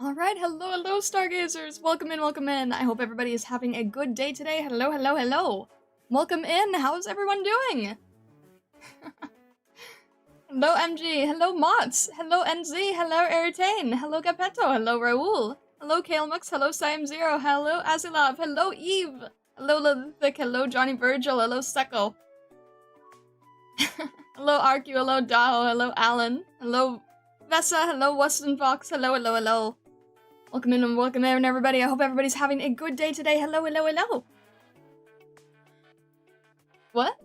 Alright, hello, stargazers! Welcome in. I hope everybody is having a good day today. Hello. Welcome in, how's everyone doing? Hello, MG. Hello, Mots. Hello, NZ. Hello, Eritane. Hello, Gapetto. Hello, Raoul. Hello, Kalemux. Hello, Siam Zero. Hello, Asilov. Hello, Eve. Hello, Lilithic. Hello, Johnny Virgil. Hello, Seko. Hello, Arcu. Hello, Daho. Hello, Alan. Hello, Vessa. Hello, Weston Fox. Hello. Welcome in, everybody. I hope everybody's having a good day today. Hello. What?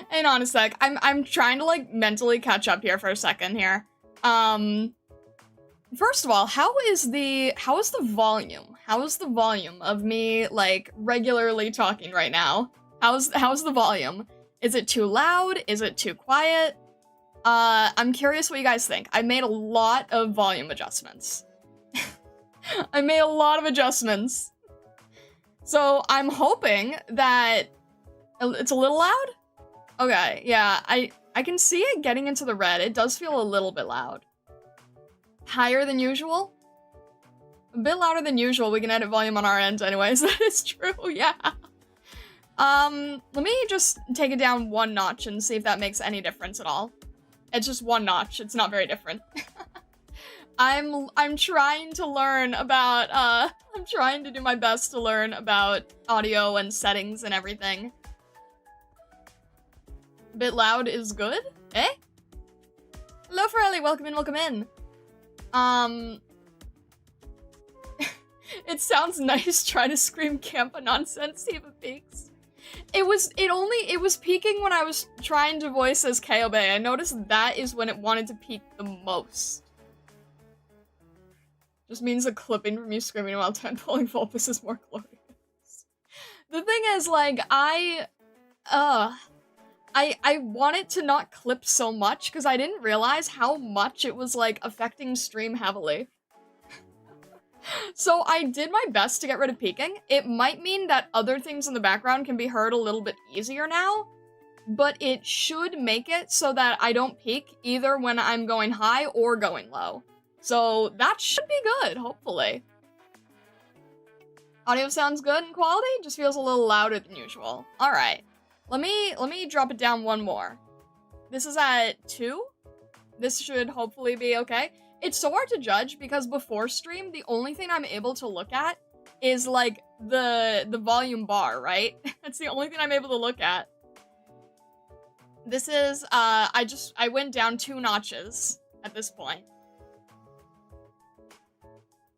Hang on a sec. I'm trying to, like, mentally catch up here for a second here. First of all, how is the volume? How is the volume of me, like, regularly talking right now? How's the volume? Is it too loud? Is it too quiet? I'm curious what you guys think. I made a lot of volume adjustments. I made a lot of adjustments. So I'm hoping that it's a little loud? Okay, yeah, I can see it getting into the red. It does feel a little bit loud. Higher than usual? A bit louder than usual. We can edit volume on our end anyways. That is true, yeah. Let me just take it down one notch and see if that makes any difference at all. It's just one notch. It's not very different. I'm trying to learn about, I'm trying to do my best to learn about audio and settings and everything. A bit loud is good? Eh? Hello, Farley. Welcome in. It sounds nice trying to scream Campa nonsense, see if it peaks. It was peaking when I was trying to voice as Kaobe. I noticed that is when it wanted to peak the most. Just means a clipping from you screaming while pulling Vulpus is more glorious. The thing is, like, I want it to not clip so much because I didn't realize how much it was, like, affecting stream heavily. So I did my best to get rid of peaking. It might mean that other things in the background can be heard a little bit easier now, but it should make it so that I don't peak either when I'm going high or going low. So that should be good, hopefully. Audio sounds good in quality, just feels a little louder than usual. Alright, let me drop it down one more. This is at 2? This should hopefully be okay. It's so hard to judge because before stream, the only thing I'm able to look at is, like, the volume bar, right? That's the only thing I'm able to look at. This is, I went down 2 notches at this point.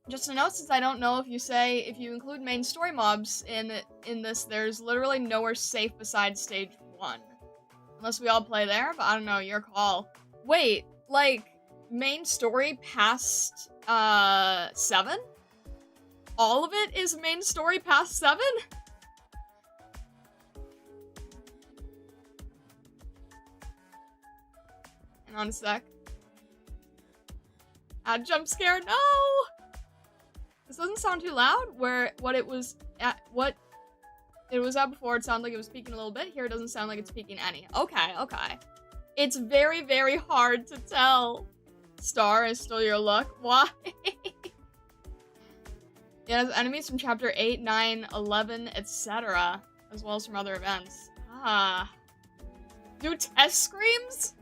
Just a note, since I don't know if you include main story mobs in this, there's literally nowhere safe besides stage 1. Unless we all play there, but I don't know, your call. Wait, like, main story past, 7? All of it is main story past 7? Hang on a sec. Jump scare, no! This doesn't sound too loud, what it was at before, it sounded like it was peaking a little bit. Here it doesn't sound like it's peaking any. Okay. It's very, very hard to tell. Star is still your luck. Why? Yeah, there's enemies from chapter 8, 9, 11, etc. As well as from other events. Do test screams?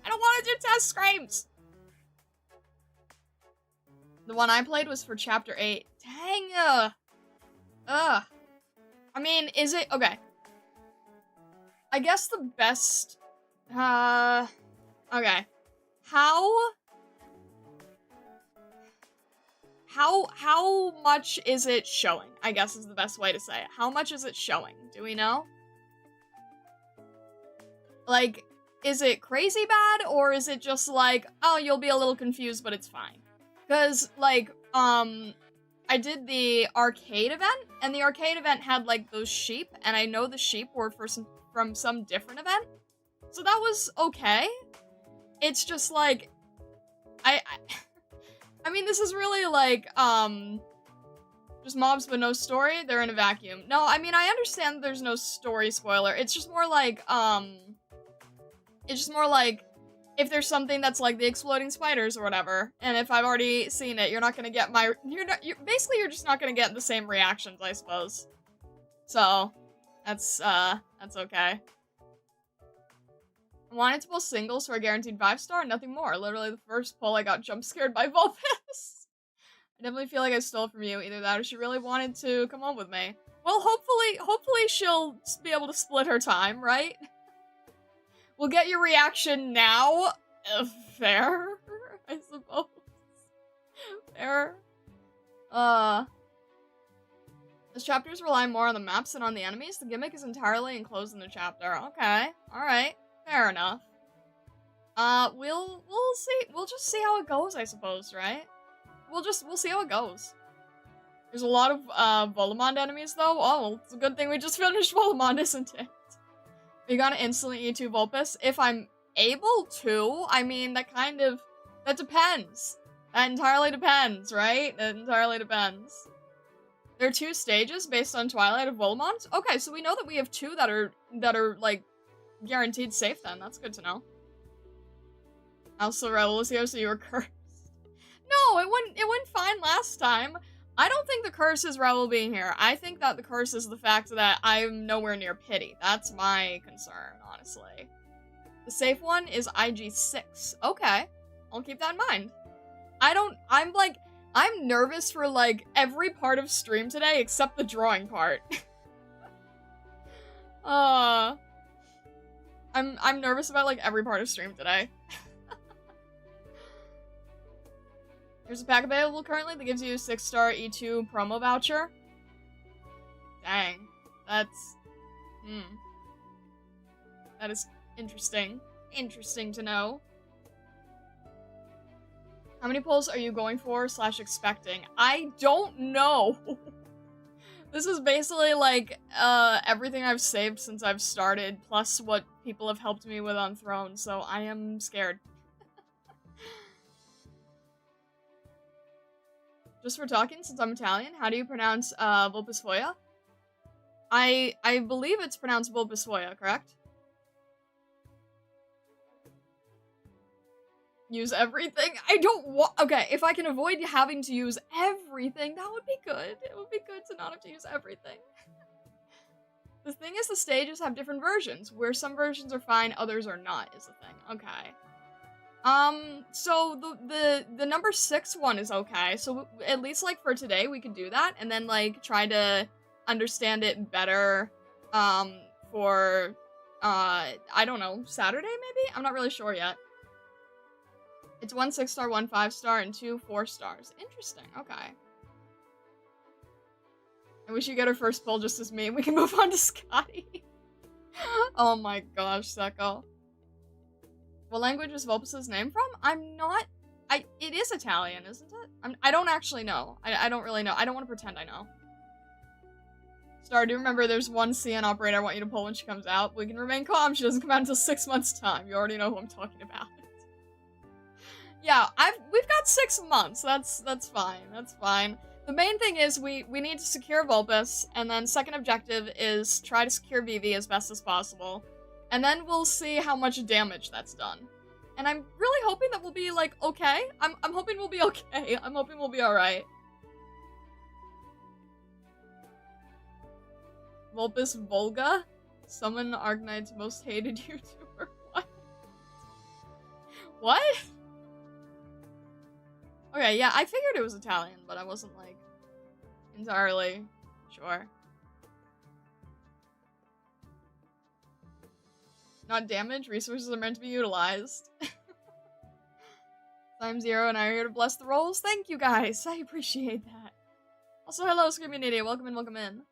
I don't want to do test screams! The one I played was for chapter 8. Dang! I mean, is it... Okay. I guess the best... Okay. How much is it showing? I guess is the best way to say it. How much is it showing? Do we know? Like, is it crazy bad, or is it just like, oh, you'll be a little confused, but it's fine? Because, like, I did the arcade event, and the arcade event had, like, those sheep, and I know the sheep were from some different event. So that was okay. It's just, like, I mean, this is really, like, just mobs but no story. They're in a vacuum. No, I mean, I understand there's no story spoiler. It's just more like, if there's something that's like the exploding spiders or whatever, and if I've already seen it, you're not gonna get my, basically you're just not gonna get the same reactions, I suppose. So, that's okay. I wanted to pull singles for a guaranteed 5-star, nothing more. Literally the first pull I got jump scared by Vulpes. I definitely feel like I stole from you, either that or she really wanted to come home with me. Well, hopefully she'll be able to split her time, right? We'll get your reaction now. Fair, I suppose. Fair. As chapters rely more on the maps than on the enemies, the gimmick is entirely enclosed in the chapter. Okay, alright. Fair enough. We'll see. We'll just see how it goes, I suppose, right? We'll see how it goes. There's a lot of, Volamond enemies, though. Oh, it's a good thing we just finished Volamond, isn't it? Are you gonna instantly E2 Vulpes? If I'm able to, I mean, that depends. That entirely depends, right? It entirely depends. There are 2 stages based on Twilight of Volamond? Okay, so we know that we have 2 that are, like, guaranteed safe then. That's good to know. Also, Raul was here, so you were cursed. No, it went fine last time. I don't think the curse is Raul being here. I think that the curse is the fact that I'm nowhere near Pity. That's my concern, honestly. The safe one is IG6. Okay. I'll keep that in mind. I'm nervous for, like, every part of stream today except the drawing part. I'm nervous about, like, every part of stream today. There's a pack available currently that gives you a 6-star E2 promo voucher. Dang. That's... That is interesting. Interesting to know. How many pulls are you going for / expecting? I don't know. This is basically, like, everything I've saved since I've started, plus what people have helped me with on Throne, so I am scared. Just for talking, since I'm Italian, how do you pronounce, Vulpesfoia? I believe it's pronounced Vulpesfoia, correct? Use everything? I don't want- Okay, if I can avoid having to use everything, that would be good. It would be good to not have to use everything. The thing is, the stages have different versions, where some versions are fine, others are not, is the thing. Okay. So the number 6 one is okay, so at least, like, for today, we could do that, and then, like, try to understand it better, for, I don't know, Saturday, maybe? I'm not really sure yet. It's 1 6-star, 1 5-star, and 2 4-stars. Interesting, okay. I wish you get her first pull just as me, and we can move on to Scotty. Oh my gosh, Seko. What language is Vulpes' name from? It is Italian, isn't it? I don't actually know. I don't really know. I don't want to pretend I know. Star, do remember there's one CN operator I want you to pull when she comes out. We can remain calm. She doesn't come out until 6 months' time. You already know who I'm talking about. Yeah, we've got 6 months. That's fine. That's fine. The main thing is we need to secure Vulpes, and then second objective is try to secure Vivi as best as possible. And then we'll see how much damage that's done. And I'm really hoping that we'll be, like, okay. I'm hoping we'll be okay. I'm hoping we'll be alright. Vulpes Volga? Summon Arknights' most hated YouTuber. What? What? Okay, yeah, I figured it was Italian, but I wasn't, like, entirely sure. Not damage, resources are meant to be utilized. Time 0 and I are here to bless the rolls. Thank you guys, I appreciate that. Also, hello, Screaming Idiot, welcome in, welcome in.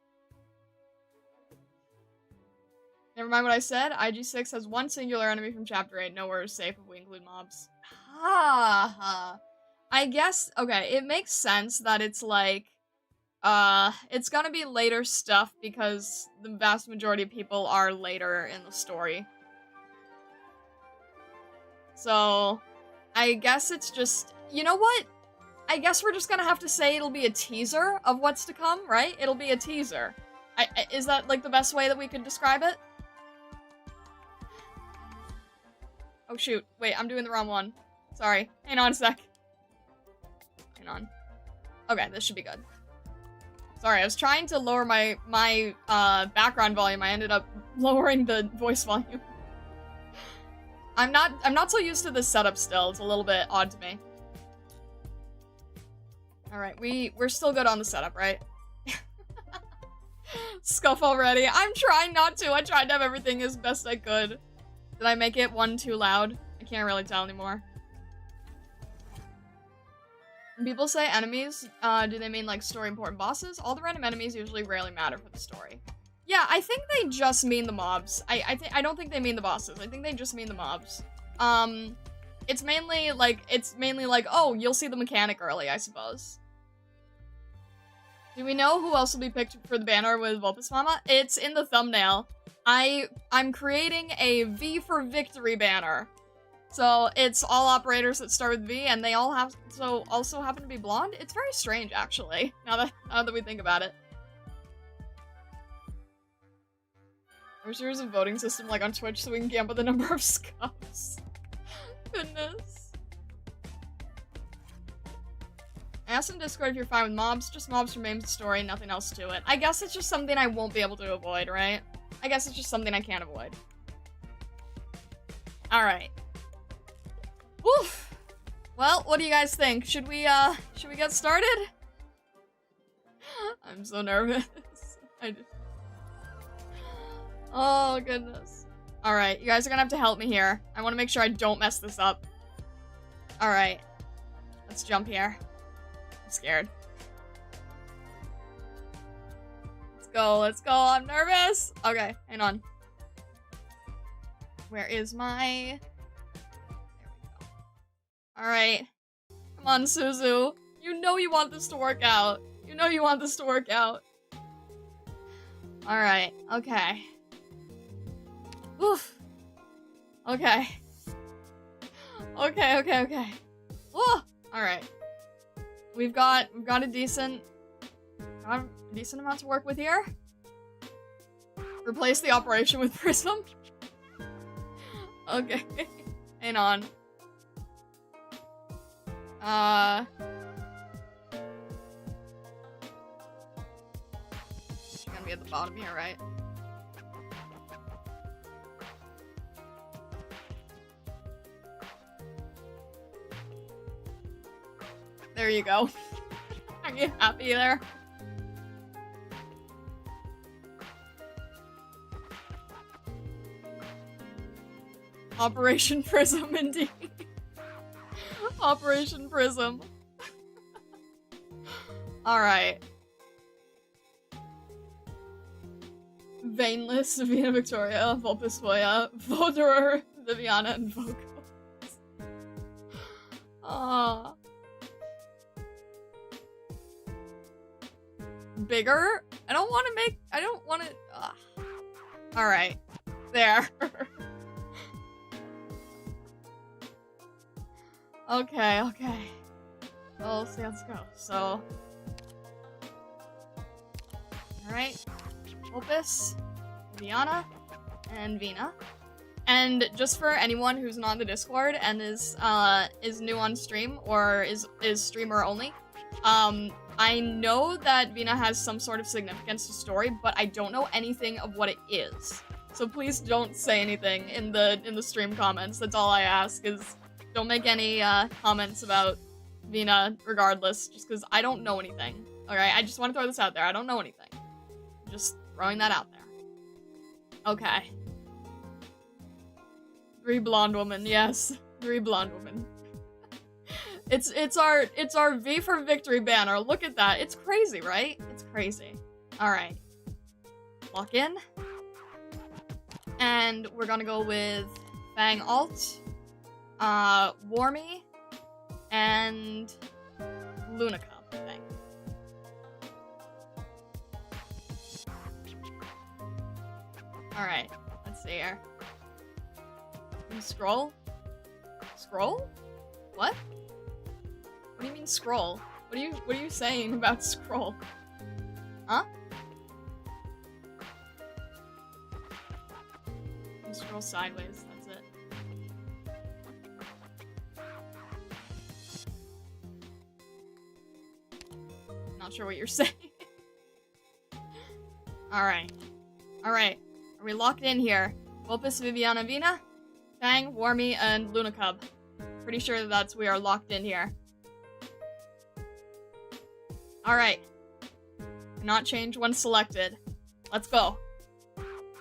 Never mind what I said, IG6 has 1 singular enemy from Chapter 8, nowhere is safe if we include mobs. Ha. I guess, okay, it makes sense that it's like, it's gonna be later stuff because the vast majority of people are later in the story. So, I guess it's just, you know what? I guess we're just gonna have to say it'll be a teaser of what's to come, right? It'll be a teaser. Is that, like, the best way that we could describe it? Oh shoot, wait, I'm doing the wrong one. Sorry, hang on a sec. Hang on. Okay, this should be good. Sorry, I was trying to lower my background volume. I ended up lowering the voice volume. I'm not so used to this setup still. It's a little bit odd to me. Alright, we're still good on the setup, right? Scuff already. I'm trying not to. I tried to have everything as best I could. Did I make it one too loud? I can't really tell anymore. When people say enemies, do they mean like story important bosses? All the random enemies usually rarely matter for the story. Yeah, I think they just mean the mobs. I don't think they mean the bosses. I think they just mean the mobs. It's mainly like, oh, you'll see the mechanic early, I suppose. Do we know who else will be picked for the banner with Vulpes Mama? It's in the thumbnail. I'm creating a V for Victory banner. So it's all operators that start with V, and they all also happen to be blonde. It's very strange, actually, now that we think about it. I wish there was a voting system like on Twitch so we can gamble the number of scuffs. Goodness. I asked in Discord if you're fine with mobs. Just mobs from main story, nothing else to it. I guess it's just something I won't be able to avoid, right? I guess it's just something I can't avoid. Alright. Woof. Well, what do you guys think? Should we get started? I'm so nervous. Oh, goodness. Alright, you guys are gonna have to help me here. I want to make sure I don't mess this up. Alright. Let's jump here. I'm scared. Let's go. I'm nervous. Okay, hang on. Where is my... Alright. Come on, Suzu. You know you want this to work out. You know you want this to work out. Alright, okay. Oof. Okay. Okay. Oh! Alright. We've got a decent amount to work with here. Replace the operation with Prism. Okay. Hang on. She's gonna be at the bottom here, right? There you go. Are you happy there? Operation Prism, indeed. Operation Prism. Alright. Vainless, Vina Victoria, Vulpes Voya, Voderer, Viviana, and Vocals. Aww. Bigger? I don't want to... Alright. There. Okay. Well, let's see, let's go. So... Alright. Vulpes, Viviana, and Vina. And just for anyone who's not in the Discord and is new on stream, or is streamer only, I know that Vina has some sort of significance to story, but I don't know anything of what it is. So please don't say anything in the stream comments. That's all I ask, is don't make any comments about Vina regardless, just because I don't know anything. Alright, I just want to throw this out there. I don't know anything. Just throwing that out there. Okay. 3 blonde women, yes. 3 blonde women. It's our V for Victory banner. Look at that. It's crazy, right? It's crazy. Alright. Lock in. And we're gonna go with Fang Alt, Warmy, and Lunica, I think. Alright, let's see here. Scroll? Scroll? What? What do you mean scroll? What are you saying about scroll? Huh? You scroll sideways, that's it. Not sure what you're saying. Alright. Alright. Are we locked in here? Vulpes, Viviana, Vina, Fang, Warmy, and Luna Cub. Pretty sure that's we are locked in here. Alright. Not change when selected. Let's go.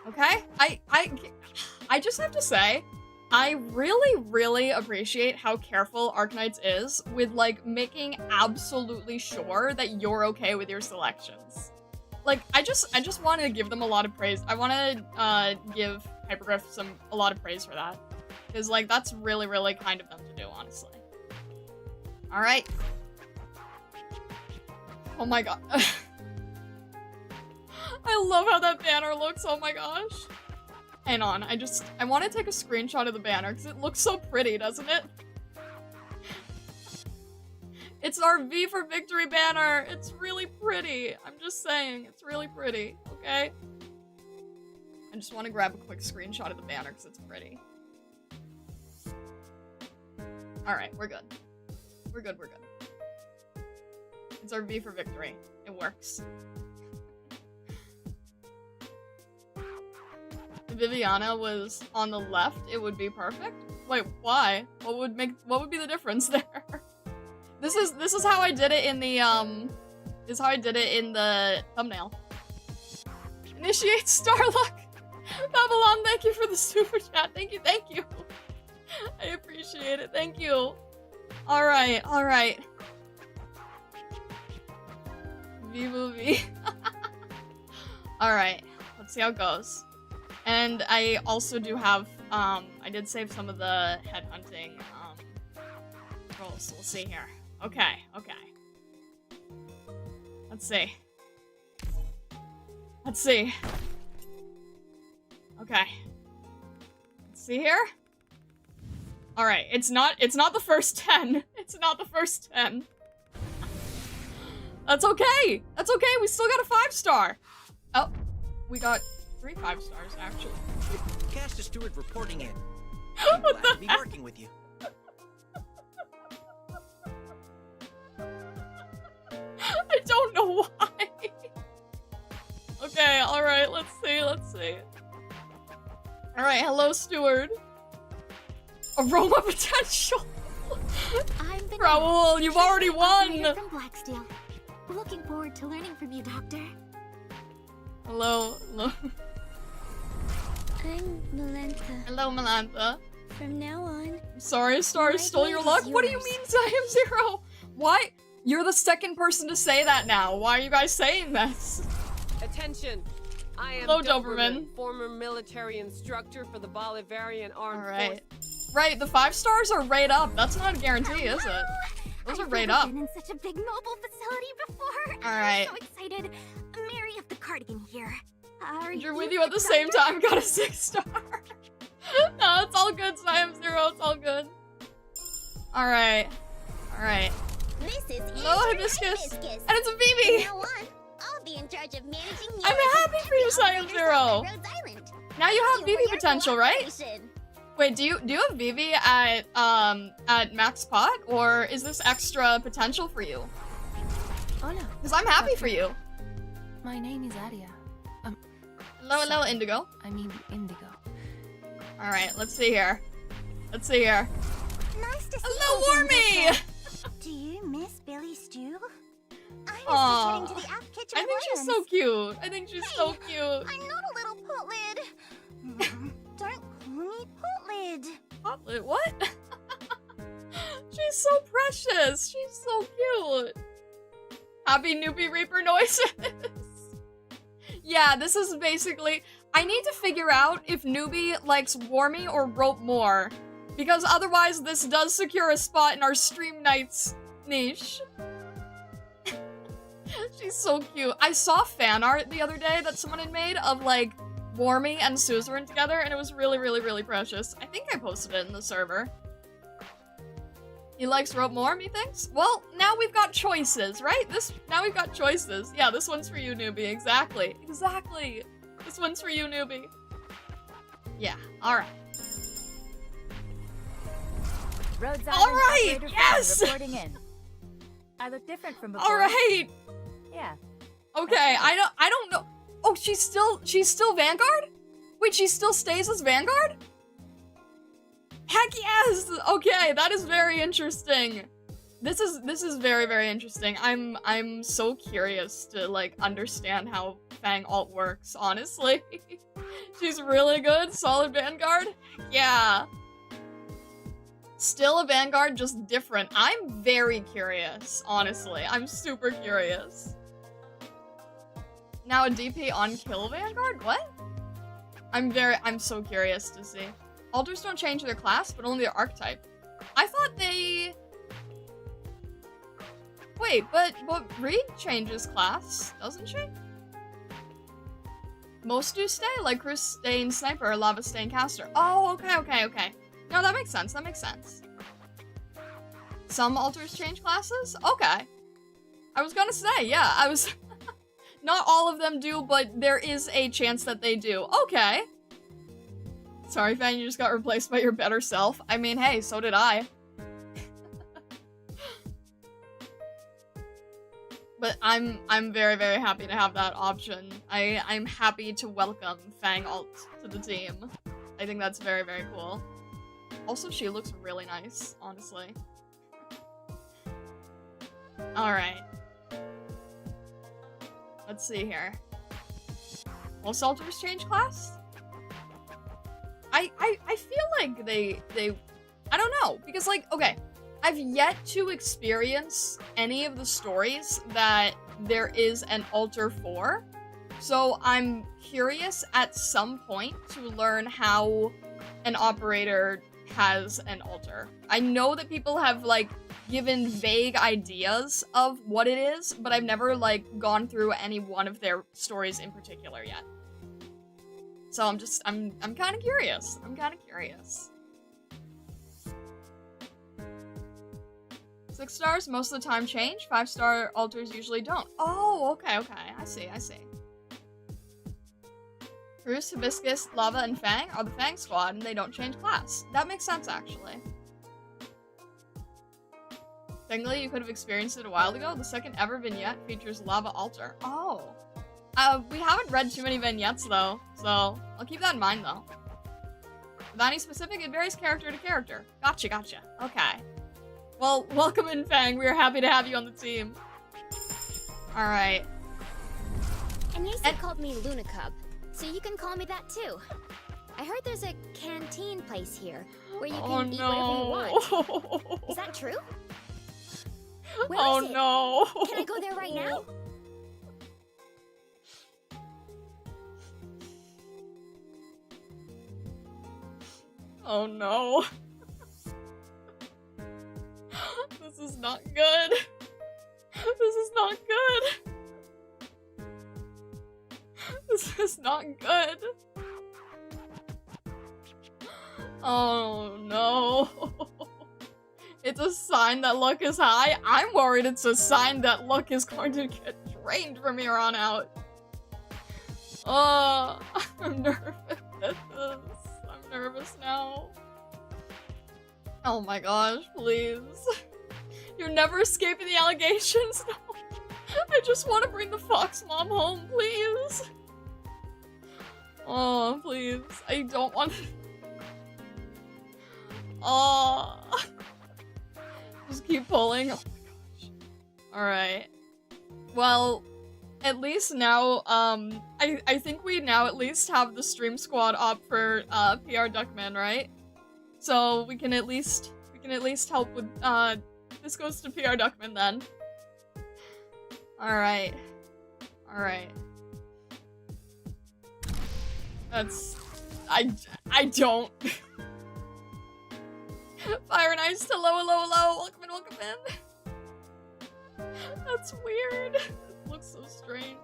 Okay? I just have to say, I really, really appreciate how careful Arknights is with, like, making absolutely sure that you're okay with your selections. Like, I just want to give them a lot of praise. I want to, give Hypergriff a lot of praise for that. Because, like, that's really, really kind of them to do, honestly. Alright. Oh my god. I love how that banner looks, oh my gosh. Hang on, I want to take a screenshot of the banner, because it looks so pretty, doesn't it? It's our V for Victory banner! It's really pretty! I'm just saying, it's really pretty, okay? I just want to grab a quick screenshot of the banner, because it's pretty. Alright, we're good. We're good, we're good. It's our V for Victory. It works. If Viviana was on the left, it would be perfect. Wait, why? What would be the difference there? This is how I did it in the this is how I did it in the thumbnail. Initiate Starluck! Babylon, thank you for the super chat. Thank you, thank you. I appreciate it, thank you. Alright, alright. V-movie. Alright, let's see how it goes. And I also do have, I did save some of the headhunting, rolls, so we'll see here. Okay, okay. Let's see. Let's see. Okay. Let's see here. Alright, it's not the first 10. It's not the first 10. That's okay! That's okay, we still got a 5-star! Oh, we got 3 5-stars, actually. Caster Steward reporting in. I'm What glad the to be heck? working with you. I don't know why. Okay, alright, let's see, let's see. Alright, hello, Steward. Aroma potential! Raoul, you've already won! From Blacksteel. Looking forward to learning from you, Doctor. Hello, hello. I'm Melantha. Hello, Melantha. From now on, Sorry, Star My stole your voice luck? is What do you yours. mean, Siam Zero? Why? You're the second person to say that now. Why are you guys saying this? Attention! I am Hello, Doberman, Doberman. former military instructor for the Bolivarian Armed Alright. Forces. Right, the 5-stars are rate up. That's not a guarantee, is it? Those are I've rate never up. been in such a big mobile facility before. Alright. I'm so excited. Mary of the Cardigan here. Are You're you with you at the same time, got a 6-star. No, it's all good, Siam Zero, it's all good. Alright. Alright. This is Hello, Hibiscus. And it's a Vivi! Now on, I'll be in charge of managing I'm happy for you, Siam operators Zero. on Rhodes Island. Now you have Thank Vivi for your potential, right? cooperation. Wait, do you have Vivi at max pot, or is this extra potential for you? Hola. Because I'm happy for you. My name is Aria. Hello, hello, Indigo. I mean Indigo. Alright, let's see here. Let's see here. Nice to see Hello, you again, Warmy! Doctor. Do you miss Billy Stew? I miss Aw, returning to the app kitchen I at think she's so Williams. cute. I think she's so Hey, cute. I'm not a little potlid. Don't call me potlid. Poplet, what? She's so precious. She's so cute. Happy Newbie Reaper noises. Yeah, this is basically... I need to figure out if Newbie likes Warmy or Rope more. Because otherwise this does secure a spot in our Stream Nights niche. She's so cute. I saw fan art the other day that someone had made of, like, Warmy and Suzerain together, and it was really, really, really precious. I think I posted it in the server. He likes Rope more, methinks? Well, now we've got choices, right? Now we've got choices. Yeah, this one's for you, Newbie. Exactly. Exactly. This one's for you, Newbie. Yeah, alright. Rhodes All Island right, operator yes! reporting in. I look different from before. Alright! Yeah. Okay, I don't know. Oh, she's still Vanguard? Wait, she still stays as Vanguard? Heck yes! Okay, that is very interesting. This is very, very interesting. I'm so curious to like understand how Fang alt works, honestly. She's really good, solid Vanguard. Yeah. Still a Vanguard, just different. I'm very curious, honestly. I'm super curious. Now a DP on kill Vanguard? What? I'm so curious to see. Alters don't change their class, but only their archetype. I thought they... Wait, but Reed changes class, doesn't she? Most do stay, like Chris staying Sniper or Lava staying Caster. Oh, okay. No, that makes sense, Some alters change classes? Okay. I was gonna say, yeah, I was... Not all of them do, but there is a chance that they do. Okay. Sorry, Fang, you just got replaced by your better self. I mean, hey, so did I. But I'm very, very happy to have that option. I'm happy to welcome Fang alt to the team. I think that's very, very cool. Also, she looks really nice, honestly. Alright. Let's see here. Most alters change class? I feel like they I don't know, because like, okay, I've yet to experience any of the stories that there is an alter for, so I'm curious at some point to learn how an operator has an alter. I know that people have like given vague ideas of what it is, but I've never like gone through any one of their stories in particular yet. So I'm kind of curious. 6 stars most of the time change. 5-star alters usually don't. Oh, okay. I see. Bruce, Hibiscus, Lava, and Fang are the Fang squad, and they don't change class. That makes sense, actually. Thankfully, you could have experienced it a while ago. The second ever vignette features Lava Alter. Oh. We haven't read too many vignettes, though, so I'll keep that in mind, though. Without any specific, it varies character to character. Gotcha. Okay. Well, welcome in, Fang. We are happy to have you on the team. Alright. And Yasa called me Luna Cub, so you can call me that, too. I heard there's a canteen place here, where you can eat whatever you want. Is that true? Where is it? No. Can I go there right now? Oh no. This is not good. This is not good. Oh no. It's a sign that luck is high. I'm worried it's a sign that luck is going to get drained from here on out. Oh, I'm nervous. I'm nervous now. Oh my gosh, please. You're never escaping the allegations? No. I just want to bring the Fox Mom home, please. Oh, please. I don't want to... Oh. Just keep pulling. Oh my gosh. Alright. Well, at least now, I think we now at least have the stream squad up for, PR Duckman, right? So we can at least help with, this goes to PR Duckman then. Alright. That's... I don't... Fire and Ice, hello. Welcome in. That's weird. It looks so strange.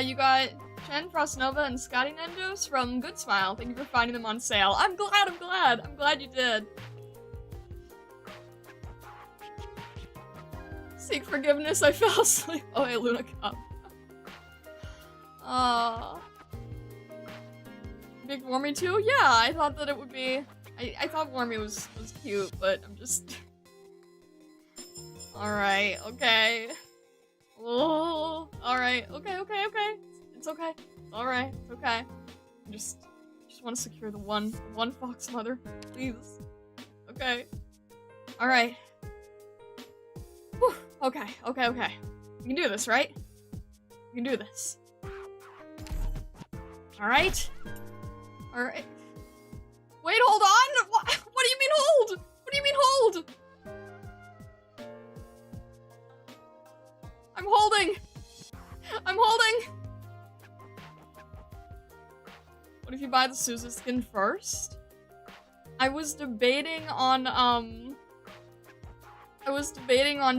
You got Chen, Frostnova, and Scotty Nendos from Good Smile. Thank you for finding them on sale. I'm glad you did. Seek forgiveness, I fell asleep. Oh, hey, Luna Cup. Big Wormy too? Yeah, I thought that it would be... I thought Wormy was cute, but I'm just... Alright, okay. Oh, alright, okay. It's okay. Alright, it's okay. I just want to secure the one fox mother, please. Okay. Alright. Whew. Okay. You can do this, right? You can do this. Alright. Alright. Wait, hold on! What do you mean hold? What do you mean hold? I'm holding! What if you buy the Suzu skin first? I was debating on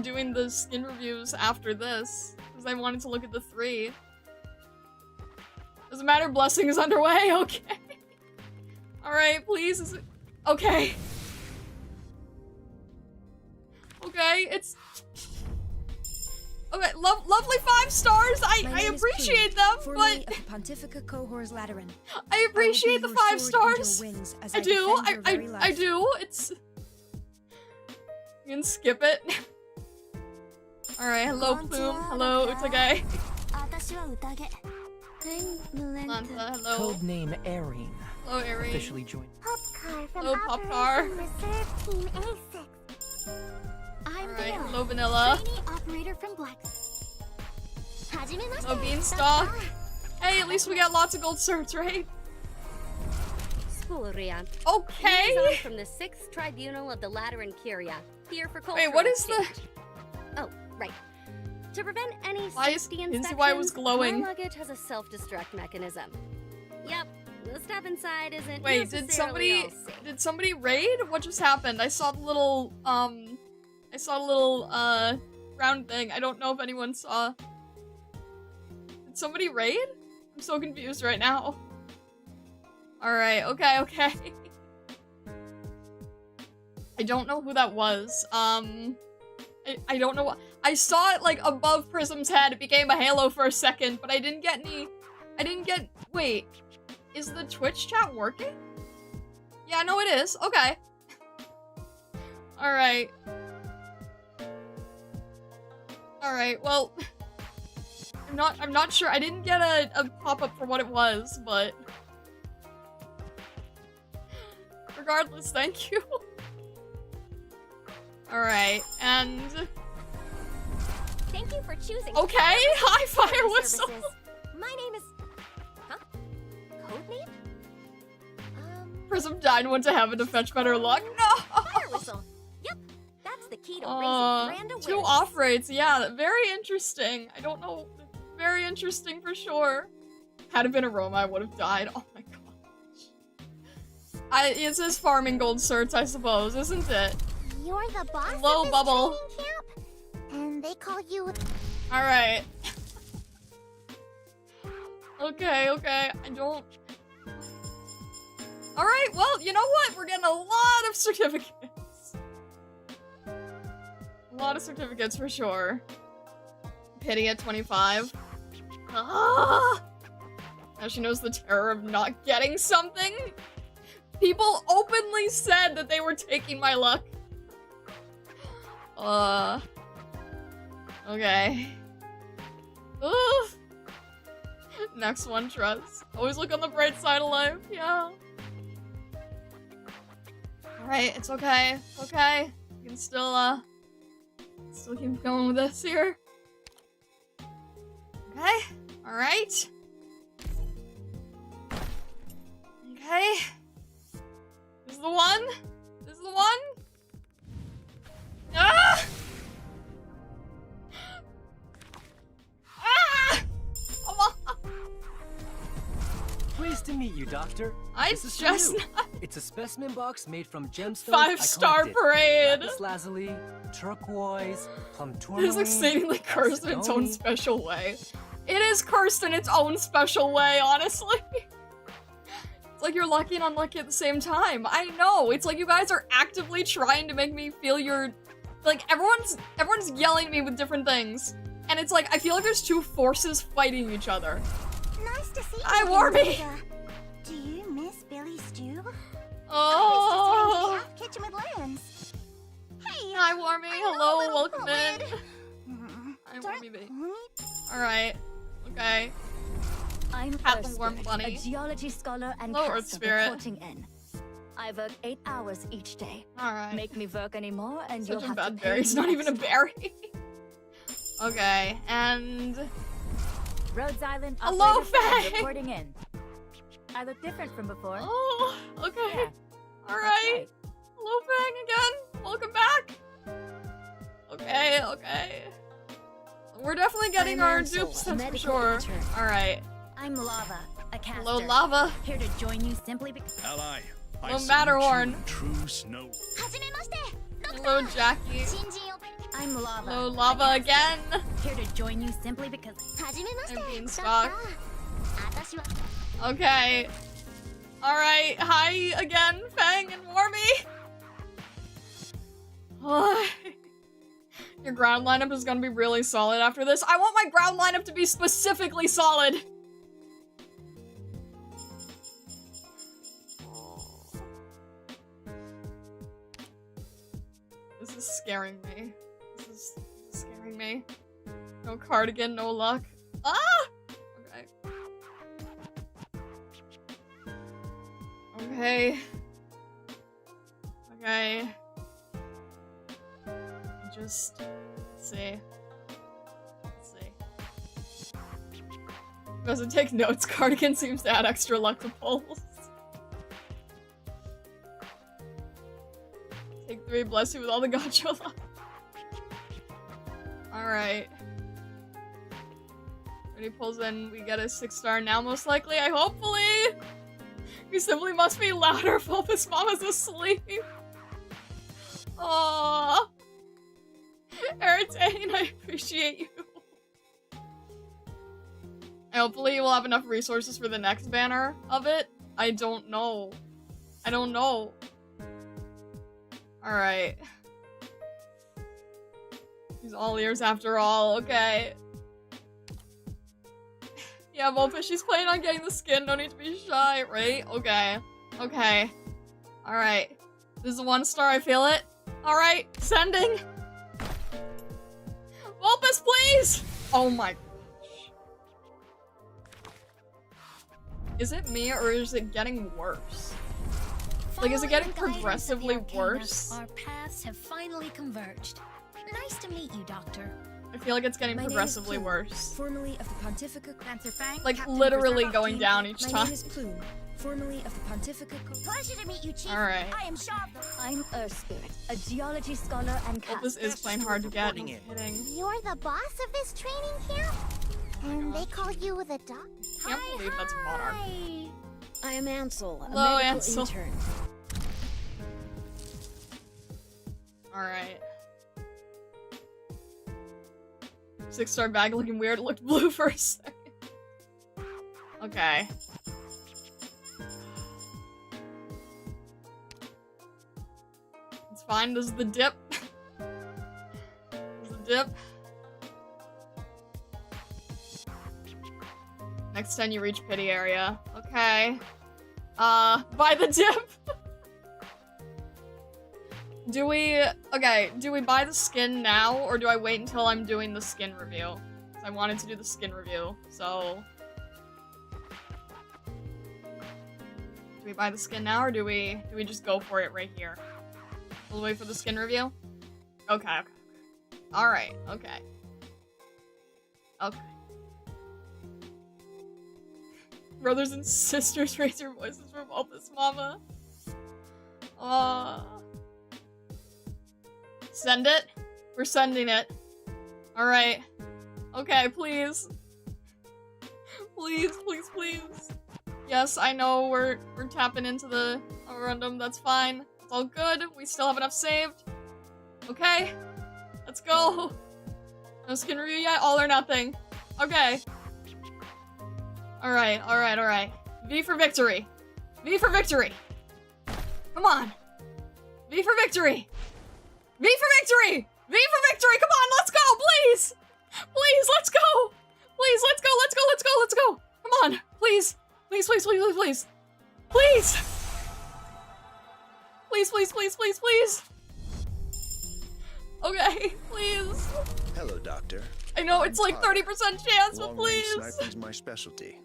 doing the skin reviews after this, because I wanted to look at the 3. Doesn't matter, blessing is underway, okay. Alright, please, is it... Okay. Okay, it's... Okay, lovely 5 stars. I appreciate them, but Pontifica Cohors Lateran. I appreciate the 5 stars. I do. I do. It's. You can skip it. All right. Hello, Plume. Hello, Utage. Lanta. Hello. Codename Erin. Hello, Erin. Officially joined. Hello, Popcar. Alright, hello Vanilla. Operator from Black. Hello Beanstalk. Hey, at least we got lots of gold certs, right? Spulrian. Okay. Liaison from the 6th Tribunal of the Lateran Curia. Here for cultural Wait, what is exchange. Oh, right. To prevent any Why is safety didn't see why it was inspections, glowing? my luggage has a self-destruct mechanism. Yep, the stuff inside isn't Wait, necessarily all safe. did somebody raid? What just happened? I saw the little round thing. I don't know if anyone saw. Did somebody raid? I'm so confused right now. Alright, okay. I don't know who that was. I don't know what. I saw it like above Prism's head. It became a halo for a second, but I didn't get any. Wait, is the Twitch chat working? Yeah, no, it is. Okay. Alright. Alright, well, I'm not sure. I didn't get a pop-up for what it was, but regardless, thank you. Alright, and Thank you for choosing. okay, hi Fire Whistle. My name is. Huh? Codename? Prism died and went to heaven to fetch better luck. No. Fire Whistle. Yep, that's the key to raising brand awareness. 2 off rates, yeah, very interesting. I don't know, very interesting for sure. Had it been a Roma, I would have died. Oh my gosh. It says farming gold certs, I suppose, isn't it? You're the boss Low of this bubble. training camp? And they call you... Alright. Okay, I don't... Alright, well, you know what? We're getting a lot of certificates. A lot of certificates for sure. Pity at 25. Ah! Now she knows the terror of not getting something. People openly said that they were taking my luck. Okay. Ugh. Next one, trust. Always look on the bright side of life, yeah. Alright, it's okay. Okay. You can still keep going with this here. Okay. Alright. Okay. This is the one? This is the one? Ah! Ah! Come on! Pleased to meet you, Doctor. I This is just for you. It's a specimen box made from gemstones. 5-star parade. Lapis lazuli, turquoise, plum It tourmaline. is exceedingly cursed in its own acetone. special way. It is cursed in its own special way, honestly. It's like you're lucky and unlucky at the same time. I know. It's like you guys are actively trying to make me feel you're... Like, everyone's yelling at me with different things. And it's like, I feel like there's 2 forces fighting each other. Nice to see you. Hi, again, Warby. Linda. Do you miss Billy Stew? Oh. I was just trying to kitchen with Lance. Hey, Hi, Warmy. Hello. welcome in. I Don't want me be. call me. Alright. Okay. I'm Pat the Earth warm Spirit, bunny. a geology scholar and Hello, Earth caster Spirit. reporting in. I work 8 hours each day. Alright. Make me work anymore, and you'll Such a have to bad pay berry. It's me not even a extra. berry. Okay, and Rhodes Island Hello, operator Fang Fang! reporting in. I look different from before. oh, okay. Yeah, All that's right. right. Hello, Fang again. Welcome back. Okay, okay. We're definitely getting I'm our Ansel, dupes, a that's for medical sure. intern. All right. I'm Lava, a caster. Hello, Lava. Here to join you simply because Ally, I Hello, salute Matterhorn. you, true snow. はじめまして。 Hello, Jackie. 新人オペ。 I'm Lava. Hello, a Lava caster. again. Here to join you simply because はじめまして。 I'm being ドクタ stalked. ー。私は。 Okay. All right. Hi again, Fang and Warmy. Your ground lineup is gonna be really solid after this. I want my ground lineup to be specifically solid. This is scaring me. This is scaring me. No cardigan, no luck. Ah! Okay. Okay. Okay. Just let's see. Let's see. Doesn't take notes. Cardigan seems to add extra luck to pulls. Take 3, bless you with all the gacha luck. Alright. When he pulls in, we get a 6-star now, most likely. Hopefully! We simply must be louder while this mama's asleep. Aww. Eritane, I appreciate you. Hopefully we'll have enough resources for the next banner of it. I don't know. I don't know. Alright. He's all ears after all, okay. Yeah, Volpa, she's planning on getting the skin, no need to be shy, right? Okay. Okay. Alright. This is a 1-star, I feel it. Alright, sending. Volpus, please! Oh my gosh. Is it me, or is it getting worse? Like, is it getting progressively worse? Our paths have finally converged. Nice to meet you, Doctor. I feel like it's getting My name is progressively Plume, worse. Formerly of the Pontifica Cancer Fang. Like, Captain literally Berserk going Team. down each My time. name is Plume, formerly of the Pontifica. Pleasure to meet you, Chief. Alright. I am Sharp. I'm Earth Spirit, a geology scholar and Well, this caster. is playing hard to get. Reporting No in. kidding. You're the boss of this training camp? And they call you the doc? Can't believe that's Monarch. Hi. I am Ansel, a Hello, medical Ansel. intern. Alright. 6-star bag looking weird. It looked blue for a second. Okay. It's fine. This is the dip. This is the dip. Next time you reach pity area. Okay. Buy the dip. Do we buy the skin now, or do I wait until I'm doing the skin review? 'Cause I wanted to do the skin review, so... Do we buy the skin now, or do we just go for it right here? We'll wait for the skin review? Okay, okay. Alright, okay. Okay. Brothers and sisters, raise your voices from Opus Mama. Send it? We're sending it. Alright. Okay, please. Please, please, please. Yes, I know we're tapping into the random, that's fine. It's all good. We still have enough saved. Okay. Let's go. No skin review yet? All or nothing. Okay. Alright, alright, alright. V for victory. V for victory. Come on. V for victory. V for victory! V for victory! Come on, let's go, please! Please, let's go! Please, let's go, let's go, let's go, let's go! Come on, please! Please, please, please, please, please! Please! Please, please, please, please, please! Okay, please. Hello, Doctor. I know I'm it's like Tyler. 30% chance, but Long-range please. sniping's my specialty.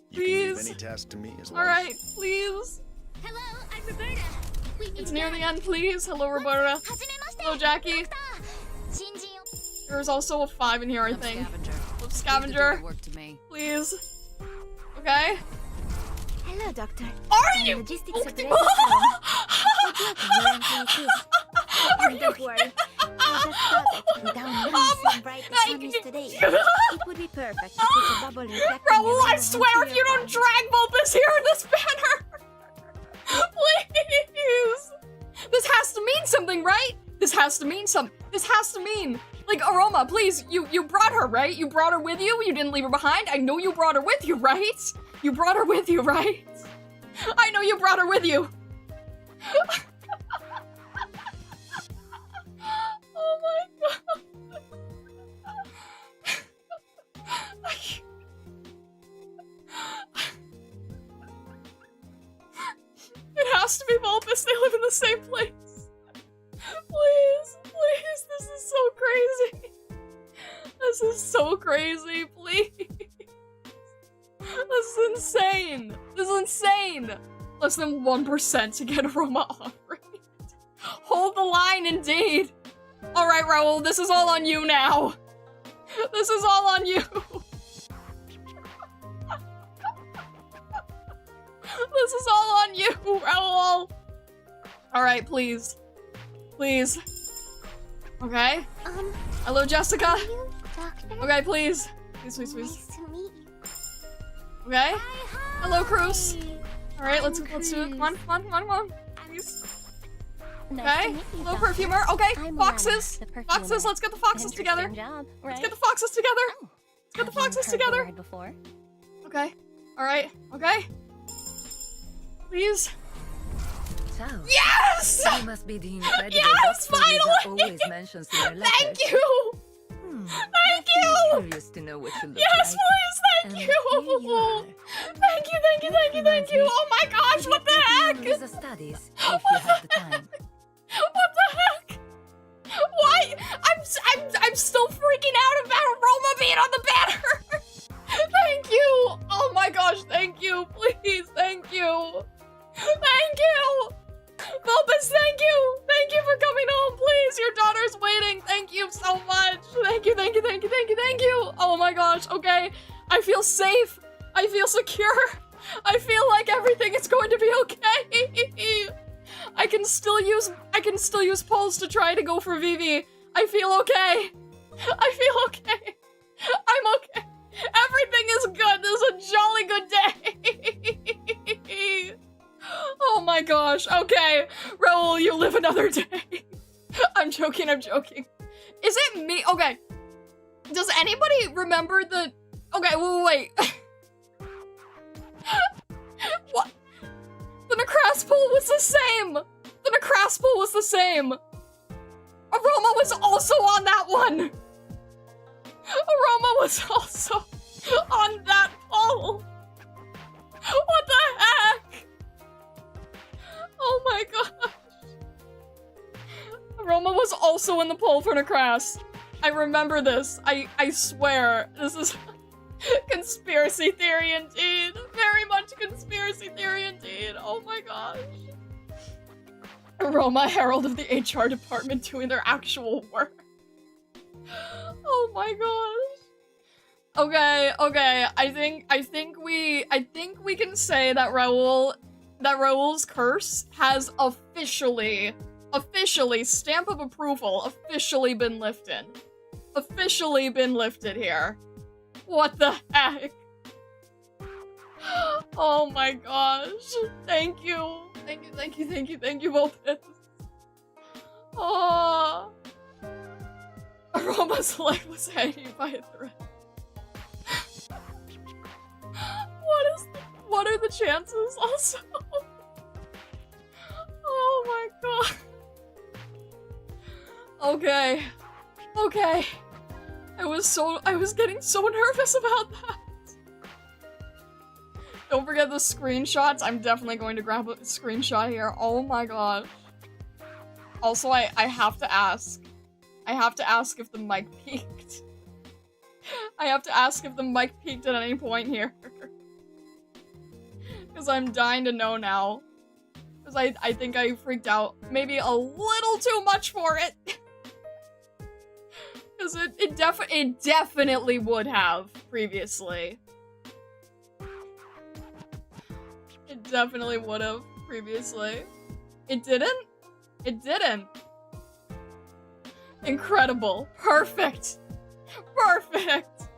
You can leave Please. any task to me as long Alright, please. Hello, I'm Roberta. We need It's near the end, please. Hello, Roberta. Hello, Jackie. There's also a 5 in here, I think. Hello, Scavenger. Work to me. Please. Okay. Hello, Doctor. Are you? Logistics Oh, Don't worry. I just thought that down nice and bright the sun is today. It would be perfect to put a bubble reflecting the Raoul, I rainbow swear onto if you your don't drag Vulpus here in this banner! Please! This has to mean something, right? This has to mean something. This has to mean. Like, Aroma, please, you brought her, right? You brought her with you? You didn't leave her behind? I know you brought her with you, right? You brought her with you, right? I know you brought her with you. Oh my god. It has to be Vulpus, they live in the same place. Please, please, this is so crazy. This is so crazy, please. This is insane. This is insane. Less than 1% to get Aroma offering. Hold the line, indeed. Alright, Raoul, this is all on you now. This is all on you. This is all on you, Raoul. Alright, please. Please. Okay. Hello, Jessica. you, Doctor. Okay, please. Please, please, please. Nice to meet you. Okay. Hello, Cruz. Alright, let's do it. Cruz. Come on, come on, come on, come on. Please. Nice Okay. to meet you, Hello, Doctor. perfumer. Okay, I'm foxes. Alana, the perfumer. Foxes, let's get the foxes together. Interesting job, right? Let's get the foxes together. Oh, Let's get the have you foxes heard the together. word before? Okay. Alright. Okay. Please. So, Yes! you must be the incredible Yes, doctor Lisa finally! always mentions in her letters. Thank you! Thank you! Curious to know what you look Yes, like. please, thank And you! here you are. Thank you, thank you, thank you, thank you! Oh my gosh, what the heck? Visa studies, if you have the time. What the heck? Why? I'm still freaking out about Aroma being on the banner! Thank you! Oh my gosh, thank you! Please, thank you! Thank you! Vulpus, thank you! Thank you for coming home, please! Your daughter's waiting! Thank you so much! Thank you, thank you, thank you, thank you, thank you! Oh my gosh, okay. I feel safe! I feel secure! I feel like everything is going to be okay! I can still use pulse to try to go for Vivi. I feel okay. I feel okay. I'm okay. Everything is good. This is a jolly good day. Oh my gosh. Okay. Raoul, you live another day. I'm joking, I'm joking. Is it me? Okay. Does anybody remember the... Okay, wait. What? The Necras pool was the same! The Necras pool was the same! Aroma was also on that one! Aroma was also on that poll! What the heck? Oh my gosh. Aroma was also in the poll for Necras. I remember this. I swear. This is conspiracy theory indeed. Very much conspiracy theory indeed. Oh my gosh. Aroma, herald of the HR department doing their actual work. Oh my gosh. Okay. I think we can say that Raoul's curse has officially stamp of approval officially been lifted. Officially been lifted here. What the heck? Oh my gosh. Thank you. Thank you, Vulpus. Oh. Aroma's life was hanging by a thread. What are the chances also? Oh my god. Okay. I was getting so nervous about that. Don't forget the screenshots. I'm definitely going to grab a screenshot here. Oh my gosh. Also, I have to ask. I have to ask if the mic peaked. I have to ask if the mic peaked at any point here. Because I'm dying to know now. Because I think I freaked out maybe a little too much for it. Because it definitely would have previously. It definitely would have previously. It didn't? It didn't. Incredible. Perfect. Perfect.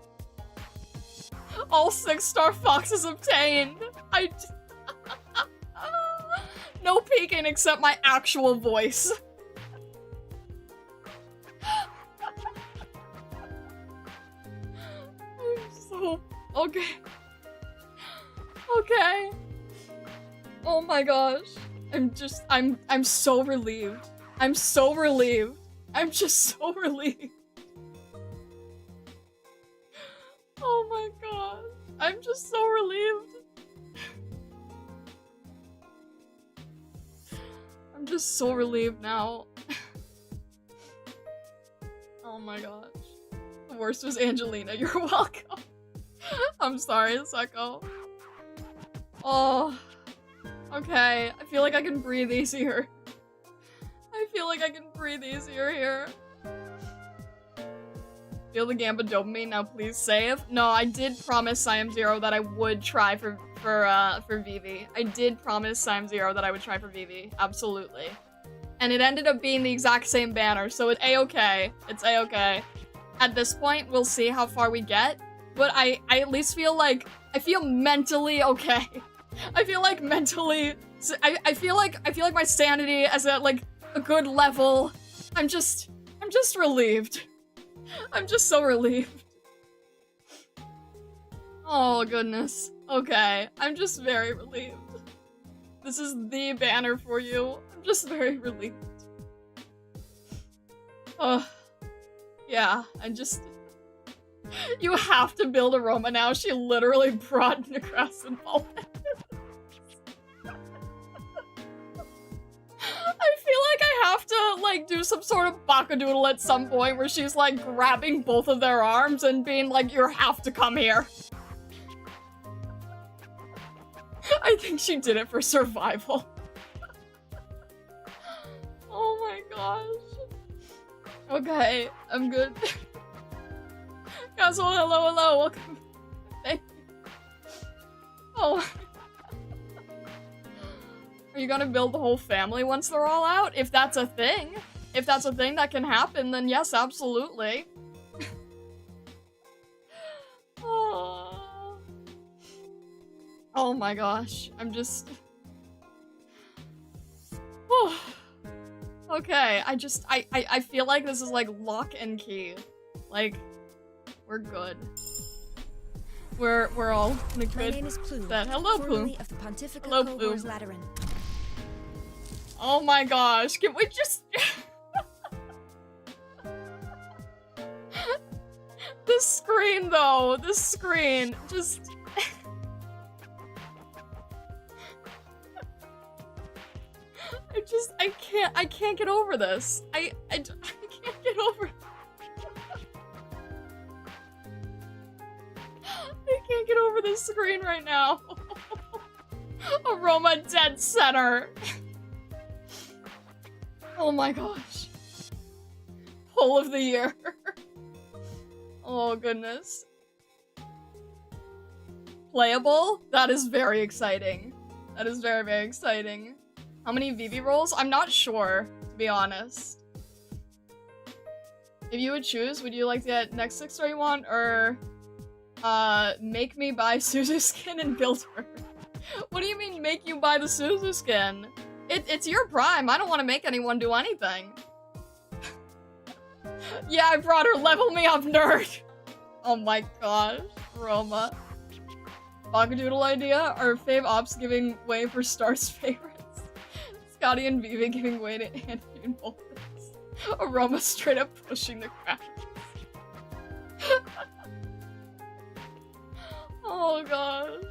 All 6-star foxes obtained. No peeking except my actual voice. Okay. Okay. Oh my gosh. I'm so relieved. I'm so relieved. I'm just so relieved. Oh my god. I'm just so relieved. I'm just so relieved now. Oh my gosh. The worst was Angelina. You're welcome. I'm sorry, Seko. Oh. Okay. I feel like I can breathe easier. I feel like I can breathe easier here. Feel the gamba dopamine, now please save. No, I did promise Siam0 that I would try for Vivi. I did promise Siam0 that I would try for Vivi. Absolutely. And it ended up being the exact same banner, so it's a-okay. It's a-okay. At this point, we'll see how far we get. But I at least feel like, I feel mentally okay. I feel like mentally, I feel like my sanity is at like a good level. I'm just relieved. I'm just so relieved. Oh goodness. Okay, I'm just very relieved. This is the banner for you. I'm just very relieved. Oh, yeah, you have to build a Roma now. She literally brought Negras and all that. I feel like I have to, like, do some sort of bakadoodle at some point where she's, like, grabbing both of their arms and being like, you have to come here. I think she did it for survival. Oh my gosh. Okay, I'm good. Castle, hello, welcome. Thank you. Oh. Are you gonna build the whole family once they're all out? If that's a thing. If that's a thing that can happen, then yes, absolutely. Oh. Oh my gosh. I'm just... Oh. Okay, I feel like this is like lock and key. Like, we're good. We're all in a good... My name is Plume. Hello, Plume. Of the Pontifical Hello, Cohors Plume. Lateran. Oh my gosh, can we just... This screen, though. This screen. Just... I can't get over this. I can't get over it. I can't get over this screen right now. Aroma dead center. Oh my gosh. Pull of the year. Oh goodness. Playable? That is very exciting. That is very, very exciting. How many Vivi rolls? I'm not sure, to be honest. If you would choose, would you like to get next 6-star you want, or make me buy Suzu skin and build her? What do you mean make you buy the Suzu skin? It's your prime. I don't want to make anyone do anything. Yeah, I brought her. Level me up, nerd. Oh my gosh, Roma. Bagadoodle idea? Are fave ops giving way for Star's favorites? Scotty and Vivi giving way to Andy and Voltus. Aroma straight up pushing the crowd. Oh gosh.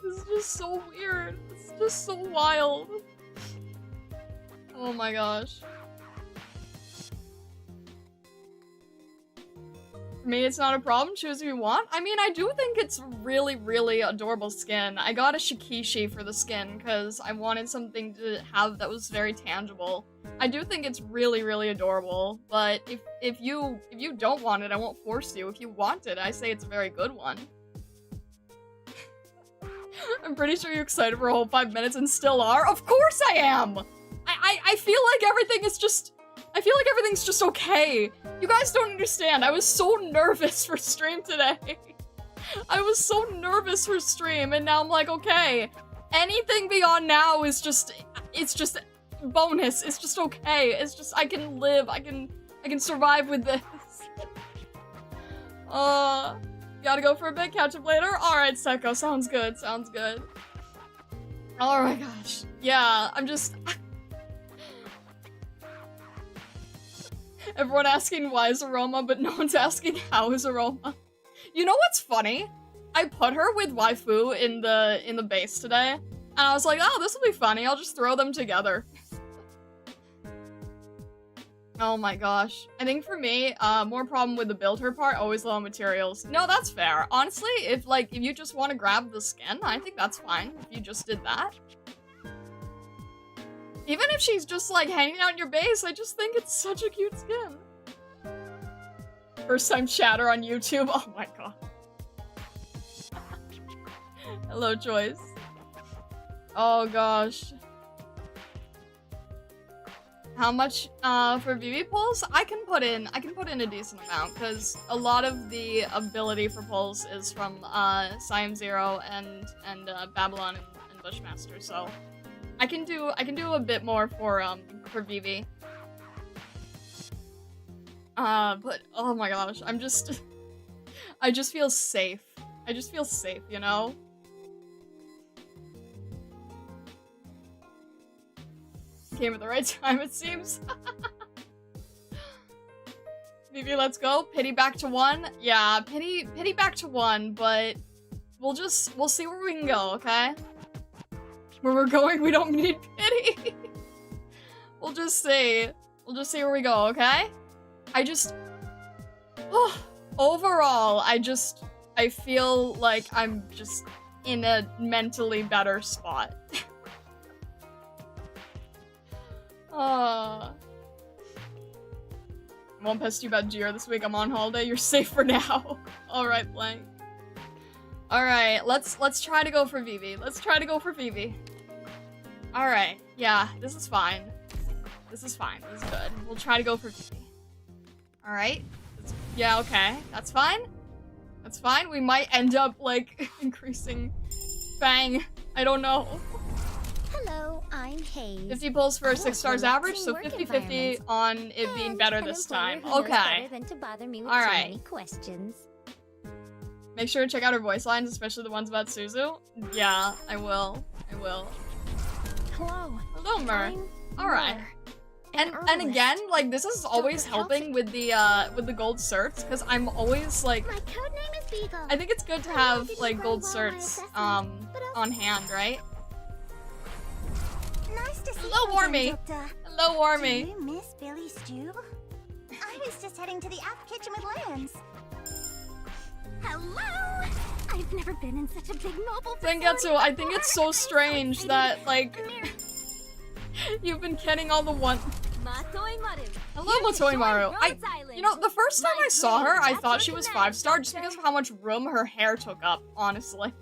This is just so weird. It's just so wild. Oh my gosh. For me, it's not a problem. Choose if you want. I mean, I do think it's really, really adorable skin. I got a Shikishi for the skin because I wanted something to have that was very tangible. I do think it's really, really adorable, but if you don't want it, I won't force you. If you want it, I say it's a very good one. I'm pretty sure you're excited for a whole 5 minutes and still are. Of course I am! I feel like everything is just... I feel like everything's just okay. You guys don't understand. I was so nervous for stream today. I was so nervous for stream, and now I'm like, okay. Anything beyond now is just... It's just bonus. It's just okay. It's just, I can live. I can survive with this. Gotta go for a bit, catch up later? Alright, Seko, sounds good, sounds good. Oh my gosh. Yeah, I'm just... Everyone asking why is Aroma, but no one's asking how is Aroma. You know what's funny? I put her with waifu in the base today, and I was like, oh, this will be funny, I'll just throw them together. Oh my gosh. I think for me, more problem with the build her part, always low on materials. No, that's fair. Honestly, if you just want to grab the skin, I think that's fine if you just did that. Even if she's just like hanging out in your base, I just think it's such a cute skin. First time chatter on YouTube, oh my god. Hello, Joyce. Oh gosh. How much for VV pulls? I can put in a decent amount because a lot of the ability for pulls is from Siam Zero and Babylon and Bushmaster, so I can do a bit more for VV. But oh my gosh, I just feel safe. I just feel safe, you know? Came at the right time, it seems. VV, let's go. Pity back to 1. Yeah, pity back to 1, but we'll see where we can go, okay? Where we're going, we don't need pity. We'll just see. We'll just see where we go, okay? Overall, I feel like I'm just in a mentally better spot. I won't pest you about GR this week. I'm on holiday. You're safe for now. Alright, Blank. Alright, let's try to go for Vivi. Let's try to go for Vivi. Alright, yeah, this is fine. This is fine. This is good. We'll try to go for Vivi. Alright. Yeah, okay. That's fine. That's fine. We might end up, like, increasing Fang. I don't know. Hello, I'm Hayes. 50 pulls for 6 stars average, so 50-50 on it being better this time. Okay. Alright. Make sure to check out her voice lines, especially the ones about Suzu. Yeah, I will. I will. Hello. Hello, Mer. Alright. And again, like, this is always helping with the gold certs, because I'm always, like... My code name is Beagle. I think it's good to have, like, gold certs, on hand, right? Nice to see Hello, Warmy. Hello, Warmy. Do you miss Billy Stew? I was just heading to the aft kitchen with Lance. Hello! I've never been in such a big mobile facility. Sengetsu, I think it's so strange that, like, you've been getting all the one. Hello, Matoimaru. You know, the first time I saw her, I thought she was 5-star just because of how much room her hair took up, honestly.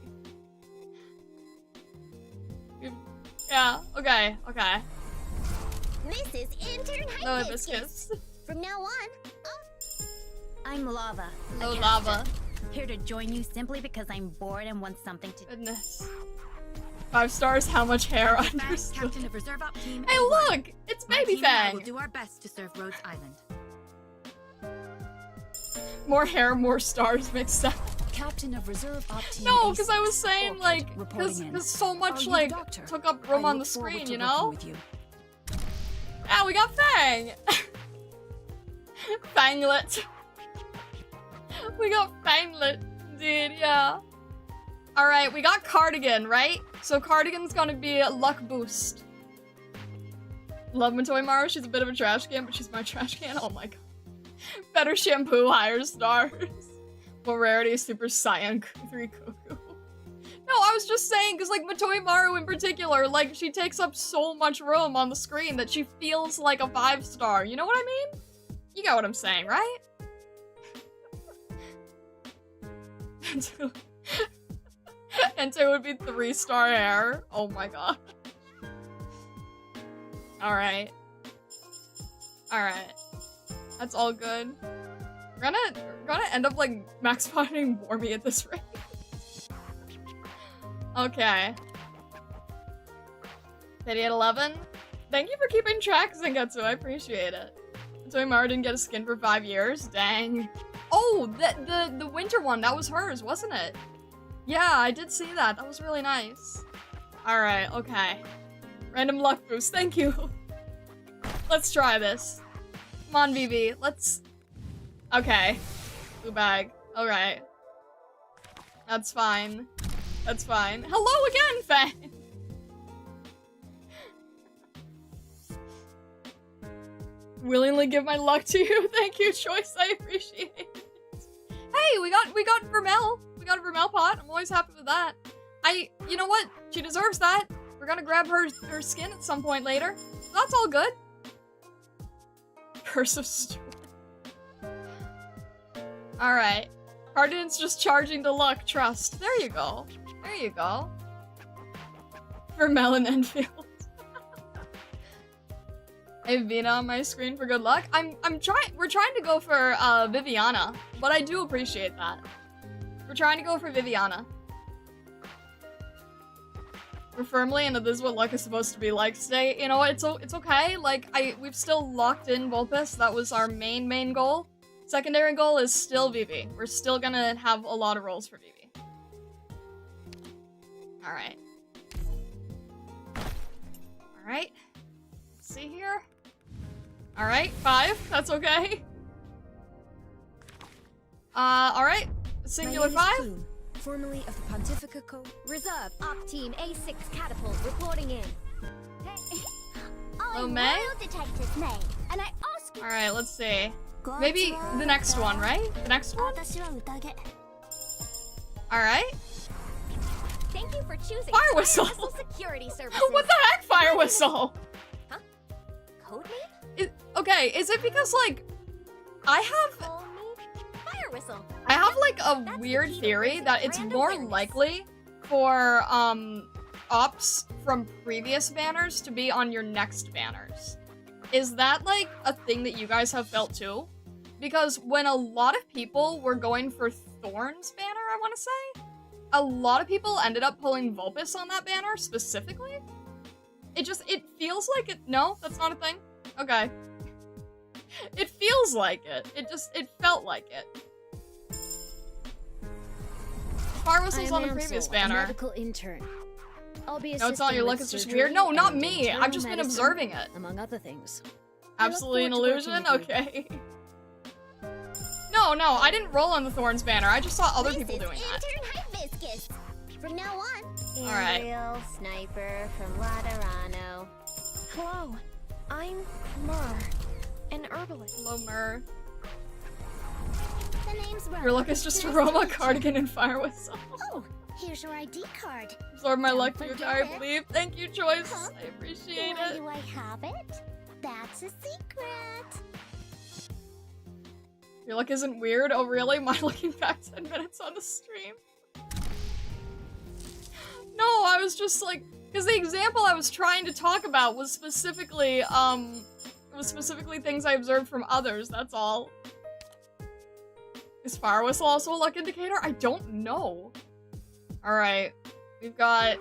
Yeah, okay, okay. This is intern No hibiscus. From now on, I'm Lava. No Against lava. it. Here to join you simply because I'm bored and want something to do. Goodness. 5 stars, how much hair understood. Captain of Reserve Op Team. Hey, look! It's Baby Team and I Fang! will do our best to serve Rhodes Island. More hair, more stars makes sense. Captain of Reserve Op Team. No, because I was saying, like, reporting in. because so much, Are you like, doctor? took up room I on the look forward screen, to you working know? with you. Yeah, we got Fang! Fanglet. We got Fanglet, indeed, yeah. Alright, we got Cardigan, right? So Cardigan's gonna be a luck boost. Love Matoimaru, she's a bit of a trash can, but she's my trash can. Oh my god. Better shampoo, higher stars. More rarity, Super Saiyan 3 Cuckoo. No, I was just saying, because, like, Matoi Maru in particular, like, she takes up so much room on the screen that she feels like a 5-star. You know what I mean? You got what I'm saying, right? Ente would be 3-star hair. Oh my god. Alright. Alright. That's all good. We're gonna end up, like, max spawning Warmy at this rate. Okay. Pity at 11. Thank you for keeping track, Zengetsu. I appreciate it. Toy Mara didn't get a skin for 5 years. Dang. Oh, the winter one. That was hers, wasn't it? Yeah, I did see that. That was really nice. Alright, okay. Random luck boost. Thank you. Let's try this. Come on, VB. Let's... Okay. Blue bag. Alright. That's fine. That's fine. Hello again, fan! Willingly give my luck to you. Thank you, Choice. I appreciate it. Hey, we got Vermel. We got a Vermel pot. I'm always happy with that. You know what? She deserves that. We're gonna grab her skin at some point later. That's all good. Curse of Stewart. Alright. Cardin's just charging to luck. Trust. There you go. There you go. Vermel and Enfield. I've been on my screen for good luck. We're trying to go for Viviana, but I do appreciate that. We're trying to go for Viviana. We're firmly into this is what luck is supposed to be like today. You know, it's okay. Like we've still locked in Vulpes. That was our main goal. Secondary goal is still Vivi. We're still gonna have a lot of rolls for Vivi. Alright. Alright. Let's see here. Alright, 5. That's okay. Alright. Singular 5. Plume, formerly of the Pontifica Co. Reserve, Op Team A6 Catapult reporting in. Hey, Hello, I'm May? Royal Detective May, and I ask you... Alright, let's see. Maybe the next one, right? The next one? Alright. Thank you for choosing Fire Whistle! Security Services. What the heck, Fire Whistle? Huh? Code name? Okay, is it because, like, I have Fire Whistle. I have, like, a That's weird the key to theory raising that it's brand more awareness. likely for, ops from previous banners to be on your next banners. Is that, like, a thing that you guys have felt too? Because when a lot of people were going for Thorn's banner, I want to say, a lot of people ended up pulling Vulpes on that banner specifically. It feels like it. No, that's not a thing. Okay. It feels like it. It felt like it. Fire Whistle's on the previous banner. Medical intern. I'll be No, it's not your luck, it's just weird. No, not me. I've just been observing it. Among other things. Absolutely an illusion? Okay. No, I didn't roll on the Thorns banner. I just saw other people doing that. Intern Hibiscus. From now on. Alright. Ariel, sniper from Laterano. Hello, I'm Mur, an herbalist. Hello, Mur. The name's Roma. Your luck is just Nice Roma, to meet you. Cardigan, and Fire Whistle. Oh, here's your ID card. Absorb my Don't luck to you, forget I it. believe. Thank you, Choice. Huh? I appreciate Why it. do I have it? That's a secret. Your luck isn't weird? Oh, really? Am I looking back 10 minutes on the stream? No, I was just like... Because the example I was trying to talk about was specifically, things I observed from others, that's all. Is Fire Whistle also a luck indicator? I don't know. Alright. We've got...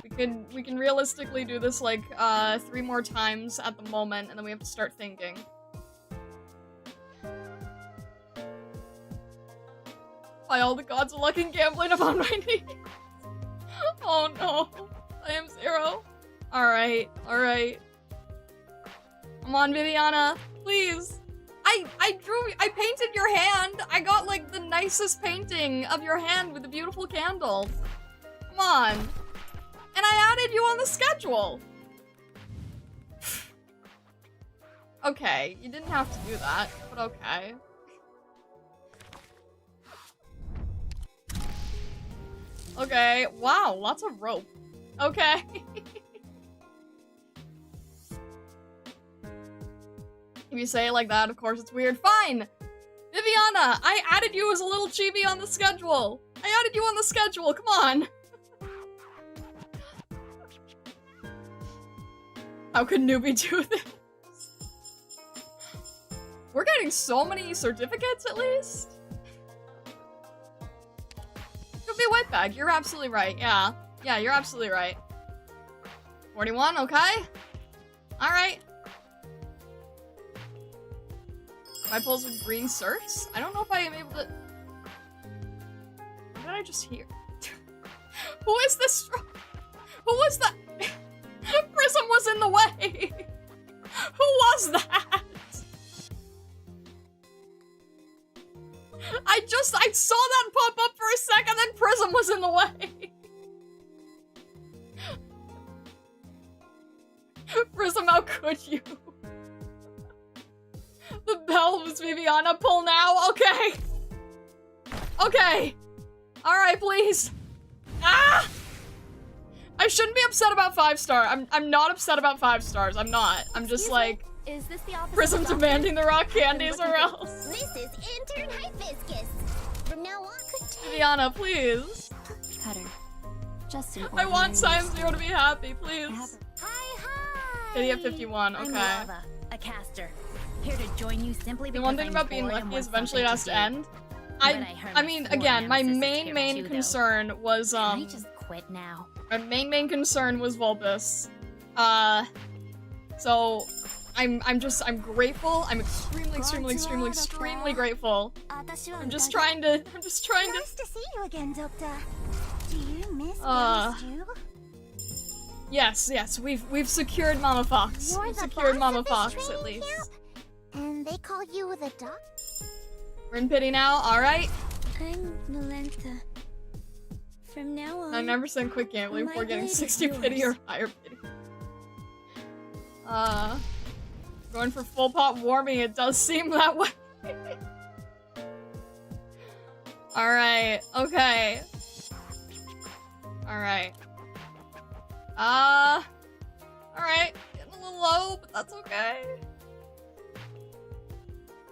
We can realistically do this, like, 3 more times at the moment, and then we have to start thinking. By all the gods of luck and gambling, I'm on my knees. Oh no. I am 0. Alright. Come on, Viviana. Please. I painted your hand. I got, like, the nicest painting of your hand with a beautiful candle. Come on. And I added you on the schedule. Okay, you didn't have to do that, but okay. Okay, wow, lots of rope. Okay. If you say it like that, of course it's weird. Fine! Viviana, I added you as a little chibi on the schedule. I added you on the schedule, come on. How could newbie do this? We're getting so many certificates, at least. Could be a white bag. You're absolutely right. Yeah. Yeah, you're absolutely right. 41, okay. Alright. Am I pulls with green certs? I don't know if I am able to... What did I just hear? Who is this from? Who was that? Prism was in the way! Who was that? I saw that pop up for a second, then Prism was in the way! Prism, how could you? The bell was Viviana, pull now, okay! Okay! Alright, please! Ah! I shouldn't be upset about 5-star. I'm not upset about 5 stars. I'm not. I'm just like, Is this the office Prism of demanding the rock doctor? candies or else. This is intern hibiscus. From now on, Viviana, please. Cutter. Just an I want ordinary Science Zero to be happy, please. hi. Kitty at 51, I'm okay. Lava, a caster. Here to join you simply The because one thing I'm about being bored and lucky want is eventually it has something to do. end. But heard I mean, before again, my Nemesis is main Terra too, though. concern was, Can I just quit now? my main concern was Vulpus. So, I'm grateful. I'm extremely grateful. I'm just trying to. Nice to see you again, Doctor. Do you miss stew? Yes, we've secured Mama Fox. You're We've the secured boss Mama of this Fox at training least. camp? And they call you the doc? We're in pity now, alright? I'm Nolenta. From now on, 9% quick gambling my before getting blade is 60 pity or yours. higher pity. Going for full pot warming, it does seem that way. Alright, okay. Alright. Alright. Getting a little low, but that's okay.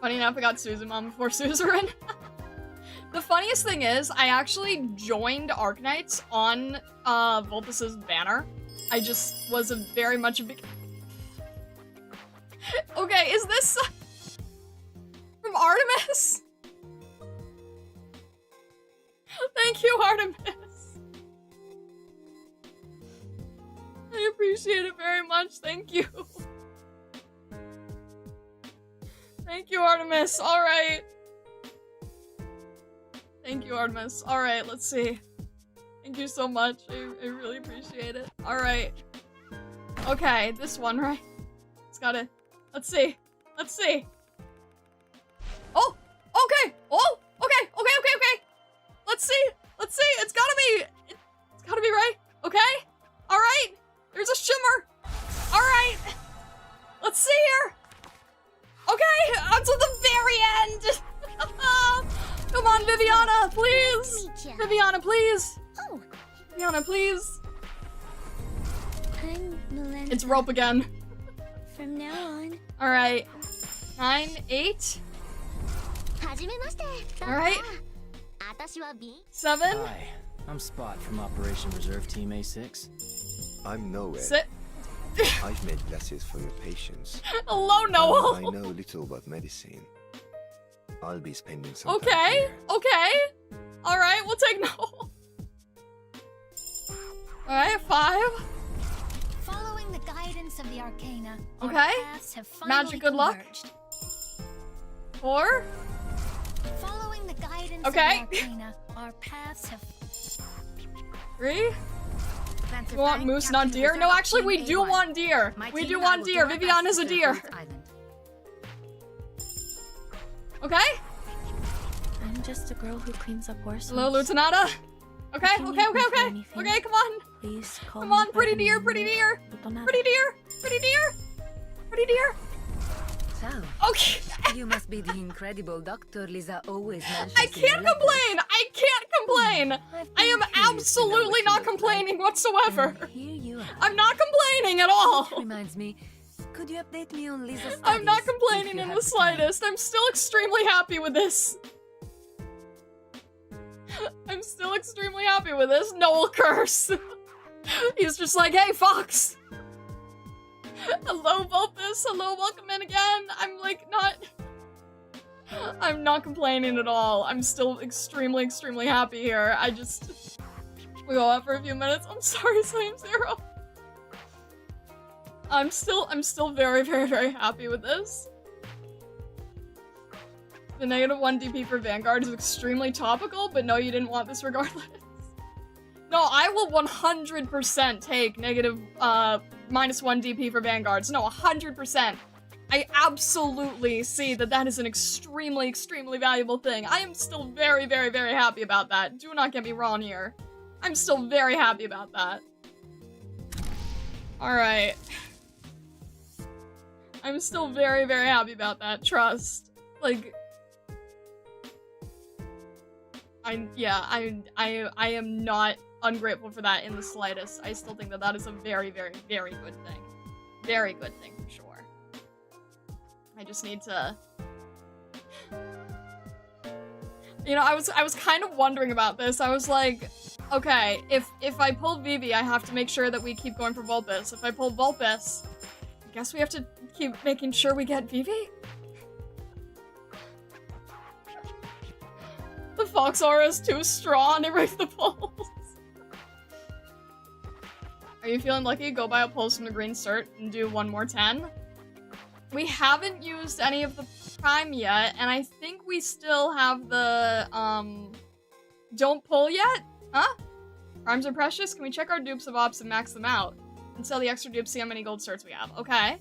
Funny enough, I got Suzumom before Suzerain. The funniest thing is, I actually joined Arknights on Vulpus's banner. I just was very much a big... Okay, is this from Artemis? Thank you, Artemis. I appreciate it very much. Thank you. Thank you, Artemis. All right. Thank you, Artemis. All right, let's see. Thank you so much. I really appreciate it. All right. Okay, this one, right? It's gotta... Let's see. Let's see. Oh! Okay! Oh! Okay! Let's see! Let's see! It's gotta be... It's gotta be right. Okay? Alright! There's a shimmer! Alright! Let's see here! Okay! Until the very end! Come on, Viviana, please! Nice to meet ya. Viviana, please! Oh, Viviana, please! I'm Nolenta. It's rope again. From now on. Alright. 9, 8, Alright. 7, Hi, I'm Spot from Operation Reserve Team A6. I'm Noel. Sit. I've made glasses for your patients. Hello, I Noel! know little about medicine. I'll be spending some time Okay, here. okay. Alright, we'll take Noel. Alright, 5. Following the guidance of the Arcana, our Okay. paths have finally Magic good luck. converged. 4. Following the guidance Okay. of the Arcana, our paths have 3. You want moose, not deer? No, actually, we do want deer. We do want deer. Viviana's a deer. Okay? I'm just a girl who cleans up horses. Hello, Lutenata. Okay, If you okay, need me okay, for okay. anything, Okay, come on. Please call Come me on, by pretty the deer, name pretty deer. Lutenata. Pretty deer. Pretty deer. Pretty deer. Okay. You must be the incredible Dr. Lisa always mentions. I can't complain! I can't complain! I am absolutely not complaining whatsoever. Here you are. I'm not complaining at all! Reminds me, could you update me on Lisa's studies? I'm not if complaining you in have the time? slightest. I'm still extremely happy with this. I'm still extremely happy with this. Noel curse. He's just like, hey, Fox. Hello, Vulpus. Hello, welcome in again. I'm not complaining at all. I'm still extremely, extremely happy here. We go out for a few minutes. I'm sorry, Slam Zero. I'm still very, very, very happy with this. The -1 DP for Vanguard is extremely topical, but no, you didn't want this regardless. No, I will 100% take -1 DP for Vanguards. No, 100%. I absolutely see that that is an extremely, extremely valuable thing. I am still very, very, very happy about that. Do not get me wrong here. I'm still very happy about that. Alright. I'm still very, very happy about that. Trust. Like... I am not ungrateful for that in the slightest. I still think that that is a very, very, very good thing. Very good thing, for sure. I just need to... You know, I was kind of wondering about this. I was like, okay, if I pull Vivi, I have to make sure that we keep going for Vulpus. If I pull Vulpus, I guess we have to keep making sure we get Vivi? The Fox aura is too strong, erase the pulse. Are you feeling lucky? Go buy a pulse from the green cert and do one more 10. We haven't used any of the prime yet, and I think we still have the, don't pull yet? Huh? Primes are precious? Can we check our dupes of ops and max them out? And sell the extra dupes, see how many gold certs we have. Okay.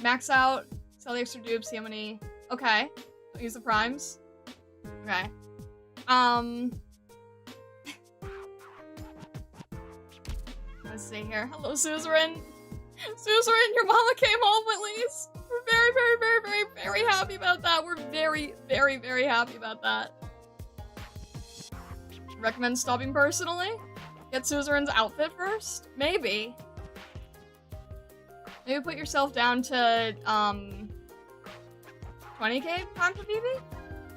Max out, sell the extra dupes, see how many... Okay. Don't use the primes. Okay. Let's see here. Hello, Suzerain. Suzerain, your mama came home at least. We're very, very, very, very, very happy about that. We're very, very, very happy about that. Recommend stopping personally? Get Suzerain's outfit first? Maybe. Maybe put yourself down to, 20k prime for BB?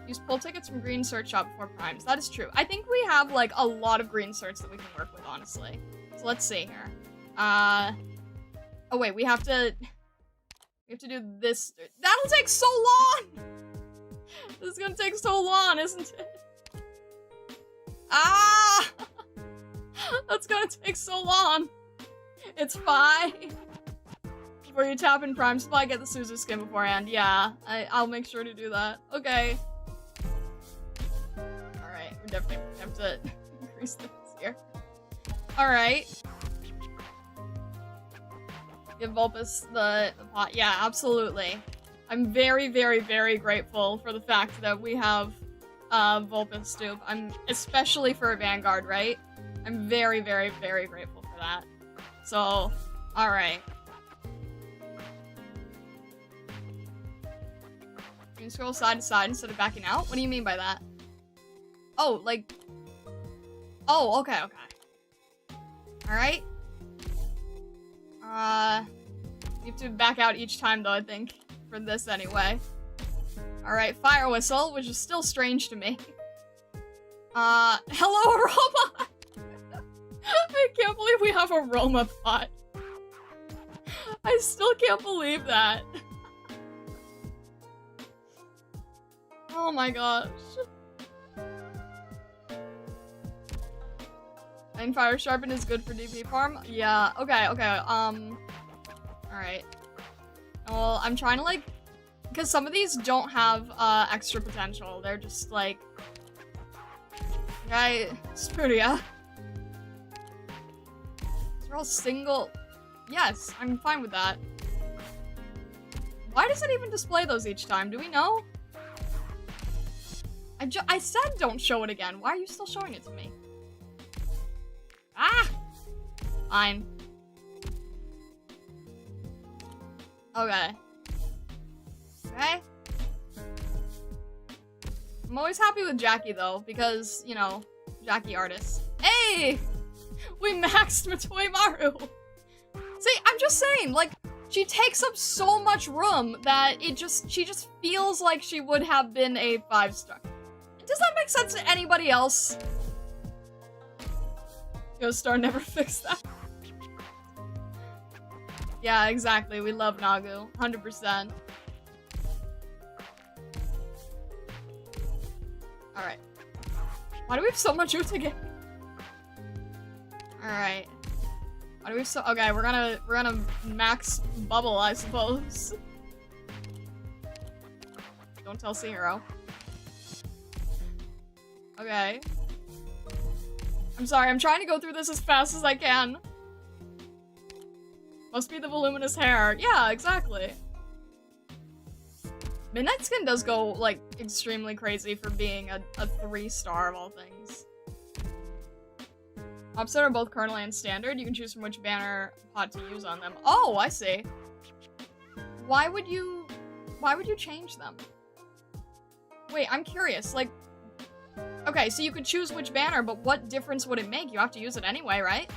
Use pull tickets from green search shop before primes. That is true. I think we have, like, a lot of green certs that we can work with, honestly. So let's see here. Oh wait, we have to do this. That'll take so long! This is gonna take so long, isn't it? Ah! That's gonna take so long. It's fine. Before you tap in Prime Supply, get the Suzu skin beforehand. Yeah, I'll make sure to do that. Okay. Alright, we definitely have to increase this here. Alright. Give Vulpus the pot. Yeah, absolutely. I'm very, very, very grateful for the fact that we have Vulpus dupe. I'm especially for a Vanguard, right? I'm very, very, very grateful for that. So, alright. You can scroll side to side instead of backing out? What do you mean by that? Oh, like... Oh, okay, okay. Alright. You have to back out each time though, I think. For this anyway. Alright, fire whistle, which is still strange to me. Hello, robot! I can't believe we have a Roma bot. I still can't believe that. Oh my gosh. And fire sharpen is good for DP farm? Yeah, okay, okay, alright. Well, I'm trying to, like, because some of these don't have, extra potential. They're just, like... Okay, Spuria. They're all single... Yes, I'm fine with that. Why does it even display those each time? Do we know? I said don't show it again. Why are you still showing it to me? Ah! Fine. Okay. Okay. I'm always happy with Jackie, though, because, you know, Jackie artist. Hey! We maxed Matoi Maru! See, I'm just saying, like, she takes up so much room that she just feels like she would have been a 5-star. Does that make sense to anybody else? Ghost Star never fixed that. Yeah, exactly. We love Nagu. 100%. Alright. Why do we have so much Utage? Alright. Why do we have so— okay, we're gonna max Bubble, I suppose. Don't tell Seahiro. Okay. I'm sorry, I'm trying to go through this as fast as I can. Must be the voluminous hair. Yeah, exactly. Midnight Skin does go, like, extremely crazy for being a 3-star of all things. Opposite are both Kernel and Standard. You can choose from which banner pot to use on them. Oh, I see. Why would you change them? Wait, I'm curious, like— okay, so you could choose which banner, but what difference would it make? You have to use it anyway, right?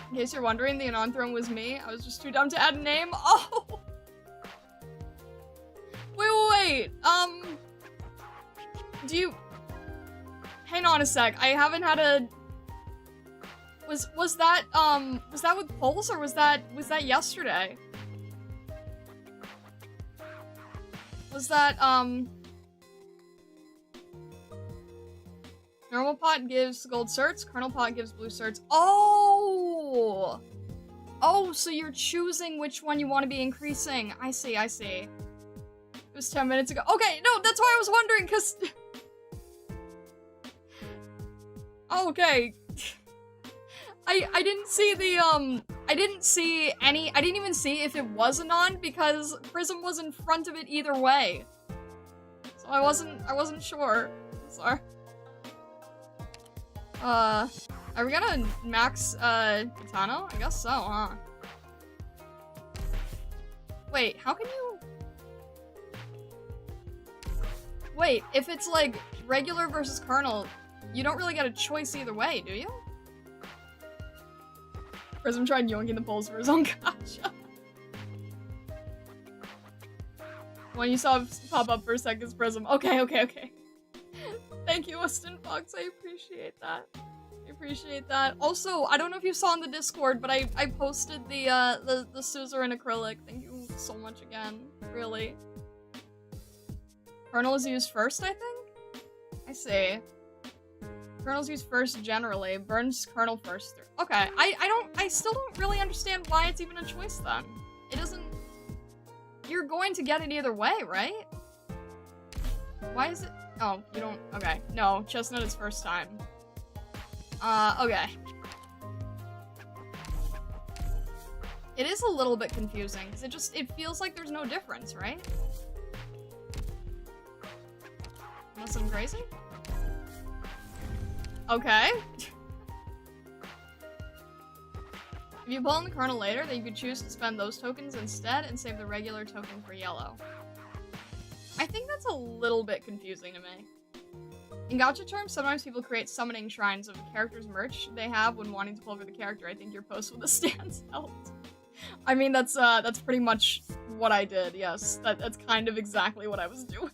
In case you're wondering, the Anon Throne was me. I was just too dumb to add a name. Oh! Wait. Do you— hang on a sec. I haven't had a— was that with Pulse, or was that yesterday? Was that, normal pot gives gold certs, Kernel pot gives blue certs. Oh! Oh, so you're choosing which one you want to be increasing. I see. It was 10 minutes ago. Okay, no, that's why I was wondering, because— oh, okay. I didn't see the, I didn't even see if it was Anon, because Prism was in front of it either way. So I wasn't sure. Sorry. Are we gonna max, Kitano? I guess so, huh? Wait, how can you— wait, if it's, like, regular versus Kernel, you don't really get a choice either way, do you? Prism tried yoinking the polls for his own gacha. When you saw it pop up for a second is Prism. Okay. Thank you, Weston Fox. I appreciate that. Also, I don't know if you saw in the Discord, but I posted the Scissor in acrylic. Thank you so much again. Really. Kernel is used first, I think? I see. Kernel's used first generally. Burns Kernel first. Okay, I still don't really understand why it's even a choice then. It doesn't— you're going to get it either way, right? Why is it— oh, you don't— okay. No, Chestnut is first time. Okay. It is a little bit confusing, because it feels like there's no difference, right? Unless I'm crazy? Okay. If you pull in the Kernel later, then you could choose to spend those tokens instead and save the regular token for yellow. I think that's a little bit confusing to me. In Gacha terms, sometimes people create summoning shrines of characters' merch they have when wanting to pull over the character. I think your post with the stance helped. I mean, that's pretty much what I did, yes. That's kind of exactly what I was doing.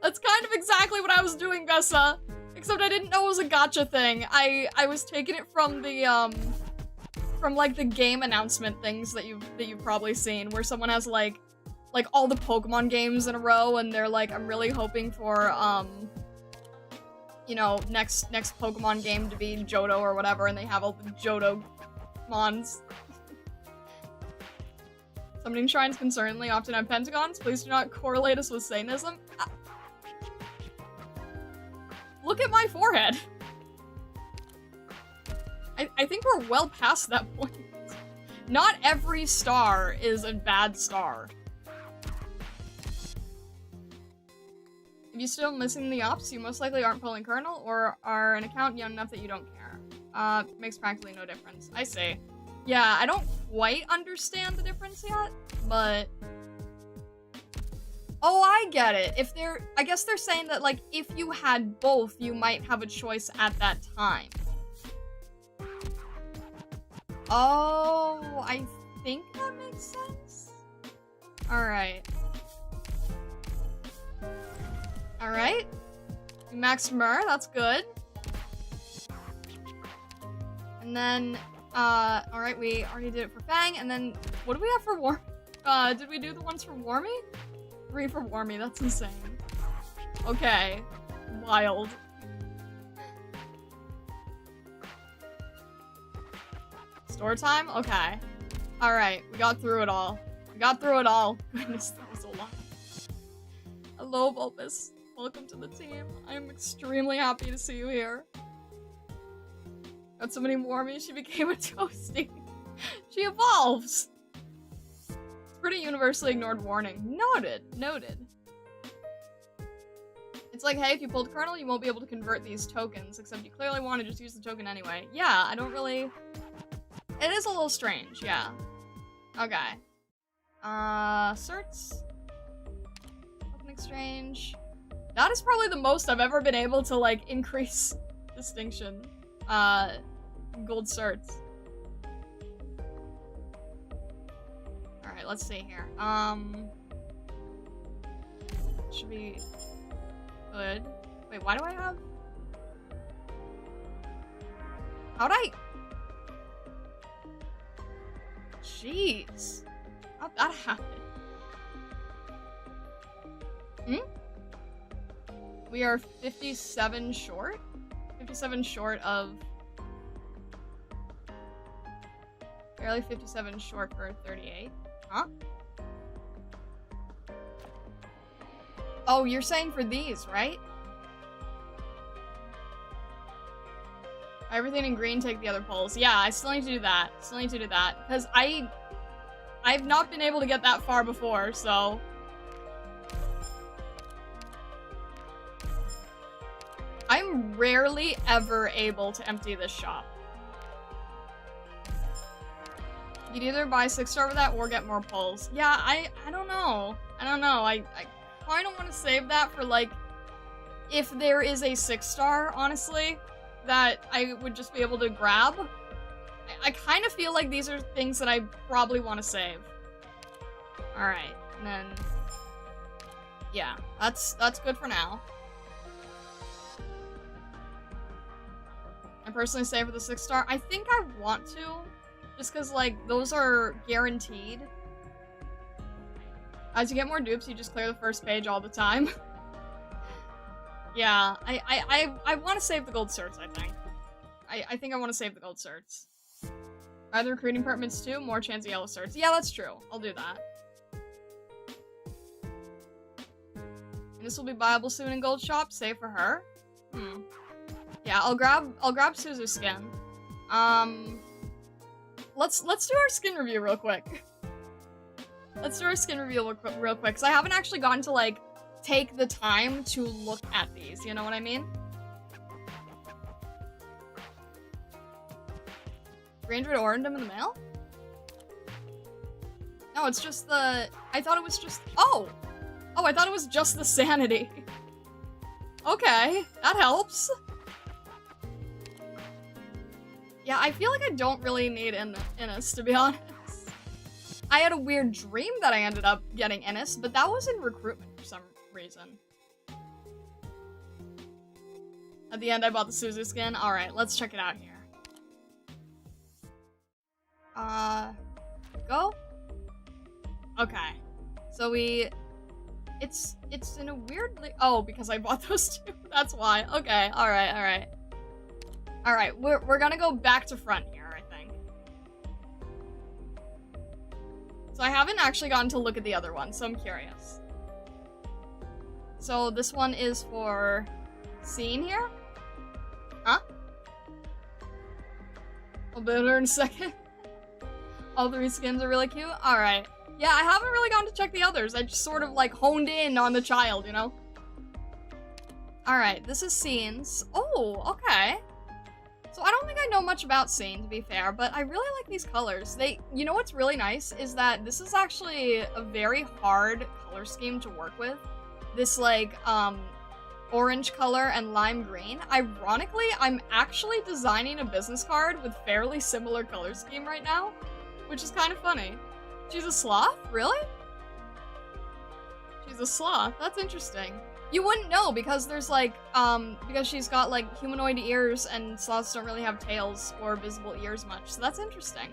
That's kind of exactly what I was doing, Bessa. Except I didn't know it was a gacha thing. I was taking it from the, from, like, the game announcement things that you've probably seen, where someone has, like all the Pokemon games in a row, and they're like, I'm really hoping for, you know, next Pokemon game to be Johto or whatever, and they have all the Johto mons. Summoning shrines concerningly often have pentagons. Please do not correlate us with Satanism. Look at my forehead. I think we're well past that point. Not every star is a bad star. If you're still missing the ops, you most likely aren't pulling Kernel or are an account young enough that you don't care. Makes practically no difference. I see. Yeah, I don't quite understand the difference yet, but... Oh, I get it. If they're... I guess they're saying that, like, if you had both, you might have a choice at that time. Oh, I think that makes sense. Alright. Alright. Max Mur, that's good. And then, alright, we already did it for Fang, and then, what do we have for Warm? Did we do the ones for Warmy? 3 for Warmy, that's insane. Okay. Wild. Store time? Okay. Alright, we got through it all. We got through it all. Goodness, that was a lot. Hello, Bulbus. Welcome to the team. I am extremely happy to see you here. Got so many Warmies, she became a Toasty. She evolves! Pretty universally ignored warning. Noted. Noted. It's like, hey, if you pulled Colonel, you won't be able to convert these tokens, except you clearly want to just use the token anyway. Yeah, I don't really... It is a little strange, yeah. Okay. Certs. Token exchange. That is probably the most I've ever been able to, like, increase distinction. Gold certs. Alright, let's see here. Should be good. Wait, why do I have... How'd I... Jeez. How'd that happen? We are 57 short? 57 short of... Barely 57 short for 38. Huh? Oh, you're saying for these, right? Everything in green, take the other polls. Yeah, I still need to do that. Still need to do that. Because I've not been able to get that far before, so... I'm rarely ever able to empty this shop. You'd either buy 6-star with that or get more pulls. Yeah, I don't know. I don't know. I kind of want to save that for, like, if there is a 6-star, honestly, that I would just be able to grab. I kind of feel like these are things that I probably want to save. Alright, and then... Yeah, that's good for now. I personally say for the 6-star. I think I want to, just because, like, those are guaranteed. As you get more dupes, you just clear the first page all the time. Yeah, I want to save the gold certs, I think. I think I want to save the gold certs. Are the recruiting departments too? More chance of yellow certs. Yeah, that's true. I'll do that. And this will be buyable soon in gold shop. Save for her. Yeah, I'll grab Suzu's skin. Let's do our skin review real quick. Let's do our skin review real quick, because I haven't actually gotten to, like, take the time to look at these, you know what I mean? 300 orange them in the mail? No, it's just the... I thought it was just... Oh! Oh, I thought it was just the sanity. Okay, that helps. Yeah, I feel like I don't really need Innis, to be honest. I had a weird dream that I ended up getting Innis, but that was in recruitment for some reason. At the end, I bought the Suzu skin. Alright, let's check it out here. Go? Okay. So it's in a weirdly... Oh, because I bought those two. That's why. Okay, alright. Alright, we're gonna go back to front here, I think. So I haven't actually gotten to look at the other one, so I'm curious. So this one is for Scene here? Huh? I'll build her in a second. All 3 skins are really cute? Alright. Yeah, I haven't really gotten to check the others. I just sort of, like, honed in on the child, you know? Alright, this is Scenes. Oh, okay. So I don't think I know much about Scene, to be fair, but I really like these colors. You know what's really nice is that this is actually a very hard color scheme to work with. This like, orange color and lime green. Ironically, I'm actually designing a business card with fairly similar color scheme right now, which is kind of funny. She's a sloth? Really? She's a sloth. That's interesting. You wouldn't know because there's like, because she's got like humanoid ears and sloths don't really have tails or visible ears much, so that's interesting.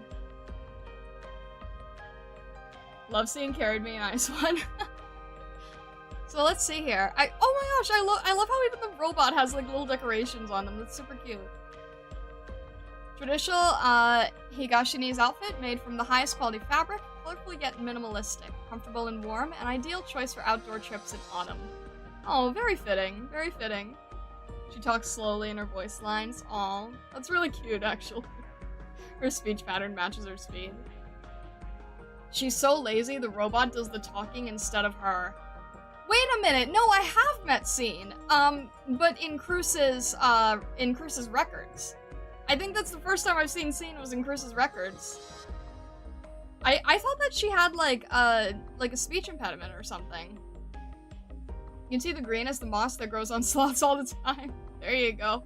Love seeing Carried Me, nice one. So let's see here. Oh my gosh, I love how even the robot has like little decorations on them. That's super cute. Traditional Higashini's outfit made from the highest quality fabric, colorfully yet minimalistic, comfortable and warm, an ideal choice for outdoor trips in autumn. Oh, very fitting, very fitting. She talks slowly in her voice lines. Aw, that's really cute actually. Her speech pattern matches her speed. She's so lazy, the robot does the talking instead of her. Wait a minute, no, I have met Scene, but in Cruce's records. I think that's the first time I've seen Scene was in Cruce's records. I thought that she had like a speech impediment or something. You can see the green as the moss that grows on sloths all the time. There you go.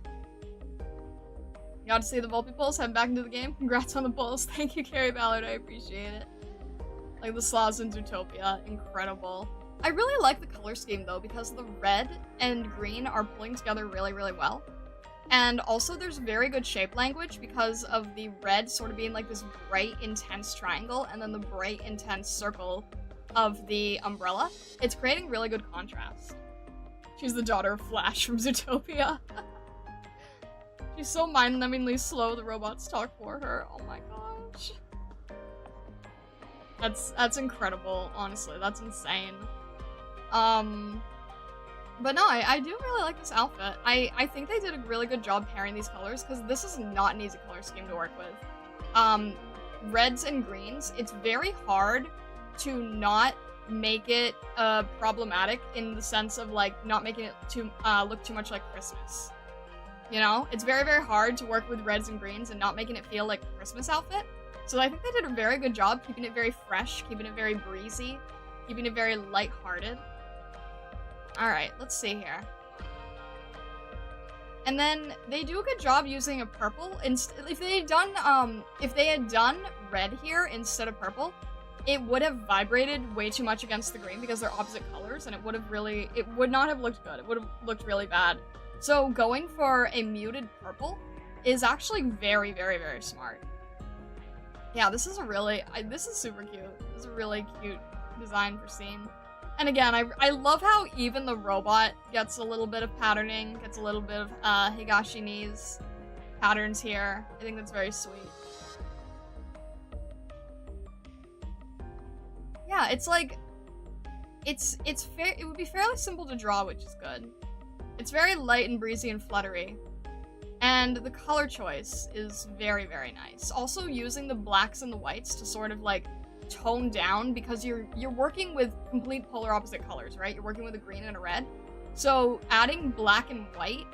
You got to see the Volpe pulls head back into the game. Congrats on the pulls. Thank you, Carrie Ballard. I appreciate it. Like the sloths in Zootopia, incredible. I really like the color scheme though because the red and green are pulling together really, really well. And also there's very good shape language because of the red sort of being like this bright, intense triangle and then the bright, intense circle of the umbrella. It's creating really good contrast. She's the daughter of Flash from Zootopia. She's so mind-numbingly slow, the robots talk for her. Oh my gosh. That's incredible, honestly. That's insane. But no, I do really like this outfit. I think they did a really good job pairing these colors, because this is not an easy color scheme to work with. Reds and greens, it's very hard to not make it problematic in the sense of, like, not making it look too much like Christmas. You know? It's very, very hard to work with reds and greens and not making it feel like a Christmas outfit. So I think they did a very good job keeping it very fresh, keeping it very breezy, keeping it very lighthearted. Alright, let's see here. And then they do a good job using a purple. If they had done red here instead of purple, it would have vibrated way too much against the green because they're opposite colors, and it would not have looked good. It would have looked really bad. So going for a muted purple is actually very, very, very smart. Yeah, this is this is super cute. This is a really cute design for Scene. And again, I love how even the robot gets a little bit of patterning, gets a little bit of Higashini's patterns here. I think that's very sweet. Yeah, it's like, it would be fairly simple to draw, which is good. It's very light and breezy and fluttery. And the color choice is very, very nice. Also using the blacks and the whites to sort of like tone down, because you're working with complete polar opposite colors, right? You're working with a green and a red. So adding black and white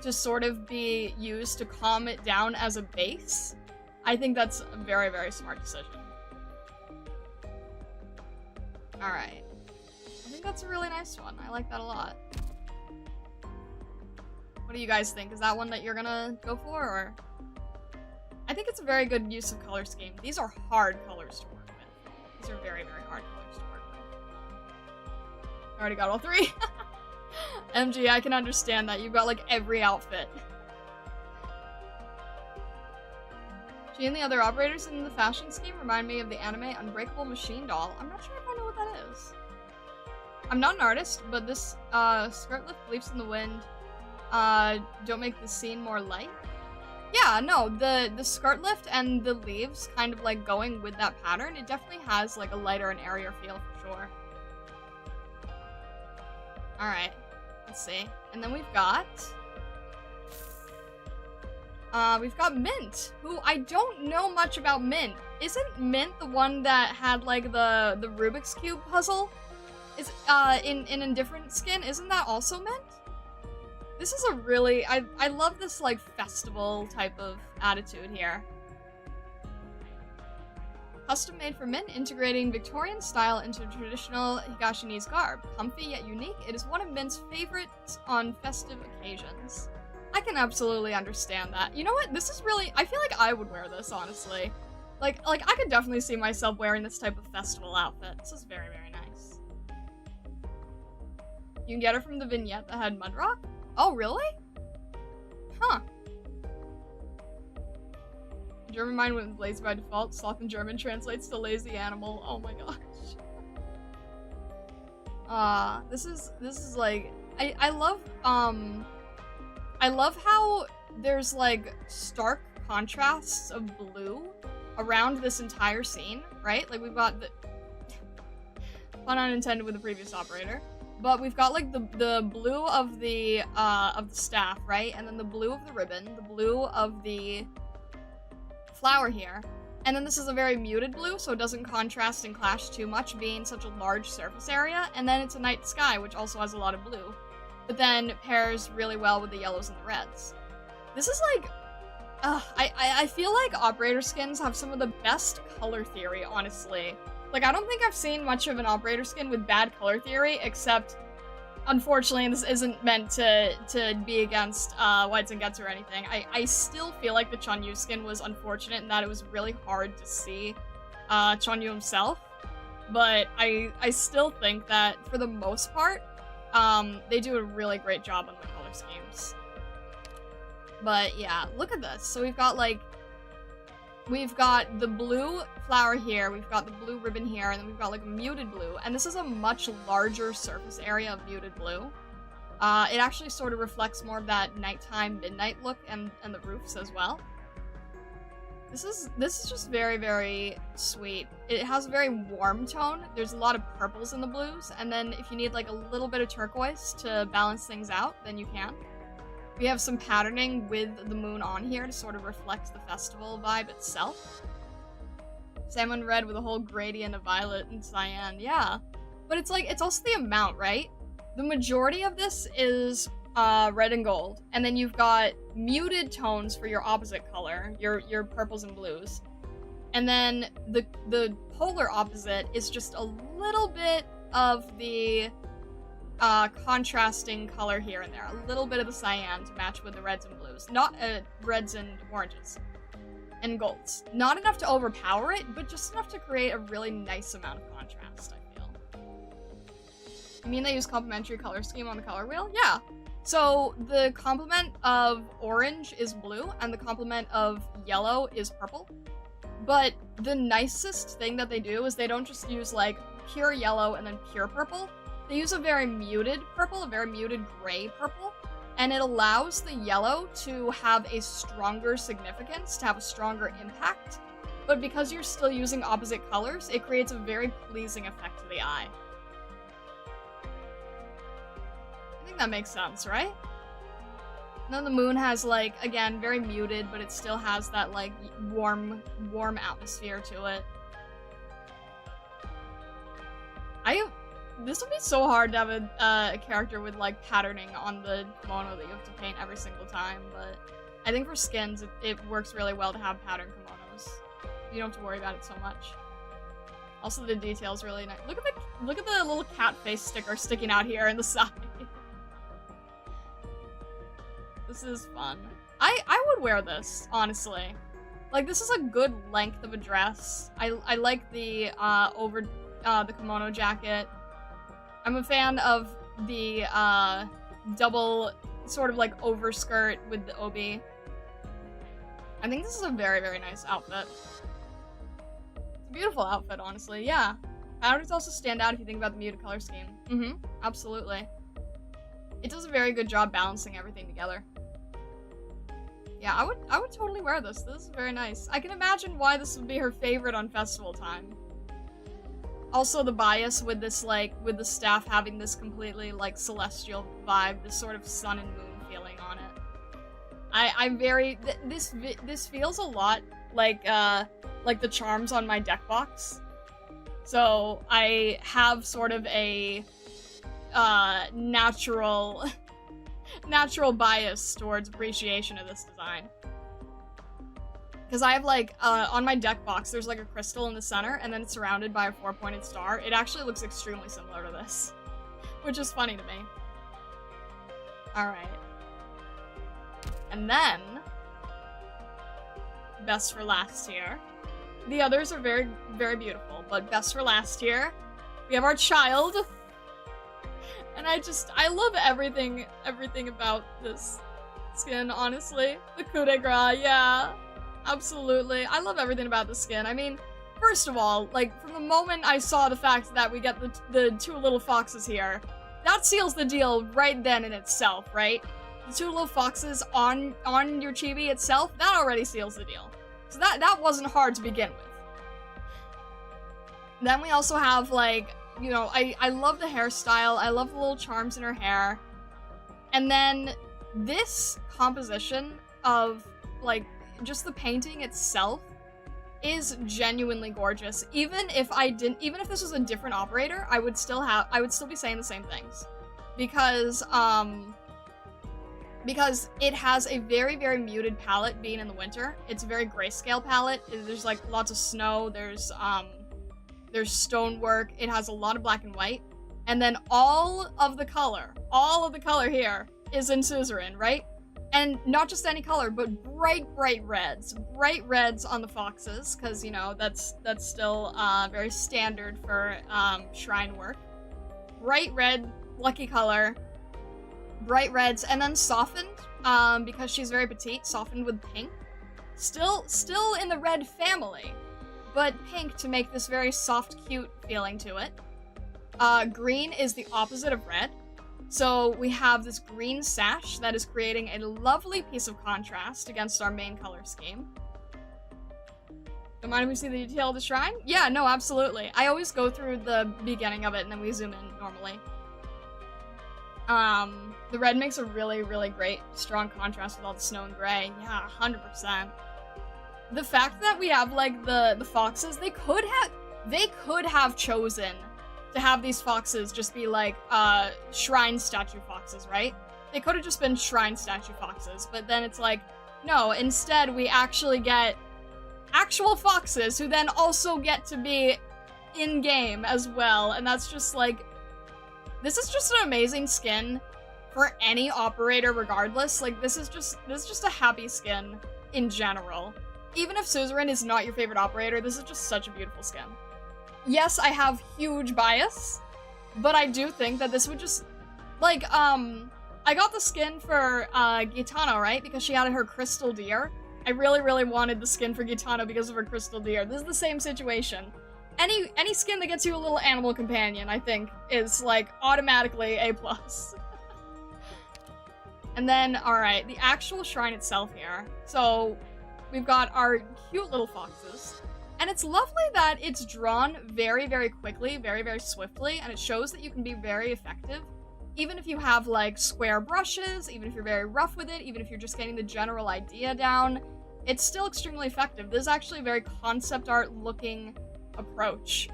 to sort of be used to calm it down as a base, I think that's a very, very smart decision. Alright. I think that's a really nice one. I like that a lot. What do you guys think? Is that one that you're gonna go for, or? I think it's a very good use of color scheme. These are hard colors to work with. These are very, very hard colors to work with. I already got all three. MG, I can understand that. You've got like every outfit. She and the other operators in the fashion scheme remind me of the anime Unbreakable Machine Doll. I'm not sure if I know what that is. I'm not an artist, but this skirt lift leaps in the wind. Don't make the scene more light. Yeah, no, the skirt lift and the leaves kind of like going with that pattern, it definitely has like a lighter and airier feel for sure. Alright, let's see. And then we've got Mint, who I don't know much about Mint. Isn't Mint the one that had like the Rubik's Cube puzzle? Is in a different skin? Isn't that also Mint? This is a really, I love this like festival type of attitude here. Custom made for Min, integrating Victorian style into traditional Higashinese garb. Comfy yet unique, it is one of Min's favorites on festive occasions. I can absolutely understand that. You know what? This is really, I feel like I would wear this, honestly. Like I could definitely see myself wearing this type of festival outfit. This is very, very nice. You can get her from the vignette that had Mudrock? Oh, really? Huh. German mind went lazy by default. Sloth in German translates to lazy animal. Oh my gosh. This is like, I love how there's like stark contrasts of blue around this entire scene, right? Like we've got the pun unintended with the previous operator, but we've got like the blue of the staff, right? And then the blue of the ribbon, the blue of the flower here, and then this is a very muted blue, so it doesn't contrast and clash too much, being such a large surface area. And then it's a night sky, which also has a lot of blue, but then pairs really well with the yellows and the reds. This is like, I feel like operator skins have some of the best color theory, honestly. Like, I don't think I've seen much of an operator skin with bad color theory, except, unfortunately, and this isn't meant to be against Whites and Gets or anything, I still feel like the Chunyu skin was unfortunate in that it was really hard to see Chunyu himself. But I still think that, for the most part, they do a really great job on the color schemes. But yeah, look at this. So we've got the blue flower here, we've got the blue ribbon here, and then we've got like a muted blue. And this is a much larger surface area of muted blue. It actually sort of reflects more of that nighttime midnight look and the roofs as well. This is just very, very sweet. It has a very warm tone. There's a lot of purples in the blues, and then if you need like a little bit of turquoise to balance things out, then you can. We have some patterning with the moon on here to sort of reflect the festival vibe itself. Salmon red with a whole gradient of violet and cyan, yeah. But it's like, it's also the amount, right? The majority of this is red and gold, and then you've got muted tones for your opposite color, your purples and blues. And then the polar opposite is just a little bit of the contrasting color here and there. A little bit of the cyan to match with the reds and blues. Not reds and oranges. And golds. Not enough to overpower it, but just enough to create a really nice amount of contrast, I feel. You mean they use complementary color scheme on the color wheel? Yeah. So the complement of orange is blue, and the complement of yellow is purple. But the nicest thing that they do is they don't just use like pure yellow and then pure purple. They use a very muted purple, a very muted gray purple, and it allows the yellow to have a stronger significance, to have a stronger impact. But because you're still using opposite colors, it creates a very pleasing effect to the eye. I think that makes sense, right? And then the moon has like, again, very muted, but it still has that like warm atmosphere to it. This would be so hard to have a character with like patterning on the kimono that you have to paint every single time, but I think for skins it works really well to have pattern kimonos. You don't have to worry about it so much. Also, the detail's really nice. Look at the little cat face sticker sticking out here in the side. This is fun. I would wear this, honestly. Like, this is a good length of a dress. I like the the kimono jacket. I'm a fan of the double sort of like overskirt with the obi. I think this is a very, very nice outfit. It's a beautiful outfit, honestly, yeah. Patterns also stand out if you think about the muted color scheme. Absolutely. It does a very good job balancing everything together. Yeah, I would totally wear this. This is very nice. I can imagine why this would be her favorite on festival time. Also, the bias with this, like, with the staff having this completely, like, celestial vibe, this sort of sun and moon feeling on it. I'm very, this feels a lot like the charms on my deck box. So, I have sort of a, natural natural bias towards appreciation of this design. Because I have, like, on my deck box, there's, like, a crystal in the center, and then it's surrounded by a 4-pointed star. It actually looks extremely similar to this, which is funny to me. Alright. And then, best for last here. The others are very, very beautiful, but best for last here, we have our child. And I love everything about this skin, honestly. The coup de grace, yeah. Absolutely. I love everything about the skin. I mean, first of all, like, from the moment I saw the fact that we get the two little foxes here, that seals the deal right then in itself, right? The two little foxes on your chibi itself, that already seals the deal. So that wasn't hard to begin with. Then we also have, like, you know, I love the hairstyle, I love the little charms in her hair. And then this composition of, like, just the painting itself is genuinely gorgeous. Even if this was a different operator, I would still be saying the same things. Because it has a very, very muted palette being in the winter. It's a very grayscale palette. There's, like, lots of snow, there's stonework, it has a lot of black and white. And then all of the color here is in Suzerain, right? And not just any color, but bright reds. Bright reds on the foxes, because, you know, that's still very standard for shrine work. Bright red, lucky color. Bright reds, and then softened, because she's very petite, softened with pink. Still in the red family, but pink to make this very soft, cute feeling to it. Green is the opposite of red. So we have this green sash that is creating a lovely piece of contrast against our main color scheme. Don't mind if we see the detail of the shrine? Yeah, no, absolutely. I always go through the beginning of it and then we zoom in normally. The red makes a really, really great, strong contrast with all the snow and gray. Yeah, 100%. The fact that we have, like, the foxes, they could have chosen to have these foxes just be, like, shrine statue foxes, right? They could have just been shrine statue foxes, but then it's like, no, instead we actually get actual foxes who then also get to be in-game as well, and that's just, like, this is just an amazing skin for any operator regardless. Like, this is just a happy skin in general. Even if Suzerain is not your favorite operator, this is just such a beautiful skin. Yes, I have huge bias, but I do think that this would just, like, I got the skin for, Gitano, right? Because she had her crystal deer. I really, really wanted the skin for Gitano because of her crystal deer. This is the same situation. Any skin that gets you a little animal companion, I think, is, like, automatically A+. And then, alright, the actual shrine itself here. So, we've got our cute little foxes. And it's lovely that it's drawn very, very quickly, very, very swiftly, and it shows that you can be very effective. Even if you have, like, square brushes, even if you're very rough with it, even if you're just getting the general idea down, it's still extremely effective. This is actually a very concept art looking approach.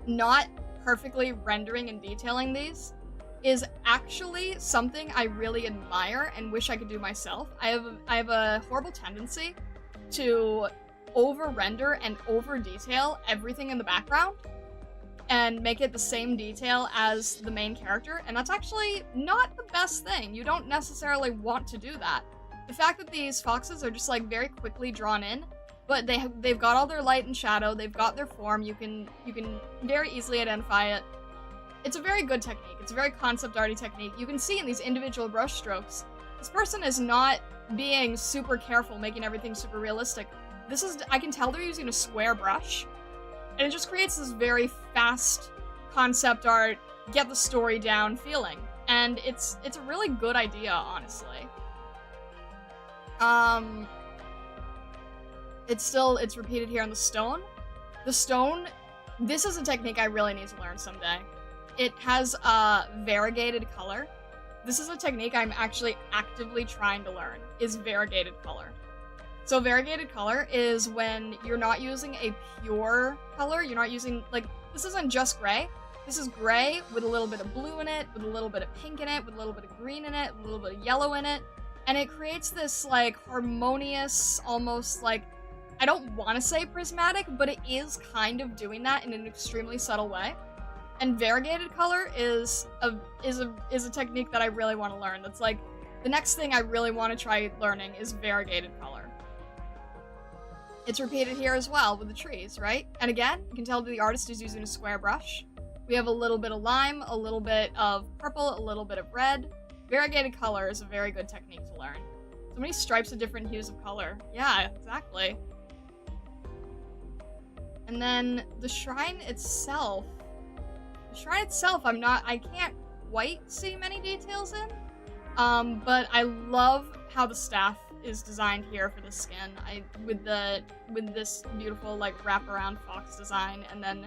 Not perfectly rendering and detailing these is actually something I really admire and wish I could do myself. I have a horrible tendency to over-render and over-detail everything in the background and make it the same detail as the main character, and that's actually not the best thing. You don't necessarily want to do that. The fact that these foxes are just, like, very quickly drawn in, but they've got all their light and shadow, they've got their form, you can very easily identify it. It's a very good technique. It's a very concept arty technique. You can see in these individual brush strokes, this person is not being super careful, making everything super realistic. I can tell they're using a square brush, and it just creates this very fast concept art, get the story down feeling. And it's a really good idea, honestly. It's repeated here on the stone. The stone, this is a technique I really need to learn someday. It has a variegated color. This is a technique I'm actually actively trying to learn, is variegated color. So variegated color is when you're not using a pure color, you're not using, like, this isn't just gray. This is gray with a little bit of blue in it, with a little bit of pink in it, with a little bit of green in it, with a little bit of yellow in it. And it creates this, like, harmonious, almost, like, I don't want to say prismatic, but it is kind of doing that in an extremely subtle way. And variegated color is a technique that I really want to learn. That's, like, the next thing I really want to try learning is variegated color. It's repeated here as well with the trees, right? And again, you can tell that the artist is using a square brush. We have a little bit of lime, a little bit of purple, a little bit of red. Variegated color is a very good technique to learn. So many stripes of different hues of color. Yeah, exactly. And then the shrine itself. I can't quite see many details in. But I love how the staff is designed here for the skin. With this beautiful, like, wraparound fox design, and then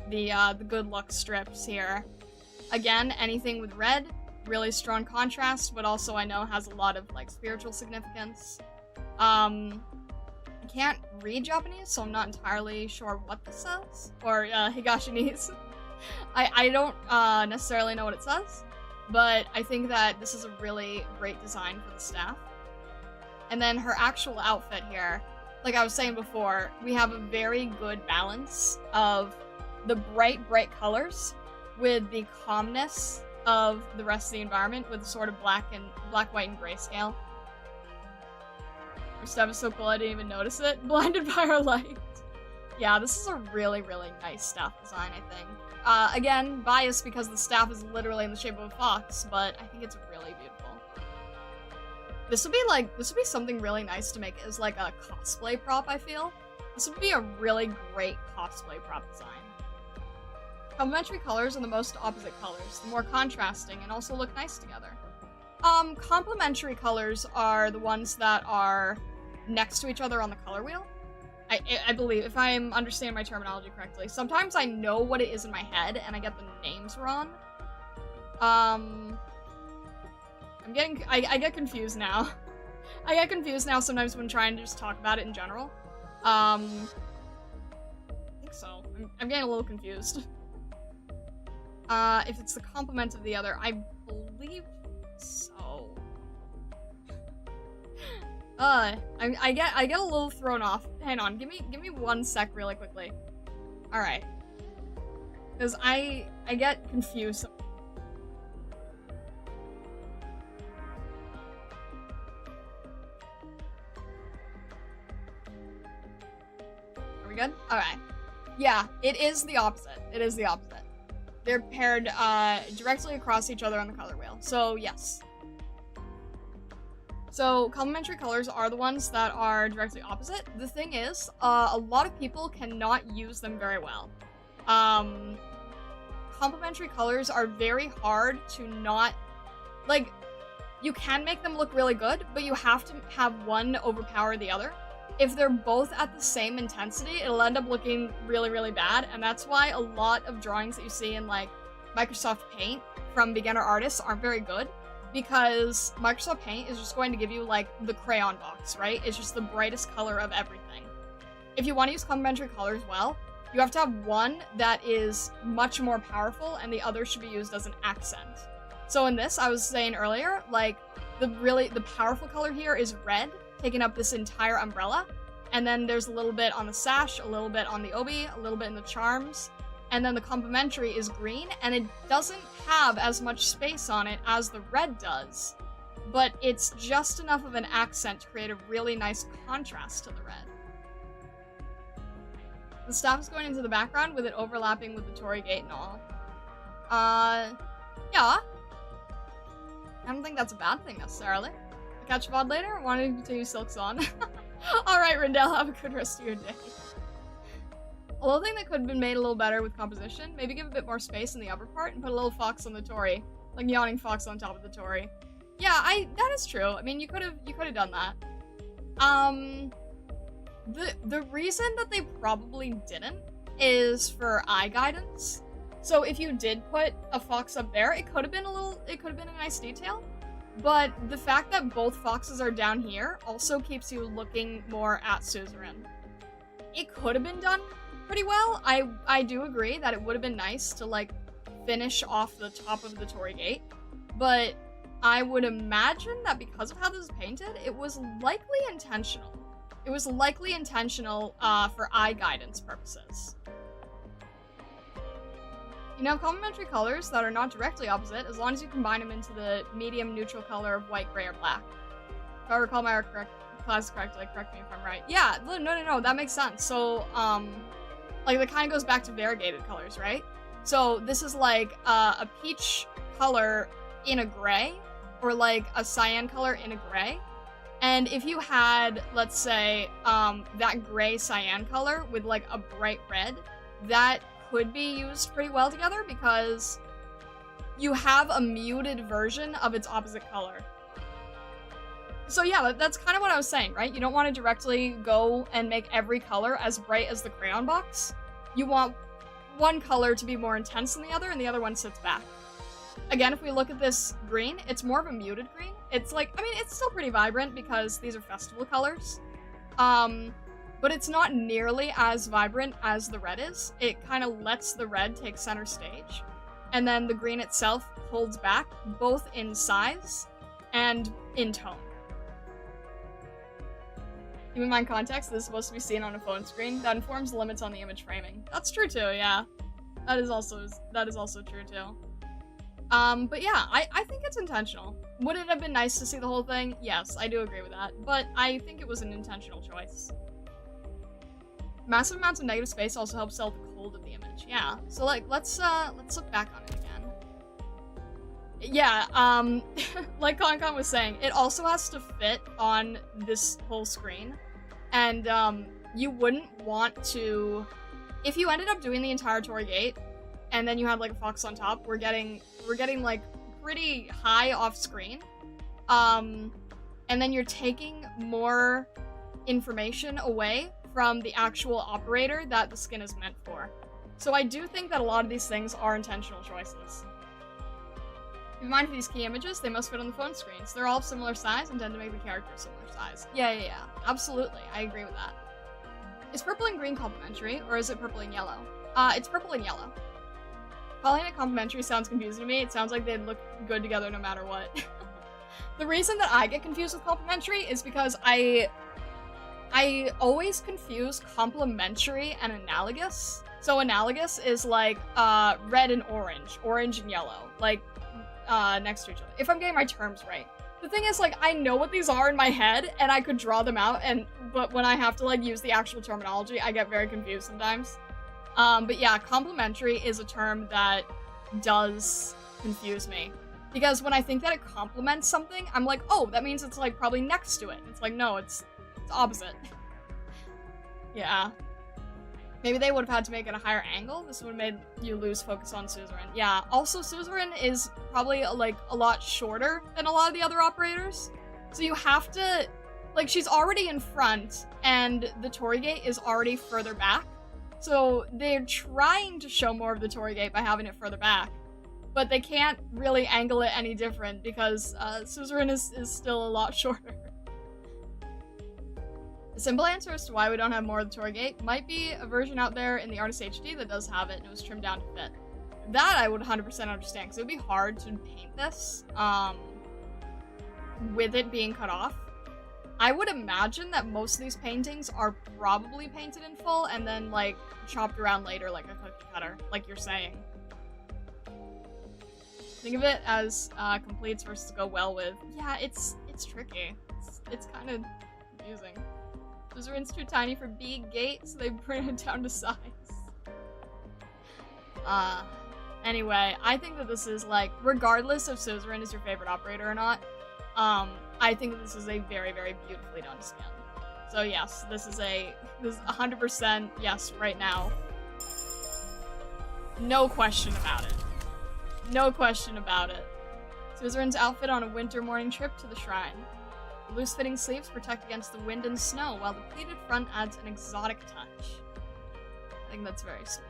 the good luck strips here. Again, anything with red, really strong contrast, but also I know has a lot of, like, spiritual significance. I can't read Japanese, so I'm not entirely sure what this says, or Higashinese. I don't necessarily know what it says, but I think that this is a really great design for the staff. And then her actual outfit here, like I was saying before, we have a very good balance of the bright colors with the calmness of the rest of the environment with sort of black, white, and grayscale. Her stuff is so cool I didn't even notice it. Blinded by her light. Yeah, this is a really, really nice staff design, I think. Again, biased because the staff is literally in the shape of a fox, but I think it's really beautiful. This would be something really nice to make as, like, a cosplay prop, I feel. This would be a really great cosplay prop design. Complementary colors are the most opposite colors, the more contrasting and also look nice together. Complementary colors are the ones that are next to each other on the color wheel. I believe, if I'm understanding my terminology correctly. Sometimes I know what it is in my head and I get the names wrong. I get confused now. I get confused now sometimes when trying to just talk about it in general. I think so. I'm getting a little confused. If it's the complement of the other, I believe so. I get a little thrown off. Hang on, give me 1 sec really quickly. Alright. Because I get confused. Are we good? Alright. Yeah, it is the opposite. It is the opposite. They're paired directly across each other on the color wheel. So, yes. So, complementary colors are the ones that are directly opposite. The thing is, a lot of people cannot use them very well. Complementary colors are very hard to not... Like, you can make them look really good, but you have to have one overpower the other. If they're both at the same intensity, it'll end up looking really, really bad, and that's why a lot of drawings that you see in, like, Microsoft Paint from beginner artists aren't very good. Because Microsoft Paint is just going to give you, like, the crayon box, right? It's just the brightest color of everything. If you want to use complementary colors well, you have to have one that is much more powerful and the other should be used as an accent. So in this, I was saying earlier, like, the powerful color here is red, taking up this entire umbrella. And then there's a little bit on the sash, a little bit on the obi, a little bit in the charms. And then the complementary is green, and it doesn't have as much space on it as the red does. But it's just enough of an accent to create a really nice contrast to the red. The staff is going into the background with it overlapping with the Torii Gate and all. Yeah. I don't think that's a bad thing necessarily. Catch a VOD later? I wanted to continue Silk's on. Alright, Rindell, have a good rest of your day. A little thing that could have been made a little better with composition, maybe give a bit more space in the upper part and put a little fox on the Torii. Like yawning fox on top of the Torii. Yeah, that is true. I mean, you could have done that. The reason that they probably didn't is for eye guidance. So if you did put a fox up there, it could have been a nice detail. But the fact that both foxes are down here also keeps you looking more at Suzerain. It could have been done pretty well. I do agree that it would have been nice to, like, finish off the top of the Torii Gate, but I would imagine that because of how this is painted, it was likely intentional. It was likely intentional for eye guidance purposes. You know, complementary colors that are not directly opposite, as long as you combine them into the medium neutral color of white, gray, or black. If I recall my art class correctly, correct me if I'm right. Yeah, no, that makes sense. So, like, that kind of goes back to variegated colors, right? So this is like a peach color in a gray, or like a cyan color in a gray. And if you had, let's say, that gray cyan color with like a bright red, that could be used pretty well together because you have a muted version of its opposite color. So yeah, that's kind of what I was saying, right? You don't want to directly go and make every color as bright as the crayon box. You want one color to be more intense than the other, and the other one sits back. Again, if we look at this green, it's more of a muted green. It's like, I mean, it's still pretty vibrant because these are festival colors. But it's not nearly as vibrant as the red is. It kind of lets the red take center stage. And then the green itself holds back, both in size and in tone. Keep in mind context, this is supposed to be seen on a phone screen. That informs the limits on the image framing. That's true too, yeah. That is also true too. But yeah, I think it's intentional. Would it have been nice to see the whole thing? Yes, I do agree with that. But I think it was an intentional choice. Massive amounts of negative space also help sell the cold of the image. Yeah. So like, let's look back on it again. Yeah, like Concon was saying, it also has to fit on this whole screen. And you wouldn't want to, if you ended up doing the entire Torii Gate and then you had like a fox on top, we're getting like pretty high off screen. And then you're taking more information away from the actual operator that the skin is meant for. So I do think that a lot of these things are intentional choices. Keep in mind for these key images, they must fit on the phone screens. They're all of similar size and tend to make the character similar size. Yeah. Absolutely. I agree with that. Is purple and green complementary, or is it purple and yellow? It's purple and yellow. Calling it complementary sounds confusing to me. It sounds like they'd look good together no matter what. The reason that I get confused with complementary is because I always confuse complementary and analogous. So analogous is like red and orange and yellow, like next to each other. If I'm getting my terms right. The thing is, like, I know what these are in my head and I could draw them out, but when I have to like use the actual terminology, I get very confused sometimes. But yeah, complementary is a term that does confuse me. Because when I think that it complements something, I'm like, oh, that means it's like probably next to it. It's like, no, it's opposite. Yeah. Maybe they would have had to make it a higher angle. This would have made you lose focus on Suzerain. Yeah, also Suzerain is probably like a lot shorter than a lot of the other operators. So you have to, like, she's already in front and the Torii Gate is already further back. So they're trying to show more of the Torii Gate by having it further back. But they can't really angle it any different because Suzerain is still a lot shorter. The simple answer as to why we don't have more of the Torii Gate might be a version out there in the Artist HD that does have it and it was trimmed down to fit. That I would 100% understand because it would be hard to paint this with it being cut off. I would imagine that most of these paintings are probably painted in full and then like chopped around later like a cookie cutter, like you're saying. Think of it as completes versus go well with. Yeah, it's tricky. It's kind of confusing. Suzerain's too tiny for big gate, so they bring it down to size. Anyway, I think that this is like, regardless if Suzerain is your favorite operator or not, I think that this is a very, very beautifully done skin. So yes, this is 100% yes right now. No question about it. No question about it. Suzerain's outfit on a winter morning trip to the shrine. The loose-fitting sleeves protect against the wind and snow, while the pleated front adds an exotic touch. I think that's very sweet.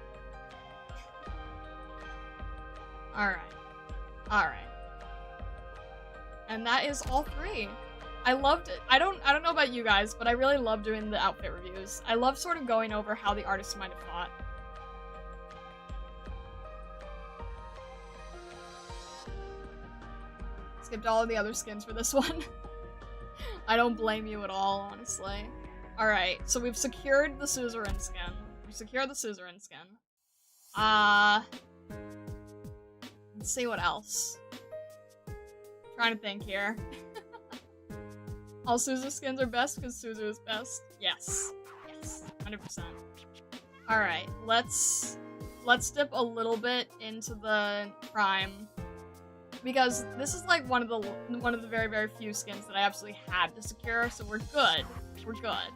Alright. And that is all three. I loved it. I don't know about you guys, but I really love doing the outfit reviews. I love sort of going over how the artist might have thought. skipped all of the other skins for this one. I don't blame you at all, honestly. Alright, so we've secured the Suzerain skin. We've secured the Suzerain skin. Let's see what else. Trying to think here. All Suzu skins are best because Suzu is best. Yes. Yes. 100%. Alright, let's dip a little bit into the Prime. Because this is like one of the very, very few skins that I absolutely had to secure, so we're good. We're good.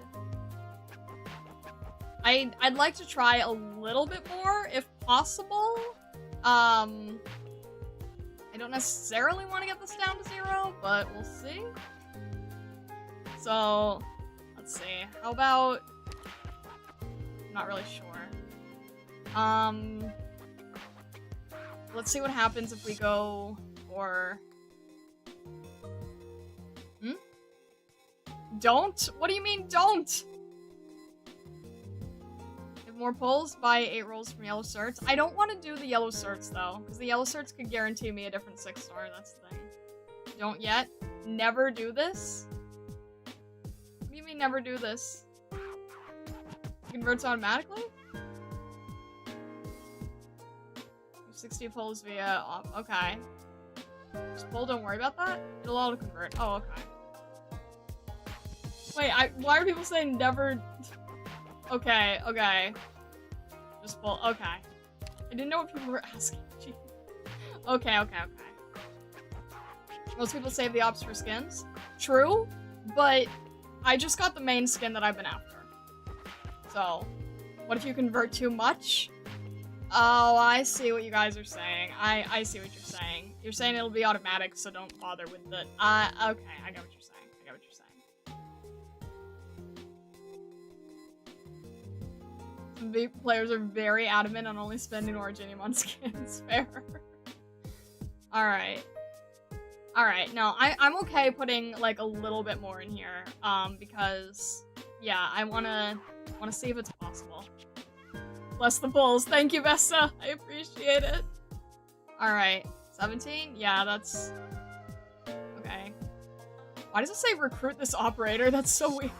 I'd like to try a little bit more, if possible. I don't necessarily want to get this down to 0, but we'll see. So, let's see. How about... I'm not really sure. Let's see what happens if we go for... Don't? What do you mean, don't? If more pulls, buy 8 rolls from yellow certs. I don't want to do the yellow certs, though, because the yellow certs could guarantee me a different 6-star, that's the thing. Don't yet. Never do this? What do you mean, never do this? It converts automatically? 60 pulls via off. Okay. Just pull, don't worry about that? It'll auto-convert. Oh, okay. Wait, why are people saying never... Okay, okay. Just pull, okay. I didn't know what people were asking. Jeez. Okay, okay, okay. Most people save the ops for skins. True, but I just got the main skin that I've been after. So, what if you convert too much? Oh, I see what you guys are saying. I see what you're saying. You're saying it'll be automatic, so don't bother with the... okay, I get what you're saying. I get what you're saying. Some players are very adamant on only spending Originium on skins. Fair. Alright. Alright, no, I'm okay putting, like, a little bit more in here, because, yeah, I wanna see if it's possible. Bless the bulls. Thank you, Vesta. I appreciate it. Alright. 17? Yeah, that's... Okay. Why does it say recruit this operator? That's so weird.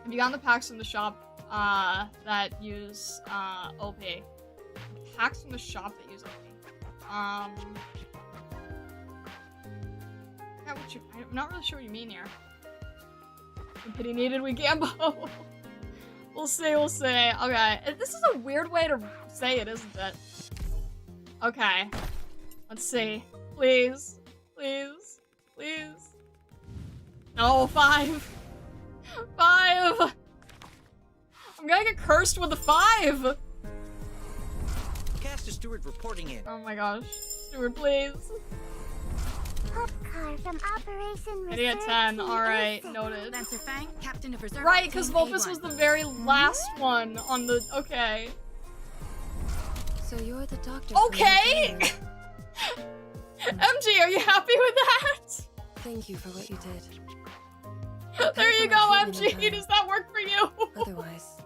Have you gotten the packs from the shop, that use, OP? Packs from the shop that use OP. I'm not really sure what you mean here. The pity needed, we gambo. We'll see, we'll see. Okay, this is a weird way to say it, isn't it? Okay. Let's see. Please. Please. Please. No, 5. 5! I'm gonna get cursed with a 5! Caster Stewart reporting in. Oh my gosh. Stewart, please. Car from Operation Idiot 10, alright, noted. Lancer Fang, Captain of Reserve. Right, because Vulpus was the very last one on the... Okay. So you're the doctor. Okay! MG, are you happy with that? Thank you for what you did. There you go, MG! Does that work for you? Otherwise,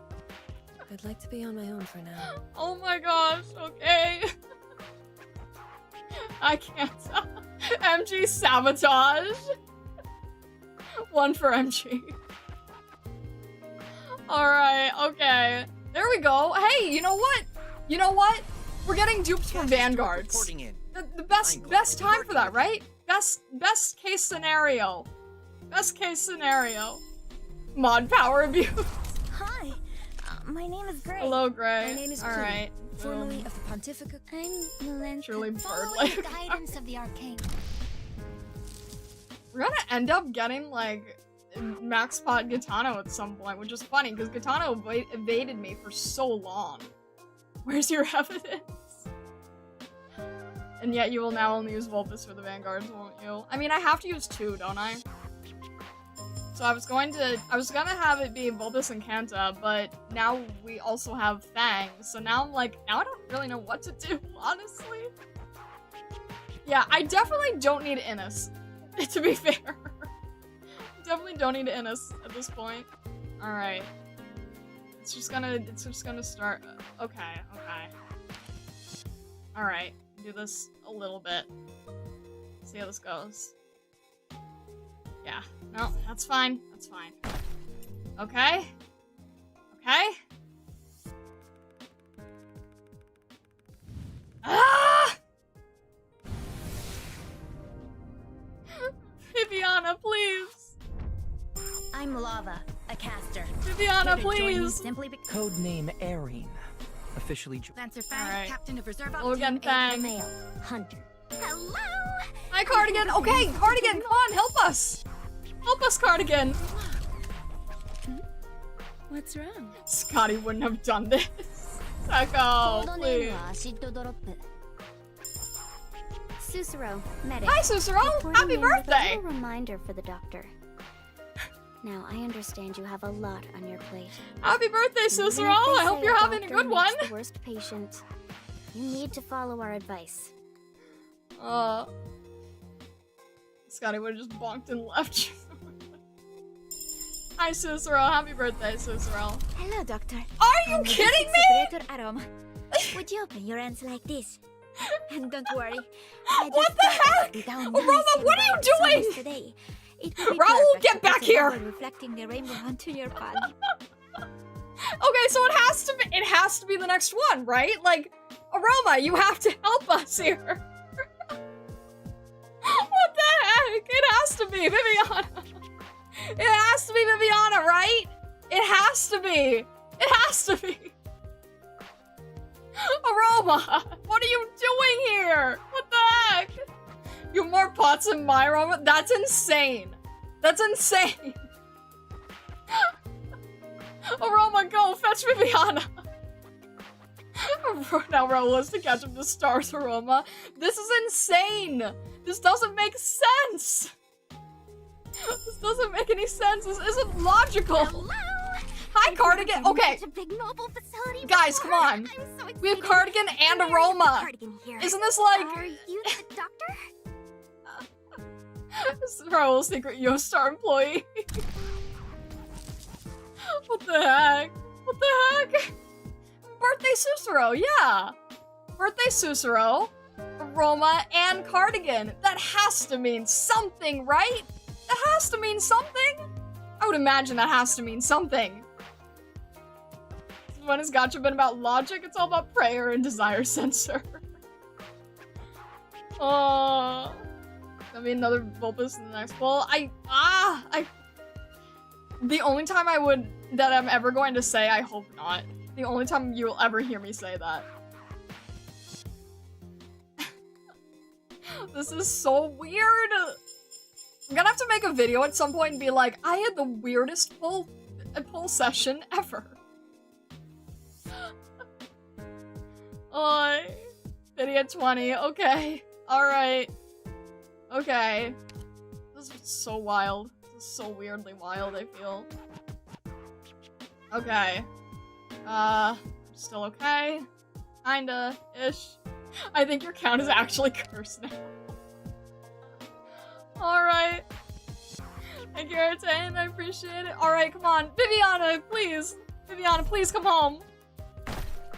I'd like to be on my own for now. Oh my gosh, okay. I can't tell. MG sabotage. 1 for MG. Alright, okay. There we go. Hey, you know what? You know what? We're getting dupes for Vanguards. The best time for that, right? Best case scenario. Best case scenario. Mod power abuse. Hi, my name is Gray. Hello, Gray. My name is Alright. formerly of the Pontifical. I'm Melinda. Surely Following bird-like. the guidance of the arcane. We're gonna end up getting, like, max pot Gitano at some point, which is funny, because Gitano evaded me for so long. Where's your evidence? And yet you will now only use Vulpus for the Vanguards, won't you? I mean, I have to use 2, don't I? So I was gonna have it be Vulpus and Kanta, but now we also have Fang, so now I'm like, now I don't really know what to do, honestly. Yeah, I definitely don't need Innis, to be fair. Definitely don't need Innis at this point. Alright. It's just gonna start. Okay, okay. Alright. do this a little bit. See how this goes. Yeah. No, that's fine. That's fine. Okay. Okay. Ah! Viviana, please. I'm Lava, a caster. Viviana, Here to join you please. Simply Codename Erin. Officially Lancer Fang, Alright. Captain of Reserve Op Logan Team A. Fang. Male. Hunter. Hello! Hi, Cardigan. Okay, Cardigan, come on, help us. Help us, Cardigan. What's wrong? Scotty wouldn't have done this. Echo, please. Susuro, medic. Hi, Susuro. Reporting Happy in with a birthday. little reminder for the doctor. Now, I understand you have a lot on your plate. Happy birthday, Even if Susuro. they I hope say you're a having a doctor good one. makes the worst patient. You need to follow our advice. Scotty would have just bonked and left you. Hi, Susuro. Happy birthday, Susuro. Hello, Doctor. Are you kidding me? Separator Aroma. Would you open your hands like this? And don't worry. I What just the thought heck? that down Aroma, nice and what are you bright sunny doing? Today. It would be Raoul, perfect get to back put a here. bubble reflecting the rainbow onto your palm. Okay, so it has to be the next one, right? Like, Aroma, you have to help us here. What the heck? It has to be Viviana. It has to be Viviana, right? It has to be. It has to be. Aroma, what are you doing here? What the heck? You have more pots than my Aroma? That's insane. That's insane. Aroma, go fetch Viviana. Now Raoul has to catch up to Stars Aroma. This is insane. This doesn't make sense. This doesn't make any sense. This isn't logical. Hello. Hi, Cardigan. Okay, Such a big mobile facility guys, come before. on. I'm so We have excited. Cardigan and Mary, Aroma. Cardigan here. Isn't this like Are you the doctor? this is Raoul's secret Yo-Star employee? What the heck? What the heck? Birthday Susuro, yeah. Birthday Susuro, Aroma, and Cardigan. That has to mean something, right? That has to mean something. I would imagine that has to mean something. When has Gacha been about logic? It's all about prayer and desire sensor. Oh, I mean another Vulpus in the next bowl. The only time that I'm ever going to say, I hope not. The only time you will ever hear me say that. This is so weird. I'm gonna have to make a video at some point and be like, I had the weirdest pull session ever. Oh, video 20. Okay. Alright. Okay. This is so wild. This is so weirdly wild, I feel. Okay. Still okay? Kinda-ish. I think your count is actually cursed now. Alright. Thank you, Artane. I appreciate it. Alright, come on. Viviana, please. Viviana, please come home.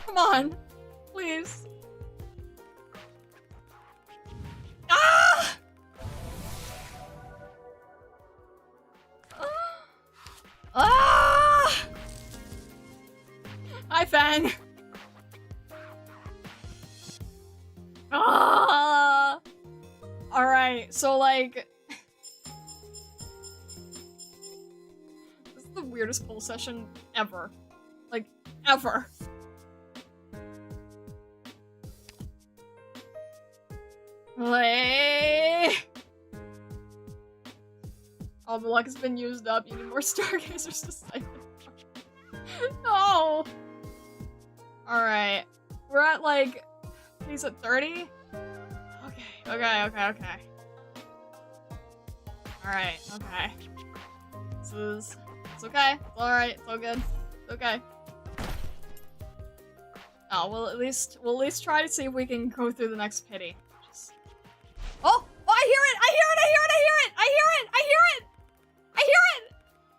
Come on. Please. Ah! Ah! Hi, Fang. Ah! Alright, so like... This is the weirdest poll session ever. Like, ever. All the luck has been used up. You need more stargazers to sight them. No! Alright. We're at like... He's at 30? Okay. Alright, okay. It's okay. It's alright. It's all good. It's okay. Oh, we'll at least try to see if we can go through the next pity. Oh! Oh, I hear it! I hear it! I hear it! I hear it! I hear it! I hear it! I hear it!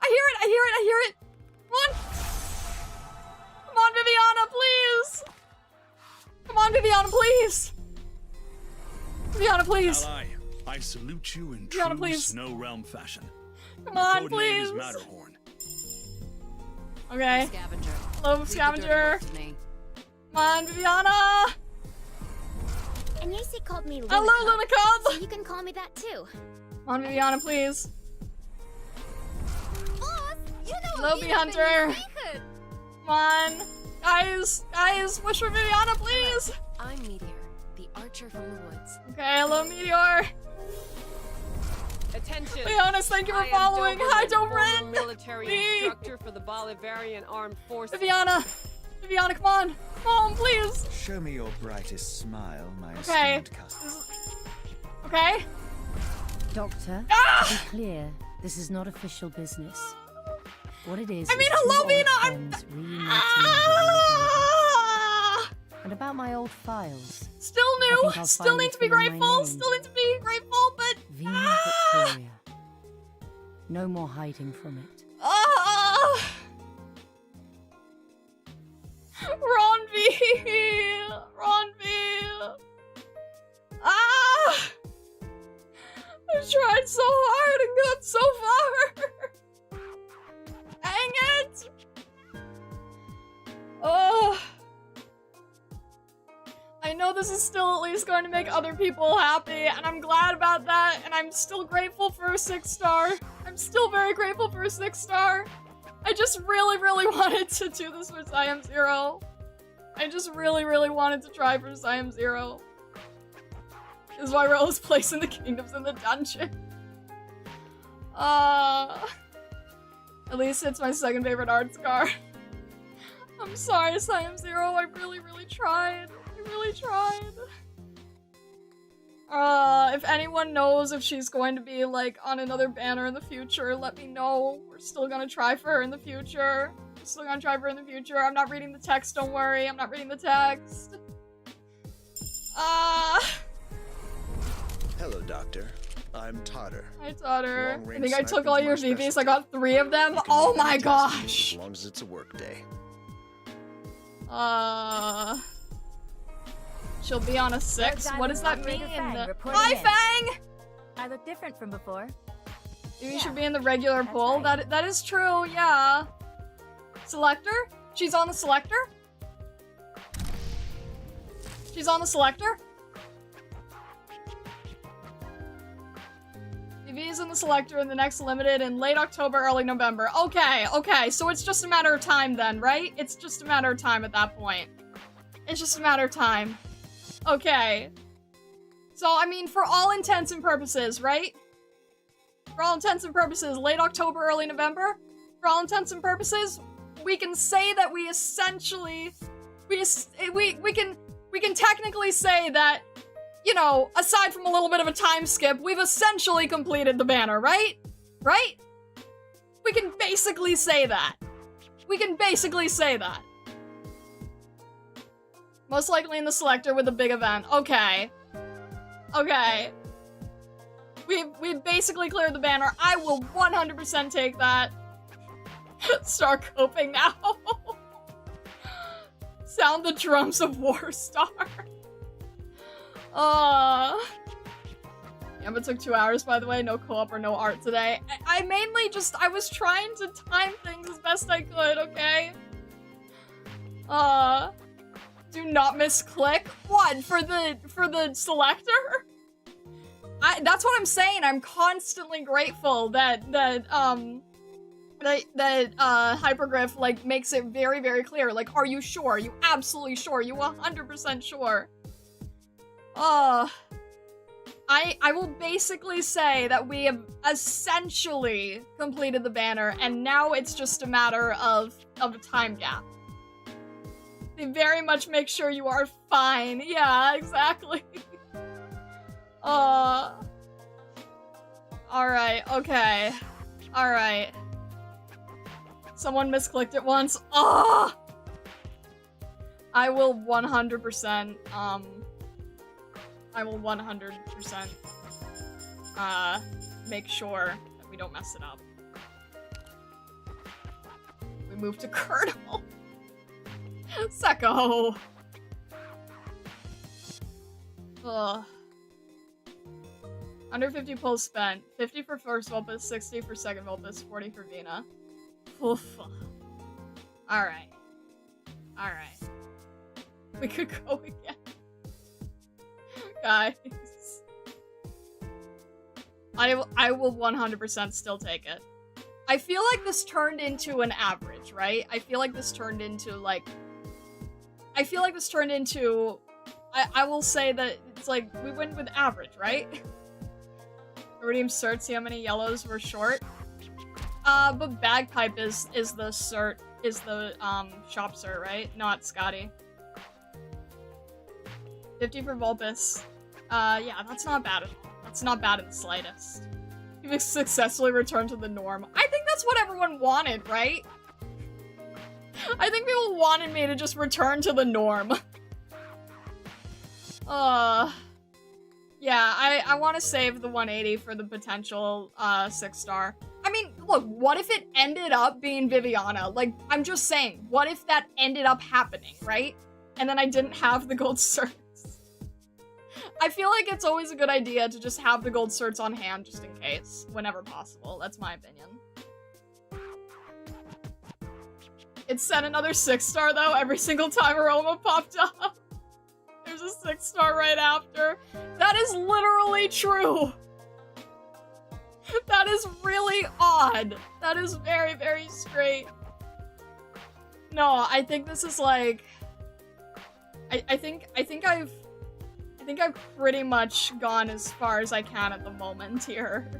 I hear it! I hear it! I hear it! Come on! Come on, Viviana, please! Come on, Viviana, please! Viviana, please. Ally, I salute you in Viviana, true please. Snow Realm fashion. Come My on, code name is please. Matterhorn. Okay. Scavenger. Hello, Leave the dirty scavenger. work to me. Come on, Viviana. And Yasi called me Lunicub. Hello, Lunicub. So you can call me that too. Come on, Viviana, please. Boss, you know Hello, Bee Hunter. Come on. Guys, wish for Viviana, please. I'm Meteor, the archer from the woods. Okay, hello, Meteor. Attention! Leonis, thank you for I am following. Hi, former Dobrin. military Me. instructor for the Bolivarian Armed Forces. Viviana, come on. Come on, please. Show me your brightest smile, my Okay. esteemed cousin. Okay. Doctor, Ah! to be clear, this is not official business. What it is. I mean, is two hello, old Vina. friends reuniting Ah! and about my old files. Still I new. think I'll Still finally need to be fill in my grateful. name. Still need to be grateful, but Vina Ah! Victoria. No more hiding from it. Ronvi. Ah! I tried so hard and got so far. Dang it! Oh. I know this is still at least going to make other people happy, and I'm glad about that, and I'm still grateful for a 6-star. I'm still very grateful for a 6-star. I just really, really wanted to do this for Siam Zero. I just really, really wanted to try for Siam Zero. This is why Rella's placing the kingdoms in the dungeon. At least it's my second favorite art scar. I'm sorry, Siam Zero. I really, really tried. I really tried. If anyone knows if she's going to be, like, on another banner in the future, let me know. We're still gonna try for her in the future. We're still gonna try for her in the future. I'm not reading the text, don't worry. I'm not reading the text. Hello, Doctor. I'm Totter. Hi, Totter. I Long-range think I took sniping's all my your VVs. I specialty. got 3 of them. You can Oh leave my any task to me gosh. As long as it's a work day. She'll be on a 6? What does that mean? Hi, Fang! I look different from before. You should be in the regular pool. right. That is true, yeah. Selector? She's on the selector? She's on the selector? TV is in the selector in the next limited in late October, early November. Okay, so it's just a matter of time then, right? It's just a matter of time at that point. It's just a matter of time. Okay. So, I mean, for all intents and purposes, right? For all intents and purposes, late October, early November? For all intents and purposes, we can say that we essentially... We can technically say that, you know, aside from a little bit of a time skip, we've essentially completed the banner, right? Right? We can basically say that. We can basically say that. Most likely in the selector with a big event. Okay. Okay. We've basically cleared the banner. I will 100% take that. Start coping now. Sound the drums of War Star. Yeah, but it took 2 hours, by the way. No co-op or no art today. I mainly just, I was trying to time things as best I could, okay? Do not misclick. What? For the selector? That's what I'm saying. I'm constantly grateful that Hypergriff, like, makes it very, very clear. Like, are you sure? Are you absolutely sure? Are you 100% sure? I will basically say that we have essentially completed the banner, and now it's just a matter of a time gap. They very much make sure you are fine. Yeah, exactly. Alright, okay. Alright. Someone misclicked it once. I will 100%, I will 100%, make sure that we don't mess it up. We move to Colonel. Seko! Ugh. Under 50 pulls spent. 50 for first Vulpus, 60 for second Vulpus, 40 for Vina. Oof. Alright. Alright. We could go again. Guys. I will 100% still take it. I feel like this turned into an average, right? I feel like this turned into, like... I feel like this turned into... I will say that it's like, we went with average, right? Redeem cert, see how many yellows were short. But Bagpipe is the cert, is the, shop cert, right? Not Scotty. 50 for Vulpus. Yeah, that's not bad at all. That's not bad in the slightest. You've successfully returned to the norm. I think that's what everyone wanted, right? I think people wanted me to just return to the norm. Yeah, I want to save the 180 for the potential, 6-star. I mean, look, what if it ended up being Viviana? Like, I'm just saying, what if that ended up happening, right? And then I didn't have the gold certs. I feel like it's always a good idea to just have the gold certs on hand just in case, whenever possible. That's my opinion. It sent another 6-star though every single time Aroma popped up. There's a 6-star right after. That is literally true. That is really odd. That is very, very straight. No, I think this is like... I think I've pretty much gone as far as I can at the moment here.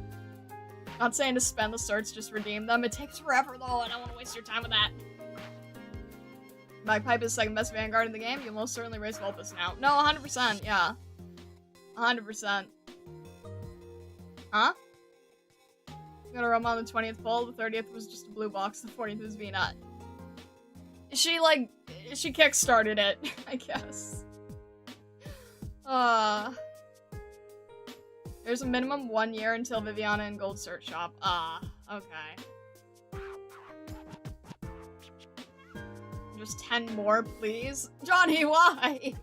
Not saying to spend the certs, just redeem them. It takes forever though, I don't want to waste your time with that. Bagpipe is second best Vanguard in the game. You'll most certainly race Vulpus now. No, 100%, yeah. 100%. Huh? Got a rum on the 20th pull. The 30th was just a blue box. The 40th was V-Nut. She kickstarted it, I guess. There's a minimum 1 year until Viviana and Gold Cert shop. Okay. Just 10 more, please. Johnny, why?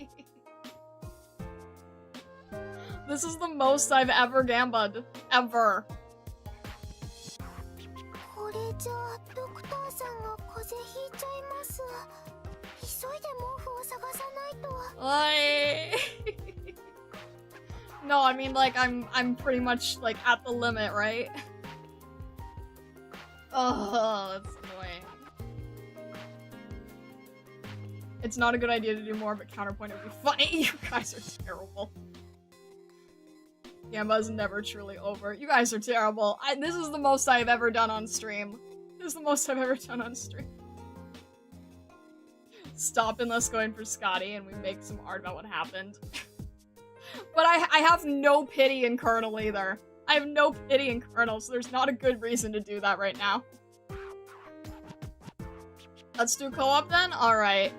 This is the most I've ever gambled. Ever. No, I mean, like, I'm pretty much, like, at the limit, right? Oh, that's annoying. It's not a good idea to do more, but counterpoint would be funny. You guys are terrible. Gamba's never truly over. You guys are terrible. This is the most I've ever done on stream. This is the most I've ever done on stream. Stop unless going for Scotty and we make some art about what happened. But I have no pity in Colonel either. I have no pity in Colonel, so there's not a good reason to do that right now. Let's do co-op then? Alright.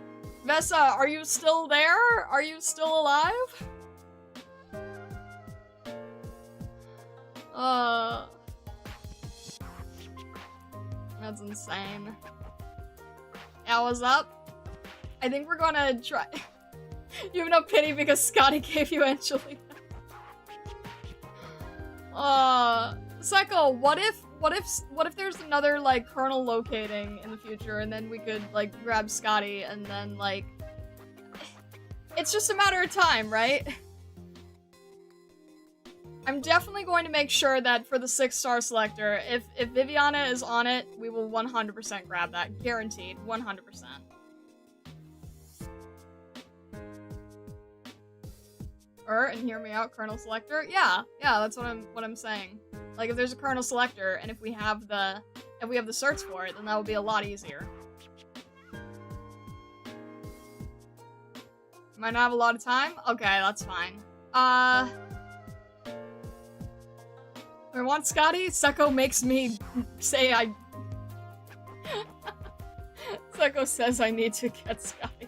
Vessa, are you still there? Are you still alive? That's insane. Yeah, what's up? I think we're gonna try. You have no pity because Scotty gave you Angelina. Psycho, what if there's another, like, Colonel locating in the future, and then we could, like, grab Scotty, and then, like... It's just a matter of time, right? I'm definitely going to make sure that for the 6-star selector, if Viviana is on it, we will 100% grab that. Guaranteed. 100%. And hear me out, Colonel Selector. Yeah, that's what I'm saying. Like, if there's a Colonel Selector, and if we have the certs for it, then that would be a lot easier. Might not have a lot of time? Okay, that's fine. I want Scotty? Seko makes me say I... Seko says I need to get Scotty.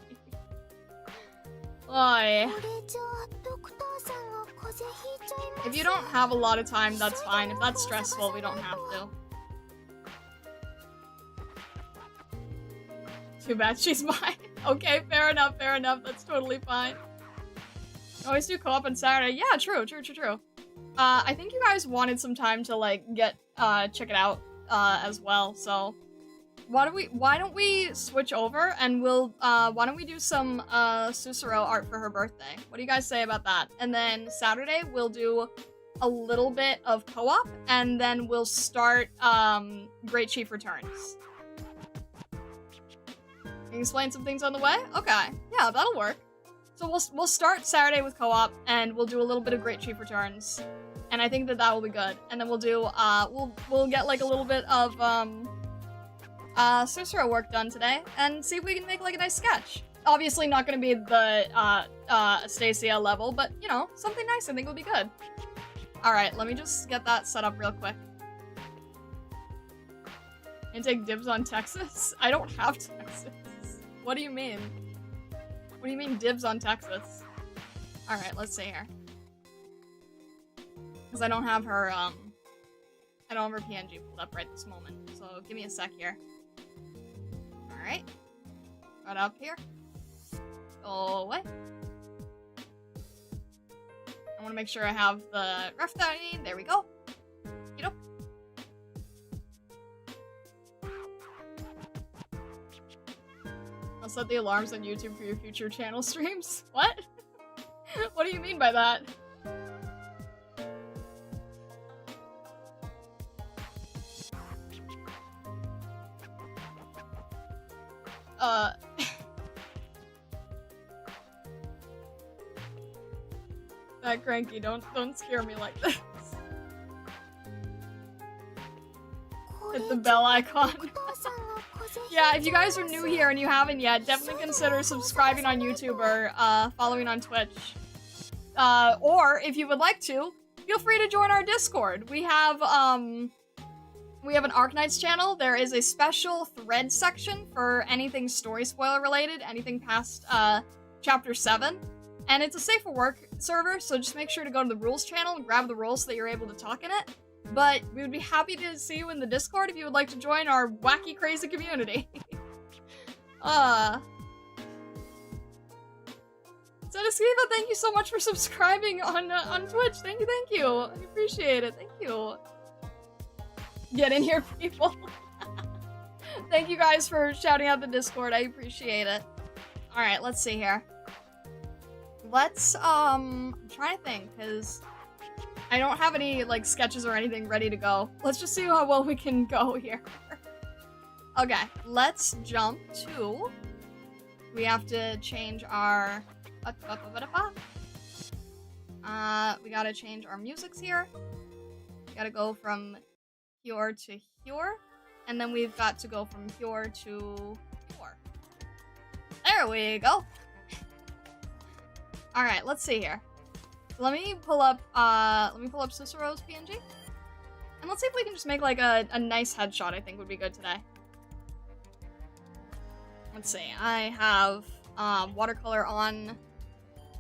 Oi. If you don't have a lot of time, that's fine. If that's stressful, we don't have to. Too bad she's mine. Okay, fair enough, that's totally fine. Always do co-op on Saturday. Yeah, true. I think you guys wanted some time to, like, check it out, as well, so... Why don't we switch over and why don't we do some, Susuro art for her birthday? What do you guys say about that? And then Saturday, we'll do a little bit of co-op, and then we'll start, Great Chief Returns. Can you explain some things on the way? Okay, yeah, that'll work. So we'll start Saturday with co-op, and we'll do a little bit of Great Chief Returns. And I think that will be good. And then we'll do, we'll get, like, a little bit of, Susuro work done today, and see if we can make, like, a nice sketch. Obviously not gonna be the, Stacia level, but, you know, something nice I think will be good. Alright, let me just get that set up real quick. And take dibs on Texas? I don't have Texas. What do you mean? What do you mean dibs on Texas? Alright, let's see here. Because I don't have her, I don't have her PNG pulled up right this moment, so give me a sec here. Alright. Right up here. Go away. I want to make sure I have the ref that I need. There we go. Get up. I'll set the alarms on YouTube for your future channel streams. What? What do you mean by that? That cranky, don't scare me like this. Hit the bell icon. Yeah, if you guys are new here and you haven't yet, definitely consider subscribing on YouTube or following on Twitch. Or if you would like to, feel free to join our Discord. We have an Arknights channel. There is a special thread section for anything story spoiler related, anything past chapter 7. And it's a safe for work server, so just make sure to go to the rules channel and grab the rules so that you're able to talk in it. But we would be happy to see you in the Discord if you would like to join our wacky, crazy community. Skiva, thank you so much for subscribing on Twitch. Thank you. I appreciate it. Thank you. Get in here, people. Thank you guys for shouting out the Discord. I appreciate it. Alright, let's see here. Let's, I'm trying to think, because I don't have any, like, sketches or anything ready to go. Let's just see how well we can go here. Okay, let's jump to... We have to change our... we gotta change our musics here. We gotta go from here to here. And then we've got to go from here to here. There we go! Alright, let's see here. Let me pull up Susuro's PNG. And let's see if we can just make, like, a nice headshot I think would be good today. Let's see, I have, watercolor on.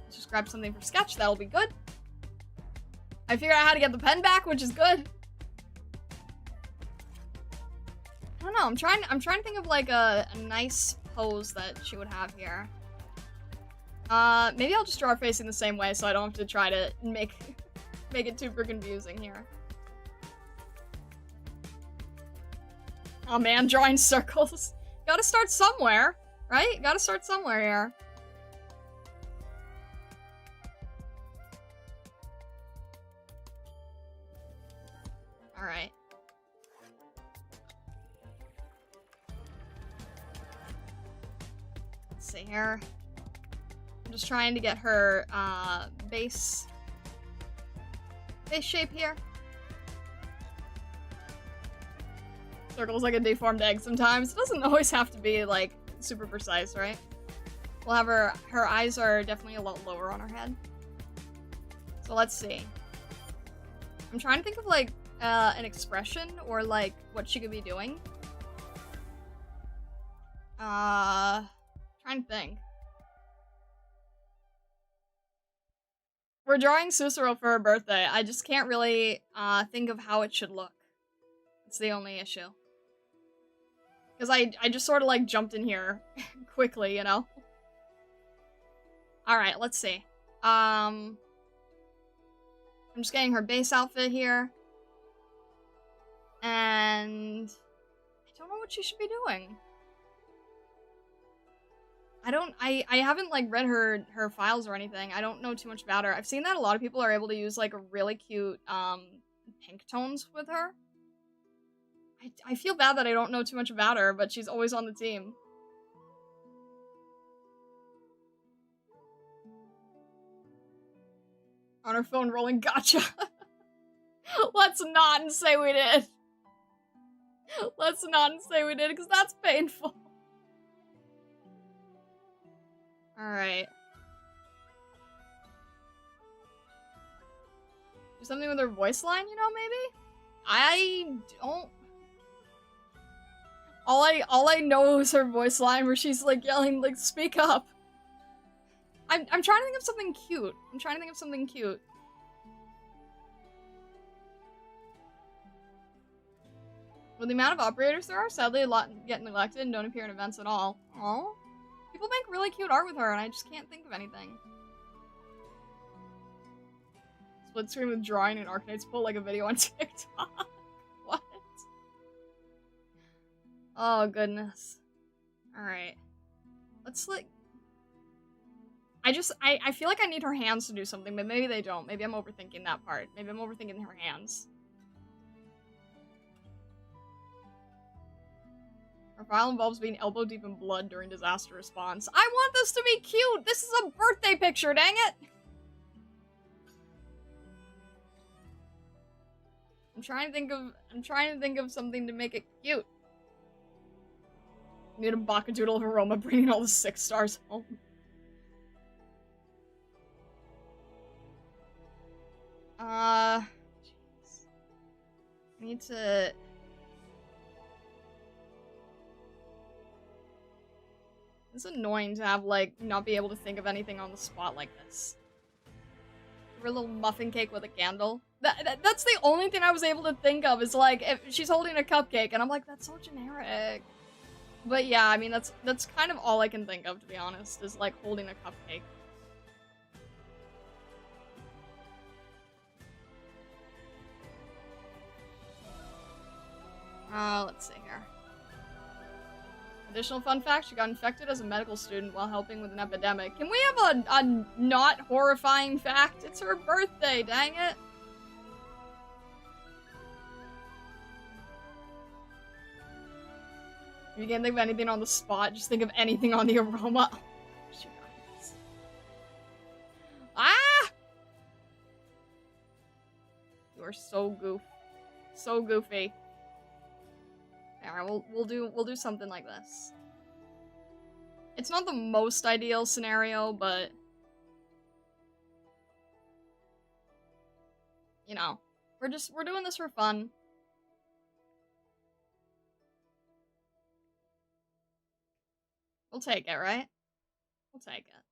Let's just grab something for sketch, that'll be good. I figured out how to get the pen back, which is good. I don't know, I'm trying to think of, like, a nice pose that she would have here. Maybe I'll just draw her facing the same way so I don't have to try to make it super confusing here. Oh man, drawing circles. Gotta start somewhere, right? Gotta start somewhere here. Alright. Let's see here. I'm just trying to get her, base shape here. Circle's like a deformed egg sometimes. It doesn't always have to be, like, super precise, right? We'll have her eyes are definitely a lot lower on her head. So let's see. I'm trying to think of, like, an expression or, like, what she could be doing. Trying to think. We're drawing Susuro for her birthday. I just can't really think of how it should look. It's the only issue. Because I just sort of like jumped in here quickly, you know? Alright, let's see. I'm just getting her base outfit here. And I don't know what she should be doing. I haven't like read her files or anything. I don't know too much about her. I've seen that a lot of people are able to use like a really cute pink tones with her. I feel bad that I don't know too much about her, but she's always on the team. On her phone rolling Gacha. Let's not say we did. Let's not say we did, because that's painful. Alright. Do something with her voice line, you know, maybe? I don't... All I know is her voice line where she's like yelling, like, speak up. I'm trying to think of something cute. I'm trying to think of something cute. With the amount of operators there are, sadly a lot get neglected and don't appear in events at all. Aww. People make really cute art with her and I just can't think of anything. Split screen with drawing and Arknights pull like a video on TikTok. What? Oh goodness. Alright. Let's like... I feel like I need her hands to do something, but maybe they don't. Maybe I'm overthinking that part. Maybe I'm overthinking her hands. Our file involves being elbow deep in blood during disaster response. I want this to be cute! This is a birthday picture, dang it! I'm trying to think of something to make it cute. I need a Bakadoodle of aroma bringing all the 6 stars home. Jeez. I need to... It's annoying to have, like, not be able to think of anything on the spot like this. Give her a little muffin cake with a candle. That's the only thing I was able to think of is, like, if she's holding a cupcake, and I'm like, that's so generic. But yeah, I mean, that's kind of all I can think of, to be honest, is, like, holding a cupcake. Let's see here. Additional fun fact, she got infected as a medical student while helping with an epidemic. Can we have a not horrifying fact? It's her birthday, dang it. If you can't think of anything on the spot, just think of anything on the aroma. Oh, she guys. Ah! You are so goofy. So goofy. Alright, we'll do something like this. It's not the most ideal scenario, but you know, we're doing this for fun. We'll take it, right? We'll take it.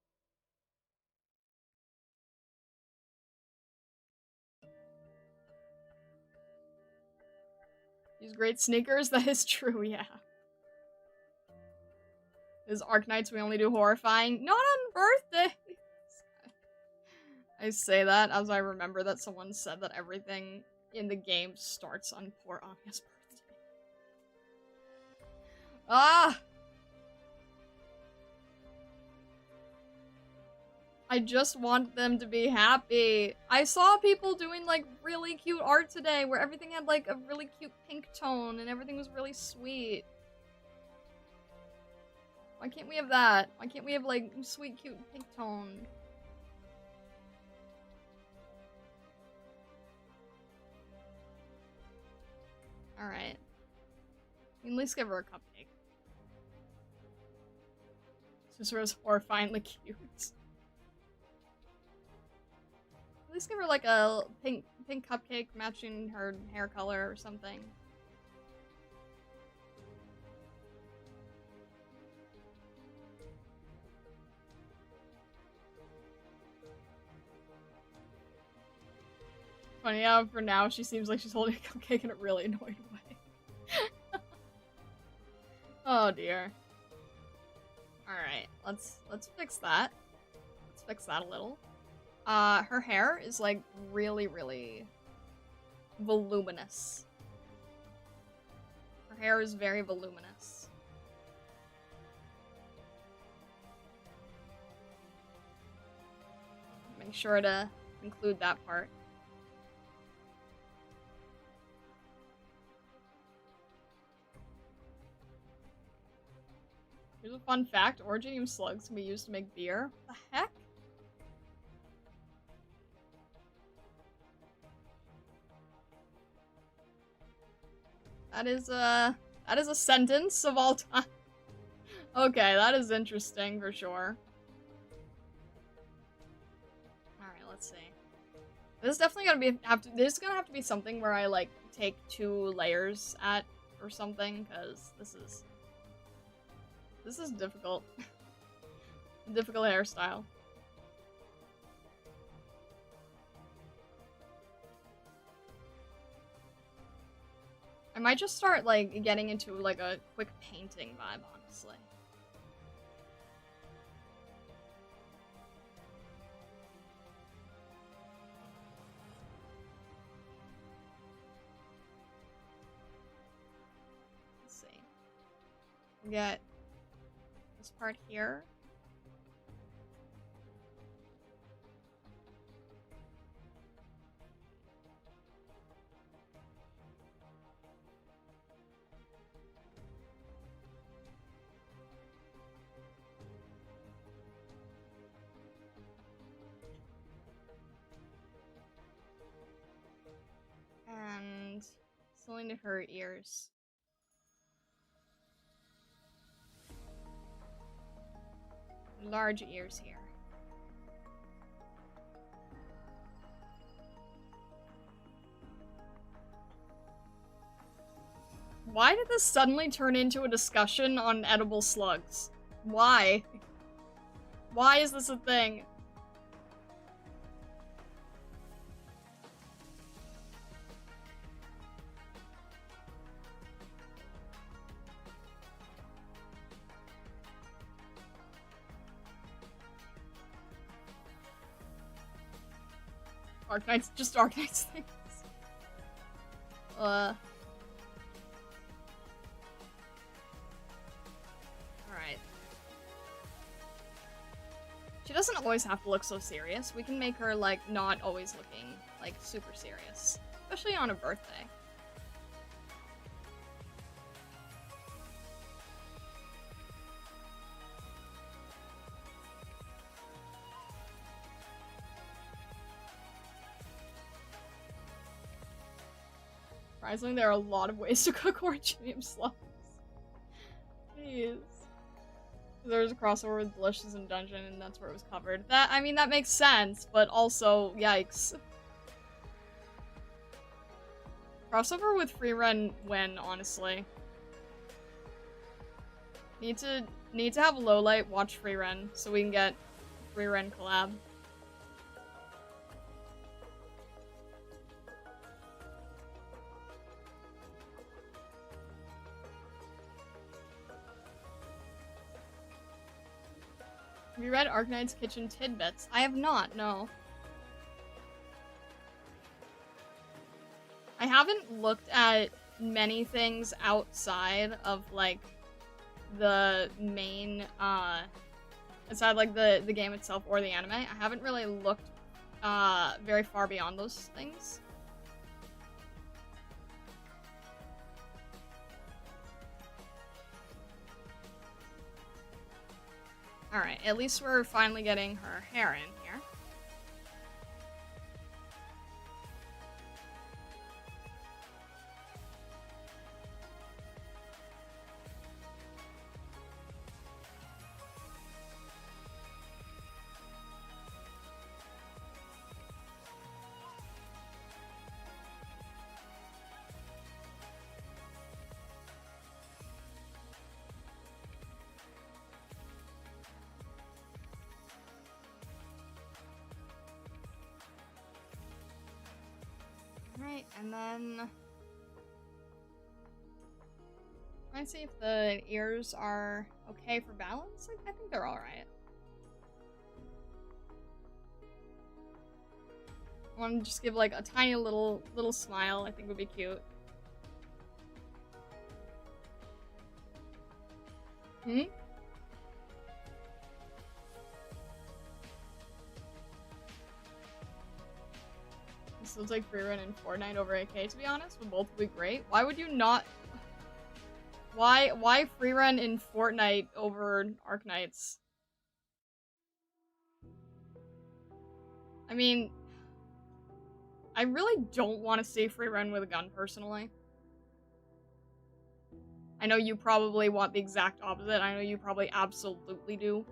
Use great sneakers? That is true, yeah. Is Arknights we only do horrifying? Not on birthday! I say that as I remember that someone said that everything in the game starts on poor Anya's birthday. Ah! I just want them to be happy. I saw people doing like really cute art today where everything had like a really cute pink tone and everything was really sweet. Why can't we have that? Why can't we have like sweet cute pink tone? Alright. At least give her a cupcake. Suzumo's horrifyingly cute. At least give her like a pink cupcake matching her hair color or something. Funny how for now she seems like she's holding a cupcake in a really annoyed way. Oh dear. Alright, let's fix that. Let's fix that a little. Her hair is like really, really voluminous. Her hair is very voluminous. Make sure to include that part. Here's a fun fact. Originium slugs can be used to make beer. What the heck? That is a sentence of all time. Okay, that is interesting for sure. Alright, let's see. This is definitely gonna be this is gonna have to be something where I like take 2 layers at or something, because this is difficult. Difficult hairstyle. I might just start like getting into like a quick painting vibe, honestly. Let's see. We got this part here. And still into her ears. Large ears here. Why did this suddenly turn into a discussion on edible slugs? Why? Why is this a thing? Arknights, just Arknights things. Alright. She doesn't always have to look so serious. We can make her, like, not always looking, like, super serious. Especially on a birthday. Surprisingly, there are a lot of ways to cook originium slugs. Jeez. There's a crossover with Delicious in Dungeon, and that's where it was covered. I mean, that makes sense, but also, yikes. Crossover with Free Run when, honestly. Need to have Lowlight watch Free Run, so we can get Free Run collab. Have you read Arknight's Kitchen Tidbits? I have not, no. I haven't looked at many things outside of, like, the main, outside, like, the game itself or the anime. I haven't really looked, very far beyond those things. Alright, at least we're finally getting her hair in here. Right, and then let's see if the ears are okay for balance. Like, I think they're alright. want to just give like a tiny little smile. I think would be cute. Hmm? This looks like free run in Fortnite over AK, to be honest, but both would be great. Why would you not... Why free run in Fortnite over Arknights? I mean... I really don't want to see free run with a gun, personally. I know you probably want the exact opposite. I know you probably absolutely do.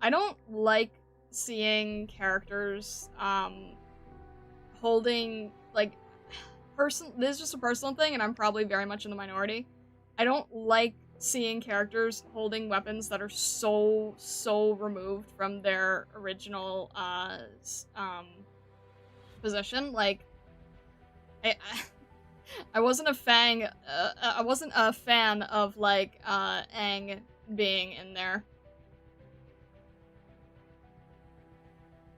I don't like seeing characters, holding, like, this is just a personal thing, and I'm probably very much in the minority. I don't like seeing characters holding weapons that are so removed from their original, position. Like, I wasn't a fan of, like, Aang being in there.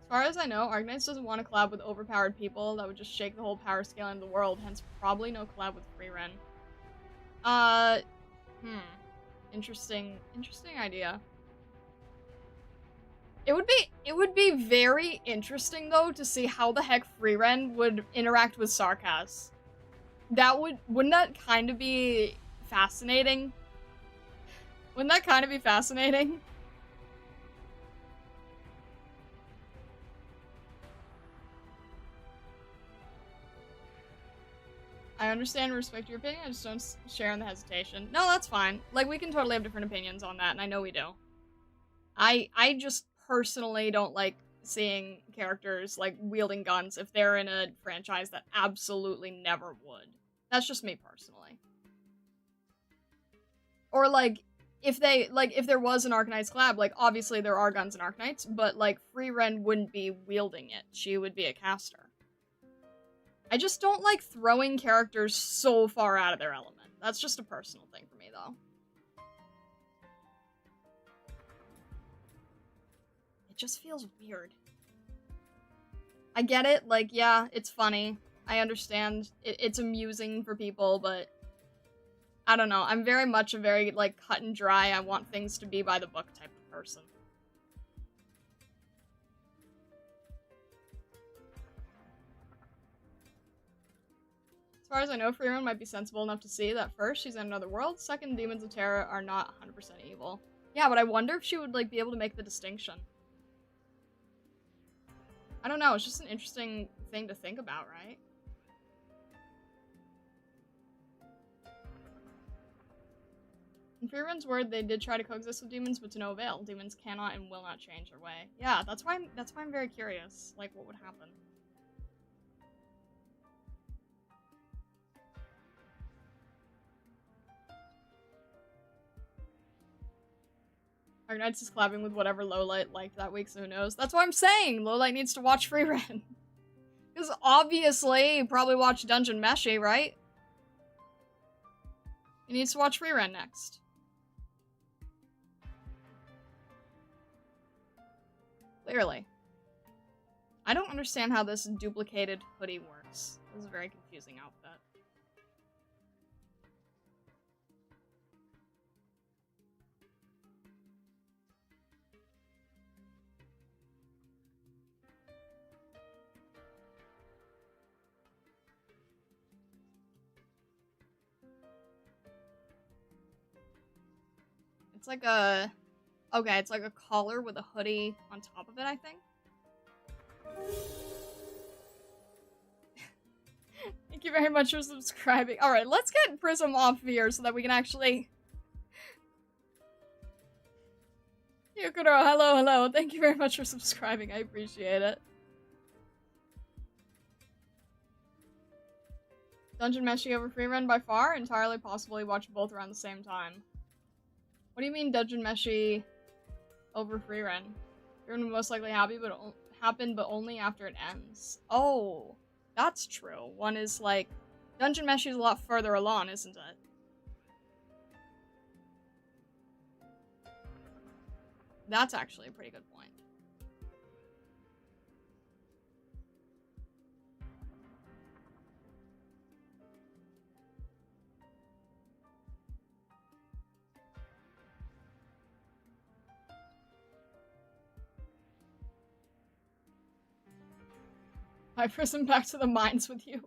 As far as I know, Arknights doesn't want to collab with overpowered people. That would just shake the whole power scale in the world, hence probably no collab with Freeren. Interesting idea. It would be very interesting, though, to see how the heck Freeren would interact with Sarkaz. Wouldn't that kind of be fascinating? Wouldn't that kind of be fascinating? I understand and respect your opinion, I just don't share in the hesitation. No, that's fine. Like, we can totally have different opinions on that, and I know we do. I just personally don't like seeing characters, like, wielding guns if they're in a franchise that absolutely never would. That's just me personally. Or, like, if there was an Arknights collab, like, obviously there are guns in Arknights, but, like, Freeren wouldn't be wielding it. She would be a caster. I just don't like throwing characters so far out of their element. That's just a personal thing for me, though. It just feels weird. I get it, like, yeah, it's funny. I understand. It's amusing for people, but... I don't know. I'm very much a very, like, cut and dry, I want things to be by the book type of person. As far as I know, Freeman might be sensible enough to see that first, she's in another world, second, demons of Terra are not 100% evil. Yeah, but I wonder if she would, like, be able to make the distinction. I don't know, it's just an interesting thing to think about, right? In Freeman's word, they did try to coexist with demons, but to no avail. Demons cannot and will not change their way. Yeah, that's why I'm very curious, like, what would happen. Arknights is collabing with whatever Lowlight liked that week, so who knows? That's what I'm saying! Lowlight needs to watch Freeren. Because obviously, he probably watched Dungeon Meshi, right? He needs to watch Freeren next. Clearly. I don't understand how this duplicated hoodie works. This is a very confusing outfit. It's like a... Okay, it's like a collar with a hoodie on top of it, I think. Thank you very much for subscribing. Alright, let's get Prism off here so that we can actually... Yukuro, hello. Thank you very much for subscribing. I appreciate it. Dungeon Meshi over Freerun by far. Entirely possibly watch both around the same time. What do you mean Dungeon Meshi over Freerun? Freerun will most likely happen, but only after it ends. Oh, that's true. One is like... Dungeon Meshi is a lot further along, isn't it? That's actually a pretty good point. Bye, Prism, back to the mines with you.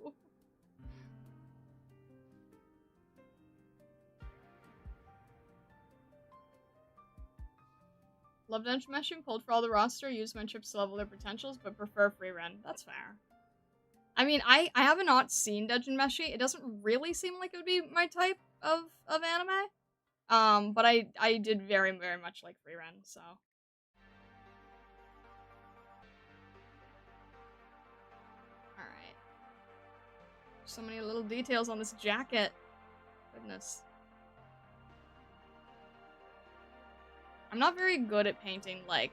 Love dungeon meshing, pulled for all the roster, use mentrips to level their potentials, but prefer free run. That's fair. I mean, I have not seen dungeon meshing. It doesn't really seem like it would be my type of anime. But I did very, very much like free run, so. Alright. So many little details on this jacket. Goodness. I'm not very good at painting, like,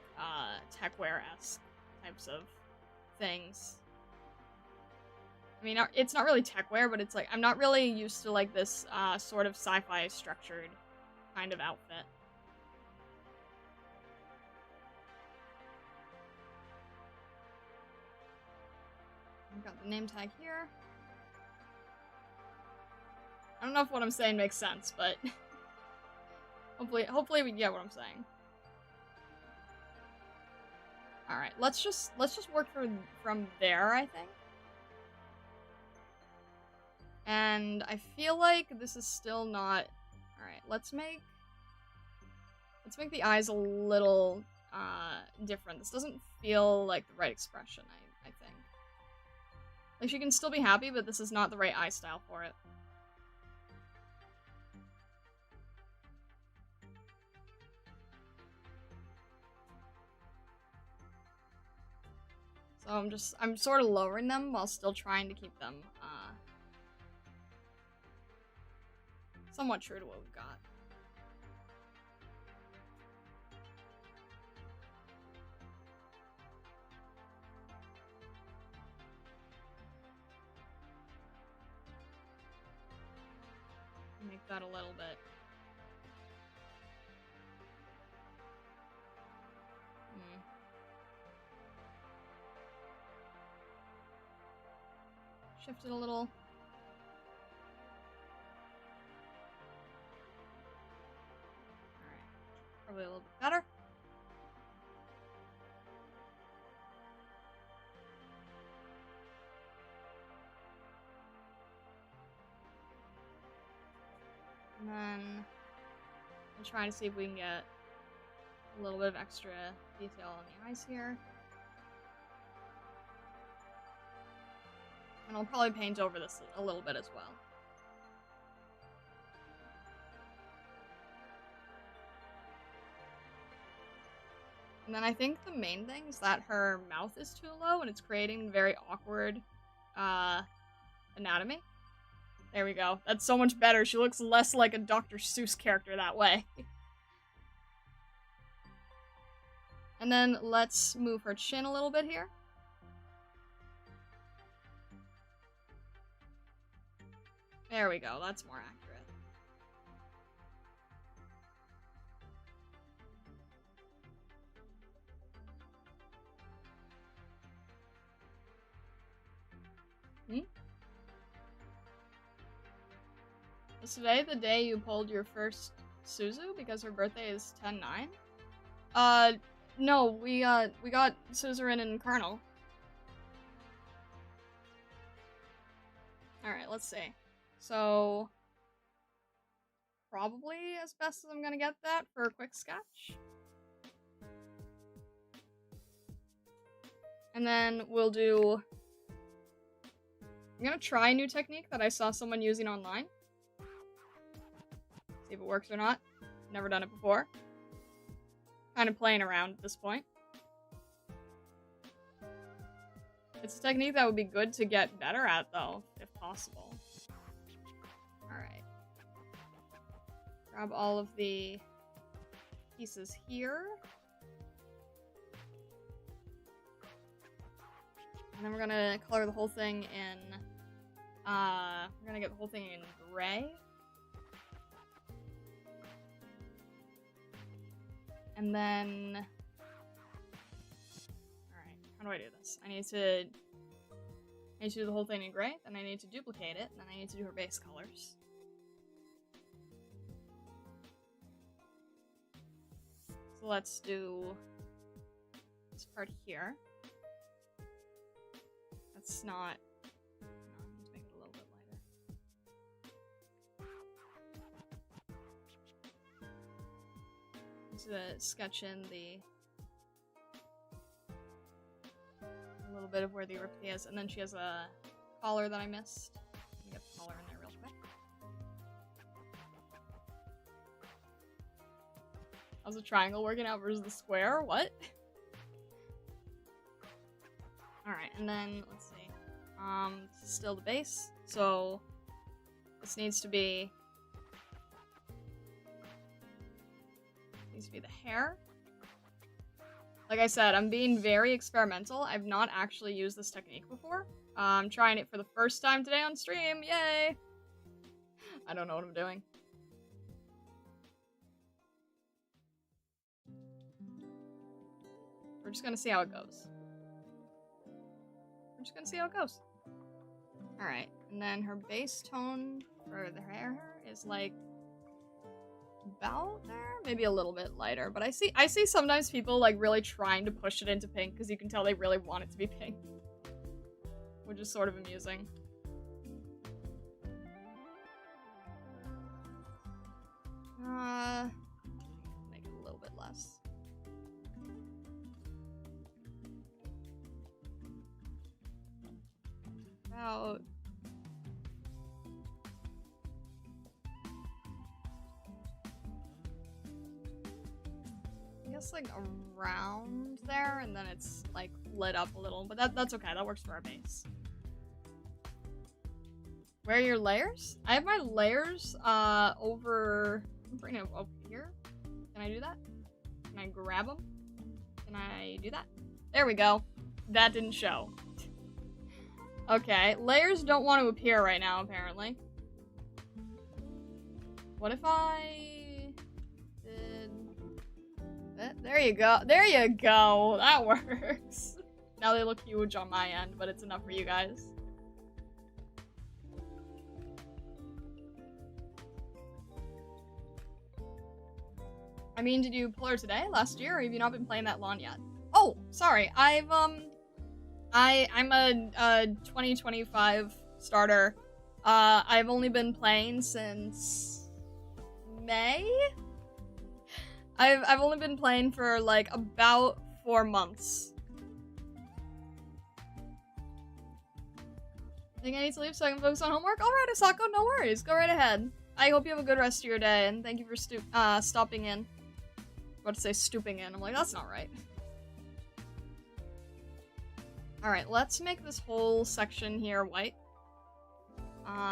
techwear-esque types of things. I mean, it's not really techwear, but it's like, I'm not really used to, like, this, sort of sci-fi structured kind of outfit. I've got the name tag here. I don't know if what I'm saying makes sense, but hopefully we get what I'm saying. All right, let's just work from there, I think. And I feel like this is still not. All right, let's make the eyes a little different. This doesn't feel like the right expression, I think. Like, she can still be happy, but this is not the right eye style for it. So I'm sort of lowering them while still trying to keep them somewhat true to what we've got. Make that a little bit. Shift it a little. Alright. Probably a little bit better. And then I'll try to see if we can get a little bit of extra detail on the eyes here. And I'll probably paint over this a little bit as well. And then I think the main thing is that her mouth is too low and it's creating very awkward anatomy. There we go. That's so much better. She looks less like a Dr. Seuss character that way. And then let's move her chin a little bit here. There we go, that's more accurate. Was today the day you pulled your first Suzu because her birthday is 10/9? No, we got Suzerain and Colonel. Alright, let's see. So, probably as best as I'm gonna get that for a quick sketch. And then we'll do... I'm gonna try a new technique that I saw someone using online. See if it works or not. Never done it before. Kind of playing around at this point. It's a technique that would be good to get better at, though, if possible. Alright. Grab all of the pieces here. And then we're gonna color the whole thing in, we're gonna get the whole thing in gray. And then, alright, how do I do this? I need to do the whole thing in gray, then I need to duplicate it, and then I need to do her base colors. So let's do this part here. That's not. No, let's make it a little bit lighter. Let's sketch in a little bit of where the earthquake is, and then she has a collar that I missed. Let me get the collar in there real quick. How's the triangle working out versus the square? What? Alright, and then, let's see. This is still the base, so this needs to be the hair. Like I said, I'm being very experimental. I've not actually used this technique before. I'm trying it for the first time today on stream. Yay! I don't know what I'm doing. We're just gonna see how it goes. Alright, and then her base tone for the hair is like about there, maybe a little bit lighter, but I see sometimes people like really trying to push it into pink because you can tell they really want it to be pink, which is sort of amusing. Make it a little bit less. About I guess like around there, and then it's like lit up a little, but that's okay. That works for our base. Where are your layers? I have my layers over. I'm bringing them over here. Can I do that? Can I grab them? Can I do that? There we go. That didn't show. Okay, layers don't want to appear right now, apparently. What if I did that? There you go. There you go. That works. Now they look huge on my end, but it's enough for you guys. I mean, did you pull her today, last year, or have you not been playing that long yet? Oh, sorry. I'm a 2025 starter. I've only been playing since May. I've only been playing for like about 4 months. I think I need to leave so I can focus on homework. Alright, Asako, no worries. Go right ahead. I hope you have a good rest of your day, and thank you for stopping in. I was about to say stooping in. I'm like, that's not right. Alright, let's make this whole section here white.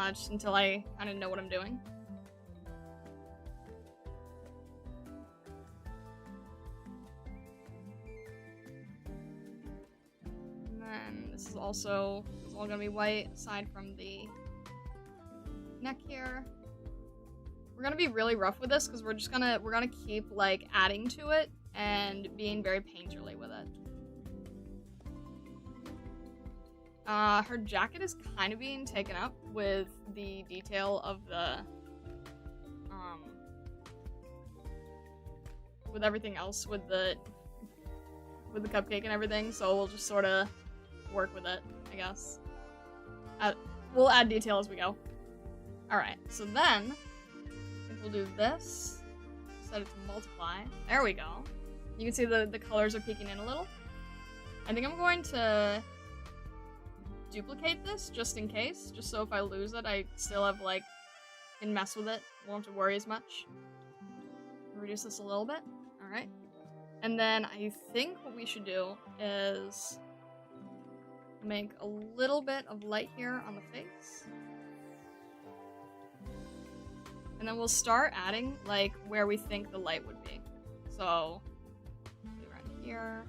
Just until I kind of know what I'm doing. And then this is all gonna be white, aside from the neck here. We're gonna be really rough with this because we're gonna keep like adding to it and being very painterly with it. Her jacket is kind of being taken up with the detail of the, with everything else, with the cupcake and everything, so we'll just sort of work with it, I guess. We'll add detail as we go. Alright, so then, I think we'll do this, set it to multiply. There we go. You can see the colors are peeking in a little. I think I'm going to duplicate this just in case, just so if I lose it, I still have like can mess with it. Won't have to worry as much. Reduce this a little bit. All right, and then I think what we should do is make a little bit of light here on the face, and then we'll start adding like where we think the light would be. So around here.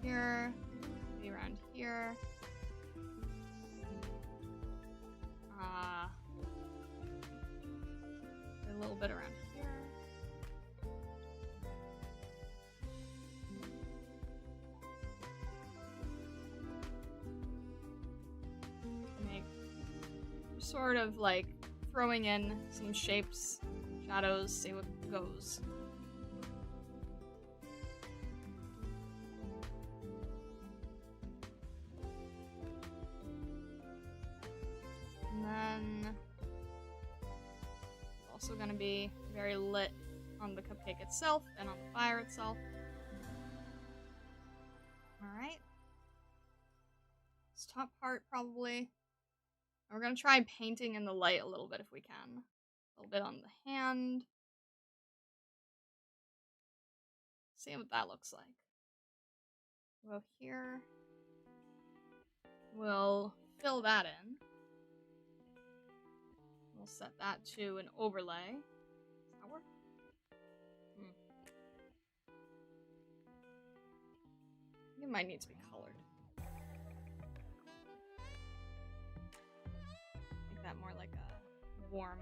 Here, maybe around here. A little bit around here. Make sort of like throwing in some shapes, shadows, see what goes. then it's also gonna be very lit on the cupcake itself and on the fire itself. Alright. This top part probably. And we're gonna try painting in the light a little bit if we can. A little bit on the hand. See what that looks like. We'll go here. We'll fill that in. We'll set that to an overlay. Does that work? It might need to be colored. Make that more like a warm.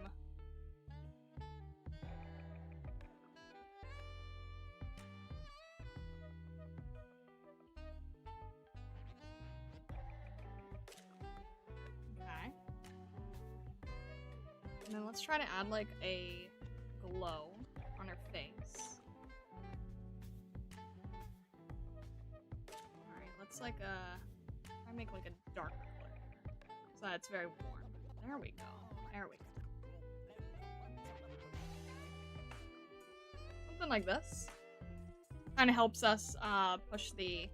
Okay. And then let's try to add like a glow on her face. It's like a, I make like a darker color, so that it's very warm. There we go. There we go. Something like this. Kind of helps us push the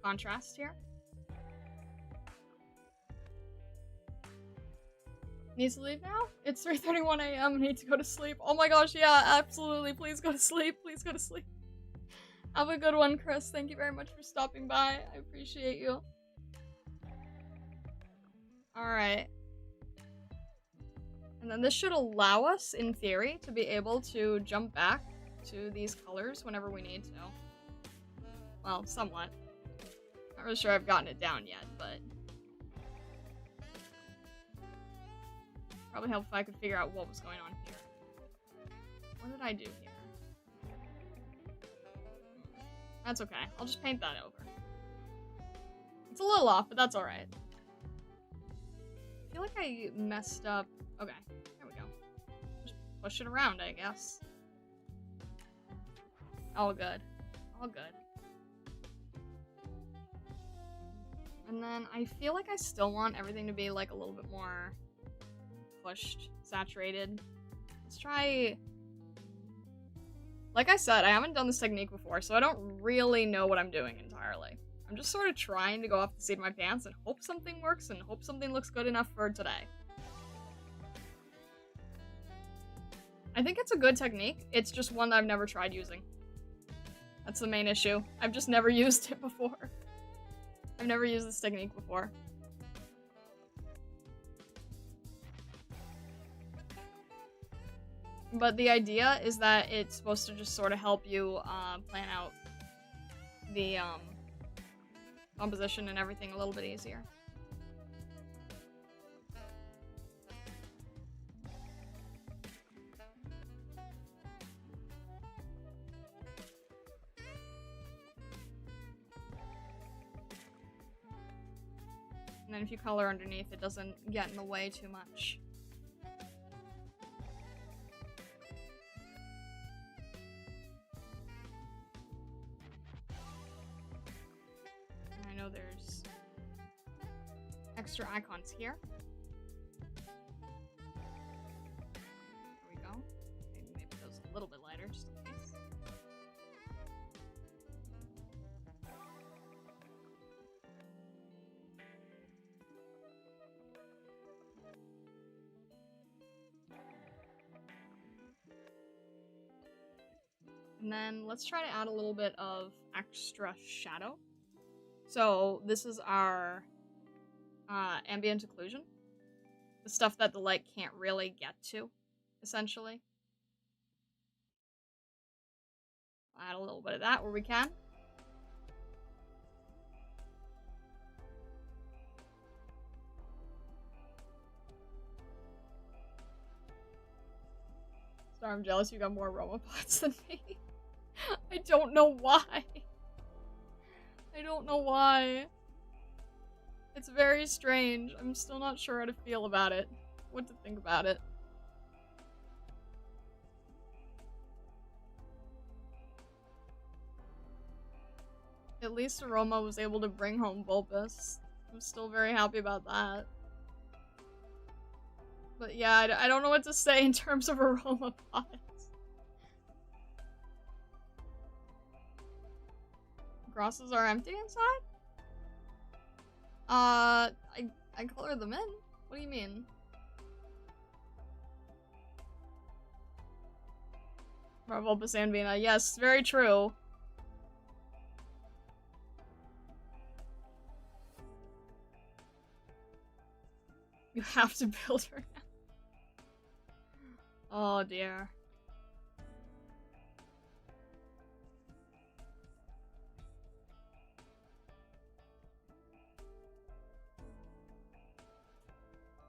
contrast here. Needs to leave now? It's 3:31 a.m. I need to go to sleep. Oh my gosh, yeah, absolutely. Please go to sleep. Please go to sleep. Have a good one, Chris. Thank you very much for stopping by. I appreciate you. Alright. And then this should allow us, in theory, to be able to jump back to these colors whenever we need to. Well, somewhat. Not really sure I've gotten it down yet, but... probably help if I could figure out what was going on here. What did I do here? That's okay. I'll just paint that over. It's a little off, but that's alright. I feel like I messed up. Okay, there we go. Just push it around, I guess. All good. All good. And then I feel like I still want everything to be like a little bit more pushed, saturated. Let's try... Like I said, I haven't done this technique before, so I don't really know what I'm doing entirely. I'm just sort of trying to go off the seat of my pants and hope something works and hope something looks good enough for today. I think it's a good technique, it's just one that I've never tried using. That's the main issue. I've just never used it before. I've never used this technique before. But the idea is that it's supposed to just sort of help you plan out the composition and everything a little bit easier. And then if you color underneath, it doesn't get in the way too much. There's extra icons here. There we go. Maybe it goes a little bit lighter, just in case. And then let's try to add a little bit of extra shadow. So this is our ambient occlusion. The stuff that the light can't really get to, essentially. I'll add a little bit of that where we can. Star, I'm jealous you got more aroma pots than me. I don't know why. I don't know why. It's very strange. I'm still not sure how to feel about it. What to think about it. At least Aroma was able to bring home Bulbous. I'm still very happy about that. But yeah, I don't know what to say in terms of aroma pods. Crosses are empty inside? I colored them in. What do you mean? Marvelbus Anvina. Yes, very true. You have to build her now. Oh dear.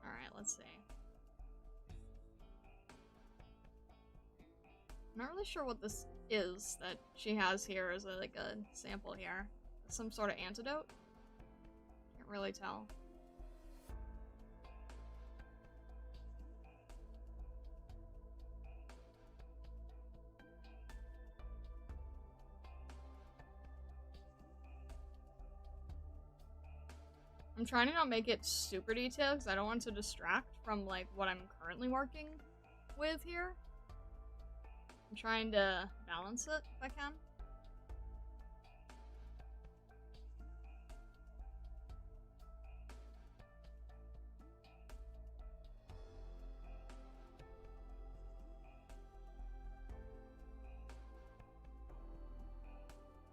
Alright, let's see. I'm not really sure what this is that she has here as a, like a sample here. Some sort of antidote? Can't really tell. I'm trying to not make it super detailed because I don't want to distract from like what I'm currently working with here. I'm trying to balance it if I can.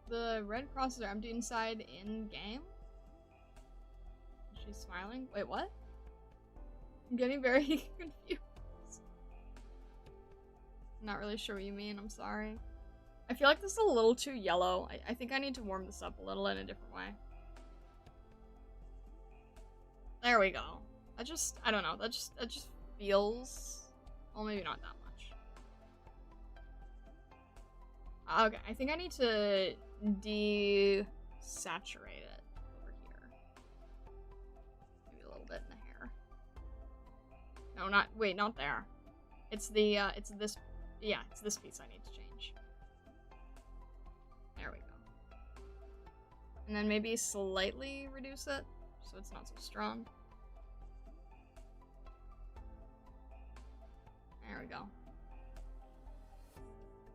The red crosses are empty inside in-game? She's smiling? Wait, what? I'm getting very confused. I'm not really sure what you mean, I'm sorry. I feel like this is a little too yellow. I think I need to warm this up a little in a different way. There we go. I don't know, that just feels... Well, maybe not that much. Okay, I think I need to desaturate it over here. Maybe a little bit in the hair. No, not there. It's this, yeah, it's this piece I need to change. There we go. And then maybe slightly reduce it, so it's not so strong. There we go.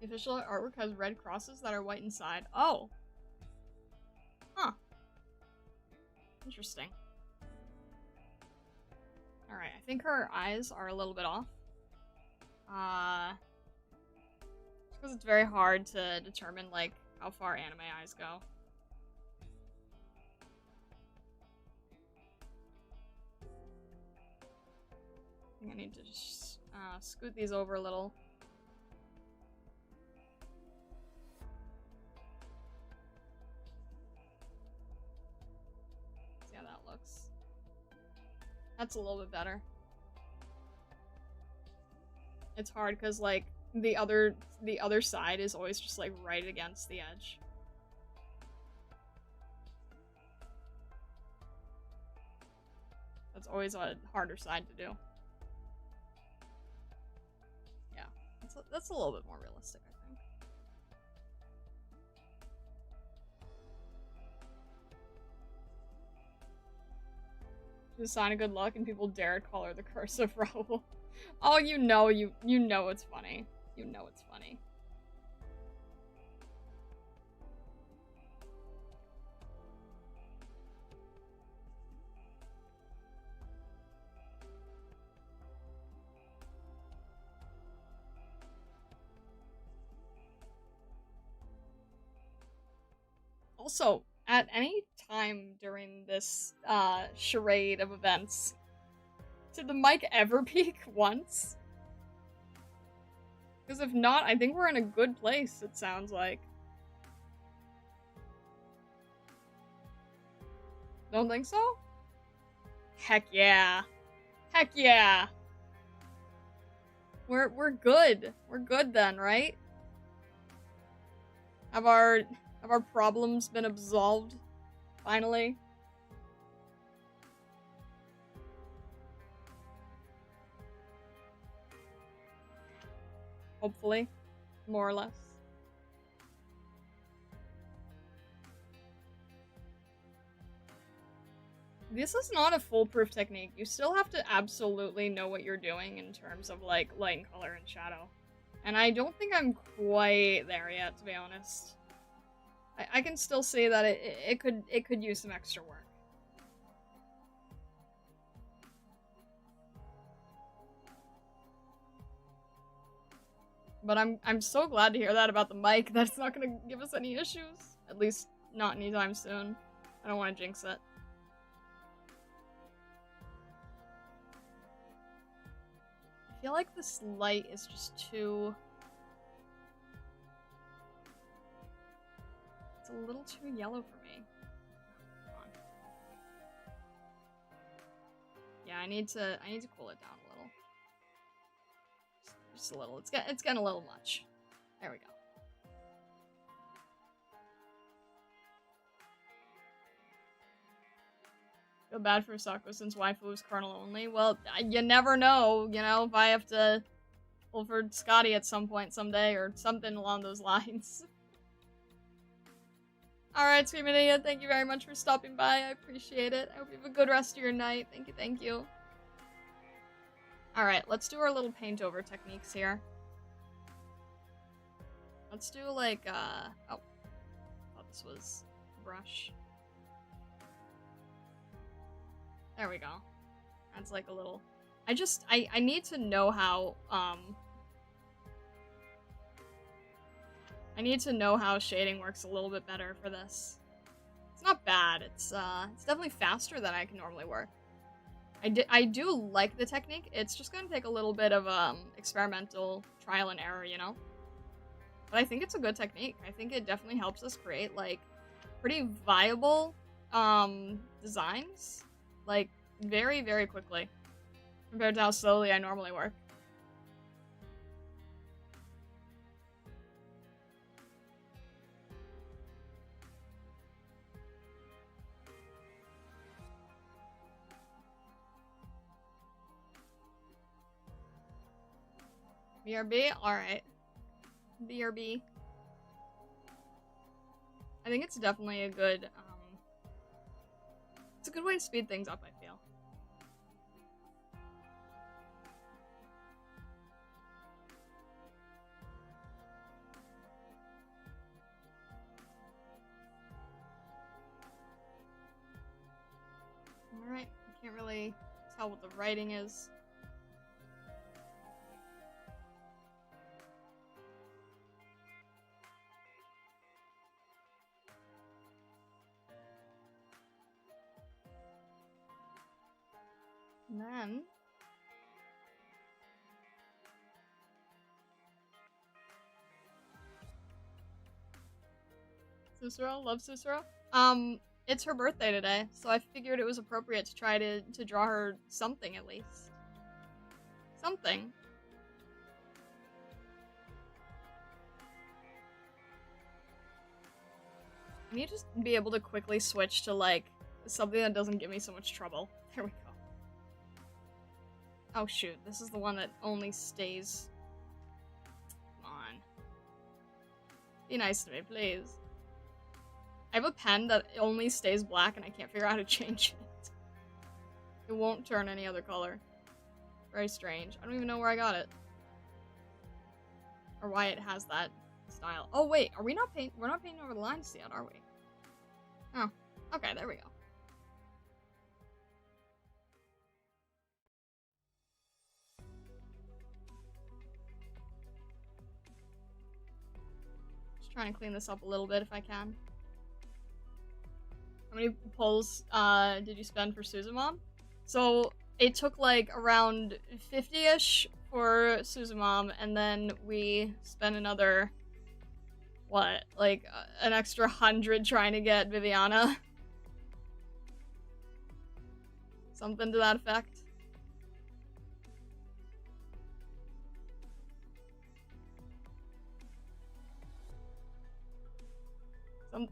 The official artwork has red crosses that are white inside. Oh! Huh. Interesting. Alright, I think her eyes are a little bit off. Just because it's very hard to determine, like, how far anime eyes go. I think I need to just scoot these over a little. See how that looks. That's a little bit better. It's hard because, like, the other side is always just, like, right against the edge. That's always a harder side to do. Yeah, that's a little bit more realistic, I think. She's a sign of good luck and people dare call her the curse of Raoul. Oh, you know it's funny. You know it's funny. Also, at any time during this charade of events, did the mic ever peak once? Because if not, I think we're in a good place, it sounds like. Don't think so? Heck yeah. Heck yeah. We're good. We're good then, right? Have our problems been absolved finally? Hopefully, more or less. This is not a foolproof technique. You still have to absolutely know what you're doing in terms of, like, light and color and shadow. And I don't think I'm quite there yet, to be honest. I can still see that it could use some extra work. But I'm so glad to hear that about the mic, that it's not gonna give us any issues. At least not anytime soon. I don't want to jinx it. I feel like this light is just too... It's a little too yellow for me. Come on. Yeah, I need to cool it down a little. Just a little. It's getting a little much. There we go. Feel bad for Sako since waifu is kernel only. Well, you never know, you know, if I have to pull for Scotty at some point someday or something along those lines. Alright, Screaming Idiot, thank you very much for stopping by. I appreciate it. I hope you have a good rest of your night. Thank you, thank you. Alright, let's do our little paint over techniques here. Let's do like, oh. I thought this was a brush. There we go. That's like a little... I need to know how, I need to know how shading works a little bit better for this. It's not bad. It's definitely faster than I can normally work. I do like the technique. It's just gonna take a little bit of experimental trial and error, you know? But I think it's a good technique. I think it definitely helps us create, like, pretty viable designs. Like, very, very quickly. Compared to how slowly I normally work. BRB? Alright. BRB. I think it's definitely a good, it's a good way to speed things up, I feel. Alright, I can't really tell what the writing is. And then... Susuro? Love Susuro? It's her birthday today, so I figured it was appropriate to try to draw her something at least. Something. I need to just be able to quickly switch to, like, something that doesn't give me so much trouble. There we go. Oh shoot, this is the one that only stays... Come on. Be nice to me, please. I have a pen that only stays black and I can't figure out how to change it. It won't turn any other color. Very strange. I don't even know where I got it. Or why it has that style. Oh wait, are we not we're not painting over the lines yet, are we? Oh, okay, there we go. Just trying to clean this up a little bit if I can. How many pulls did you spend for Suzumom? So it took like around 50-ish for Suzumom, and then we spent another, what, like an extra 100 trying to get Viviana. Something to that effect.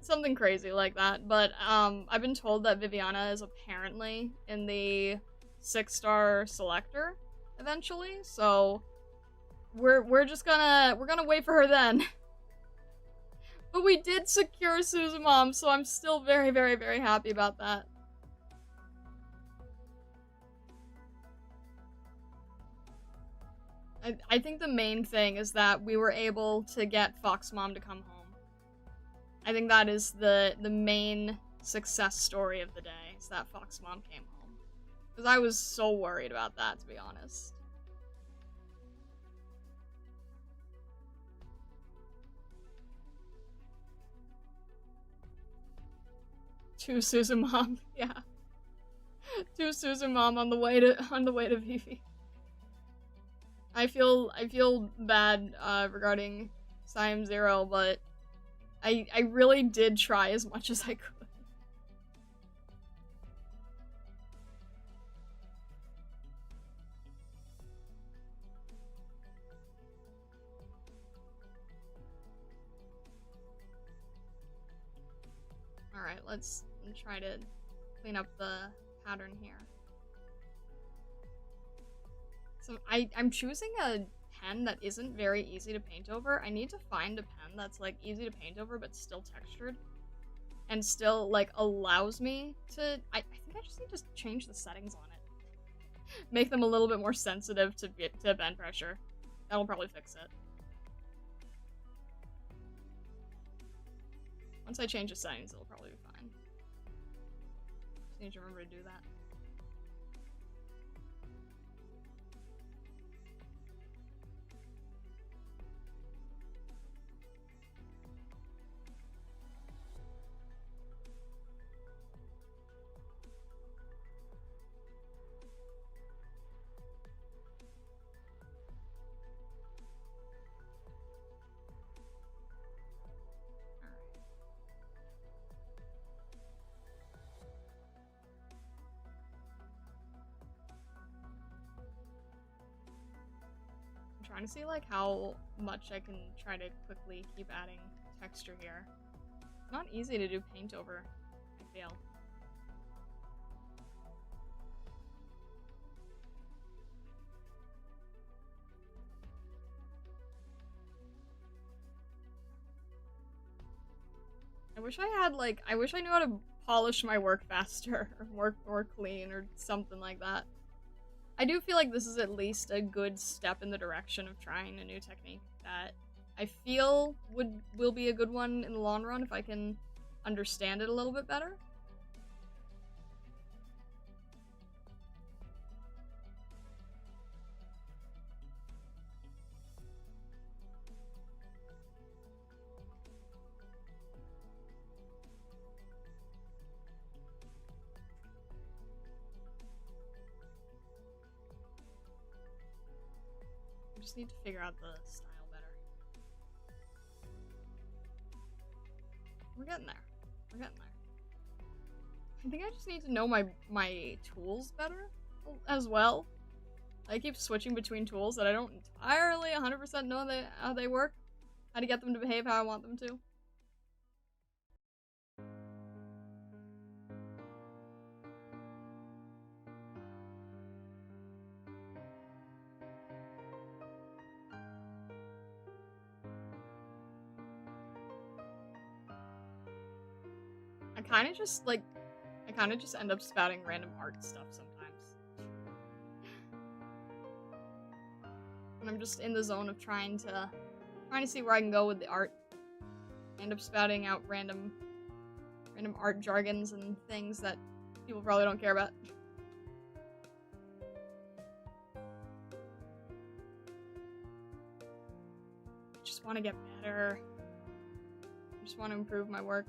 Something crazy like that, but I've been told that Viviana is apparently in the 6-star selector eventually, so we're just gonna wait for her then. But we did secure Suzumom, so I'm still very, very, very happy about that. I think the main thing is that we were able to get Fox Mom to come home. I think that is the main success story of the day, is that Fox Mom came home. Because I was so worried about that, to be honest. To Suzumom, yeah. To Suzumom on the way to Vivi. I feel bad regarding Siam Zero, but I really did try as much as I could. Alright, let's try to clean up the pattern here. So I'm choosing a pen that isn't very easy to paint over. I need to find a pen that's like easy to paint over but still textured. And still like allows me to I think I just need to change the settings on it. Make them a little bit more sensitive to bend pressure. That'll probably fix it. Once I change the settings, it'll probably be fine. Just need to remember to do that. Trying to see like how much I can try to quickly keep adding texture here. It's not easy to do paint over, I feel. I wish I had like, I wish I knew how to polish my work faster, or work more clean, or something like that. I do feel like this is at least a good step in the direction of trying a new technique that I feel will be a good one in the long run if I can understand it a little bit better. Just need to figure out the style better. We're getting there. We're getting there. I think I just need to know my tools better as well. I keep switching between tools that I don't entirely 100% know how they work. How to get them to behave how I want them to. I kind of just end up spouting random art stuff sometimes. And I'm just in the zone of trying to see where I can go with the art. I end up spouting out random art jargons and things that people probably don't care about. Just want to get better. I just want to improve my work.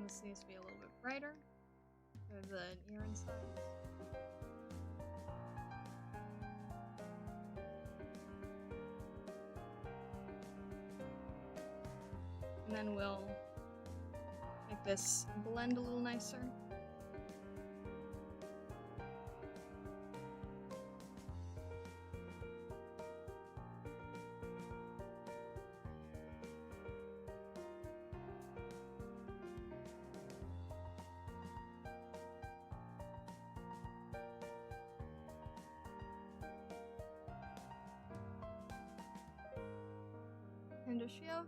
This needs to be a little bit brighter. There's an ear inside. And then we'll make this blend a little nicer. line does she have?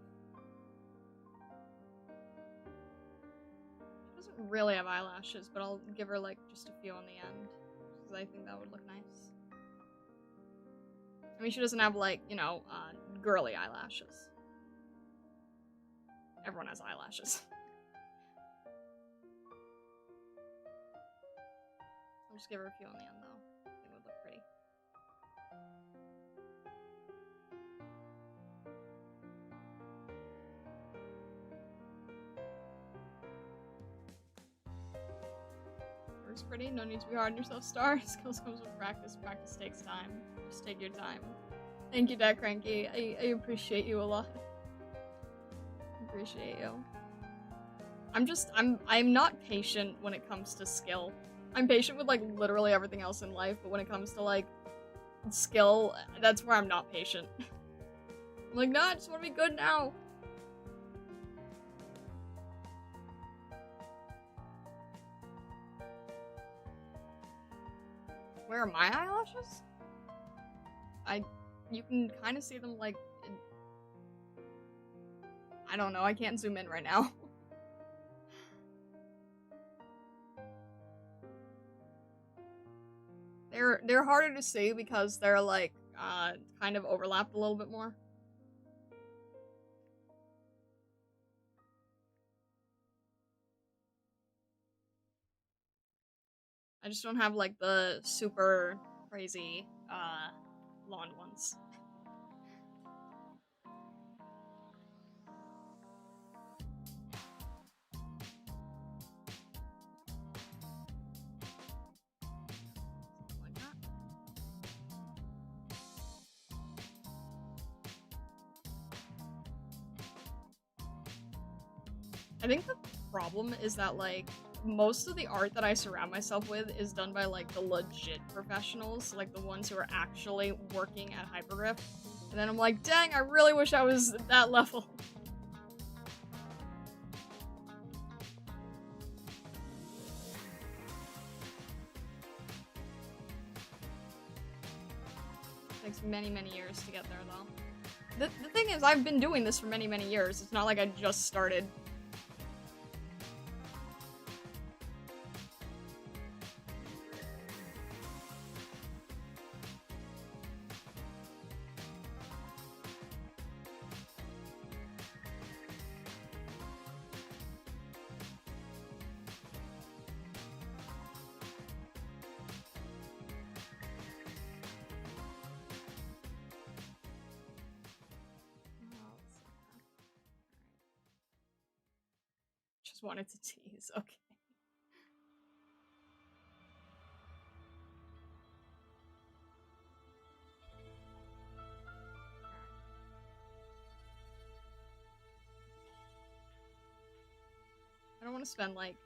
She doesn't really have eyelashes, but I'll give her like just a few on the end, because I think that would look nice. I mean, she doesn't have like, you know, girly eyelashes. Everyone has eyelashes. I'll just give her a few on the end though. I think it would look pretty. Looks pretty. No need to be hard on yourself, Star. Skills comes with practice. Practice takes time. Just take your time. Thank you, Dad Cranky. I appreciate you a lot. Appreciate you. I'm not patient when it comes to skill. I'm patient with like literally everything else in life, but when it comes to like skill, that's where I'm not patient. I'm like, no, I just want to be good now. Where are my eyelashes? You can kind of see them like I don't know, I can't zoom in right now. They're harder to see because they're like kind of overlapped a little bit more. I just don't have like the super crazy blonde ones. I think the problem is that, like, most of the art that I surround myself with is done by, like, the legit professionals, like, the ones who are actually working at Hypergraph. And then I'm like, dang, I really wish I was at that level. Takes many, many years to get there, though. The thing is, I've been doing this for many, many years. It's not like I just started. Wanted to tease, okay. I don't want to spend like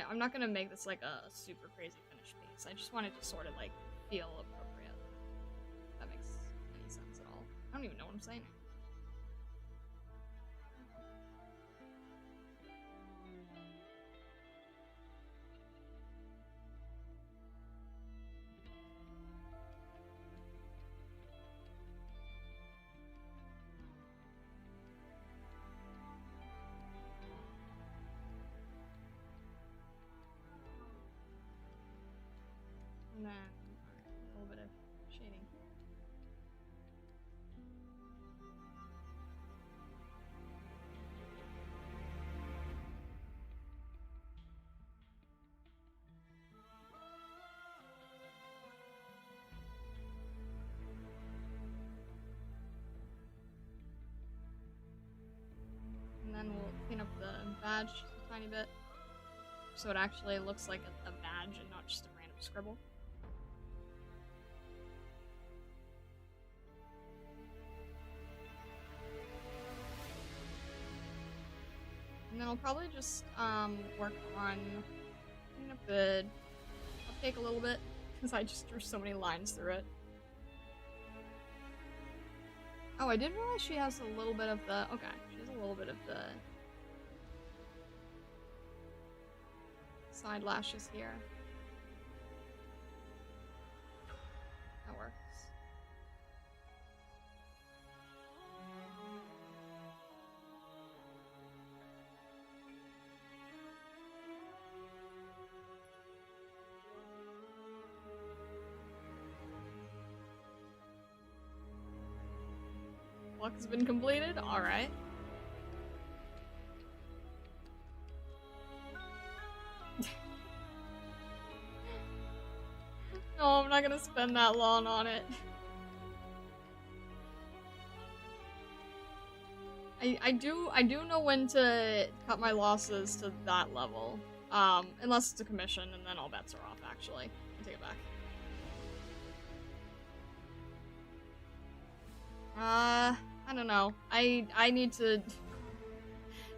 I'm not gonna make this like a super crazy finished piece. I just want it to sort of like feel appropriate. If that makes any sense at all. I don't even know what I'm saying. And then a little bit of shading. And then we'll clean up the badge a tiny bit, so it actually looks like a badge and not just a random scribble. And then I'll probably just work on cleaning up the uptake a little bit, because I just drew so many lines through it. Oh, I did realize she has a little bit of the... Okay, she has a little bit of the side lashes here. That works. Luck has been completed? Alright. No, I'm not gonna spend that long on it. I do know when to cut my losses to that level. Unless it's a commission, and then all bets are off, actually. I take it back. I don't know. I need to...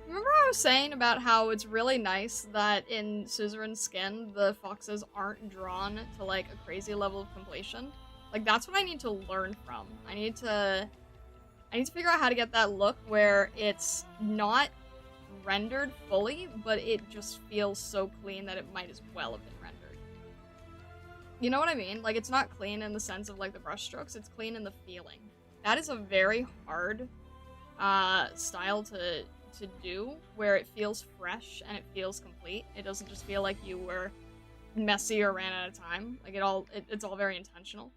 Remember I was saying about how it's really nice that in Suzerain's skin, the foxes aren't drawn to, like, a crazy level of completion? Like, that's what I need to learn from. I need to figure out how to get that look where it's not rendered fully, but it just feels so clean that it might as well have been rendered. You know what I mean? Like, it's not clean in the sense of, like, the brush strokes, it's clean in the feeling. That is a very hard style to do, where it feels fresh and it feels complete. It doesn't just feel like you were messy or ran out of time. Like, it's all very intentional.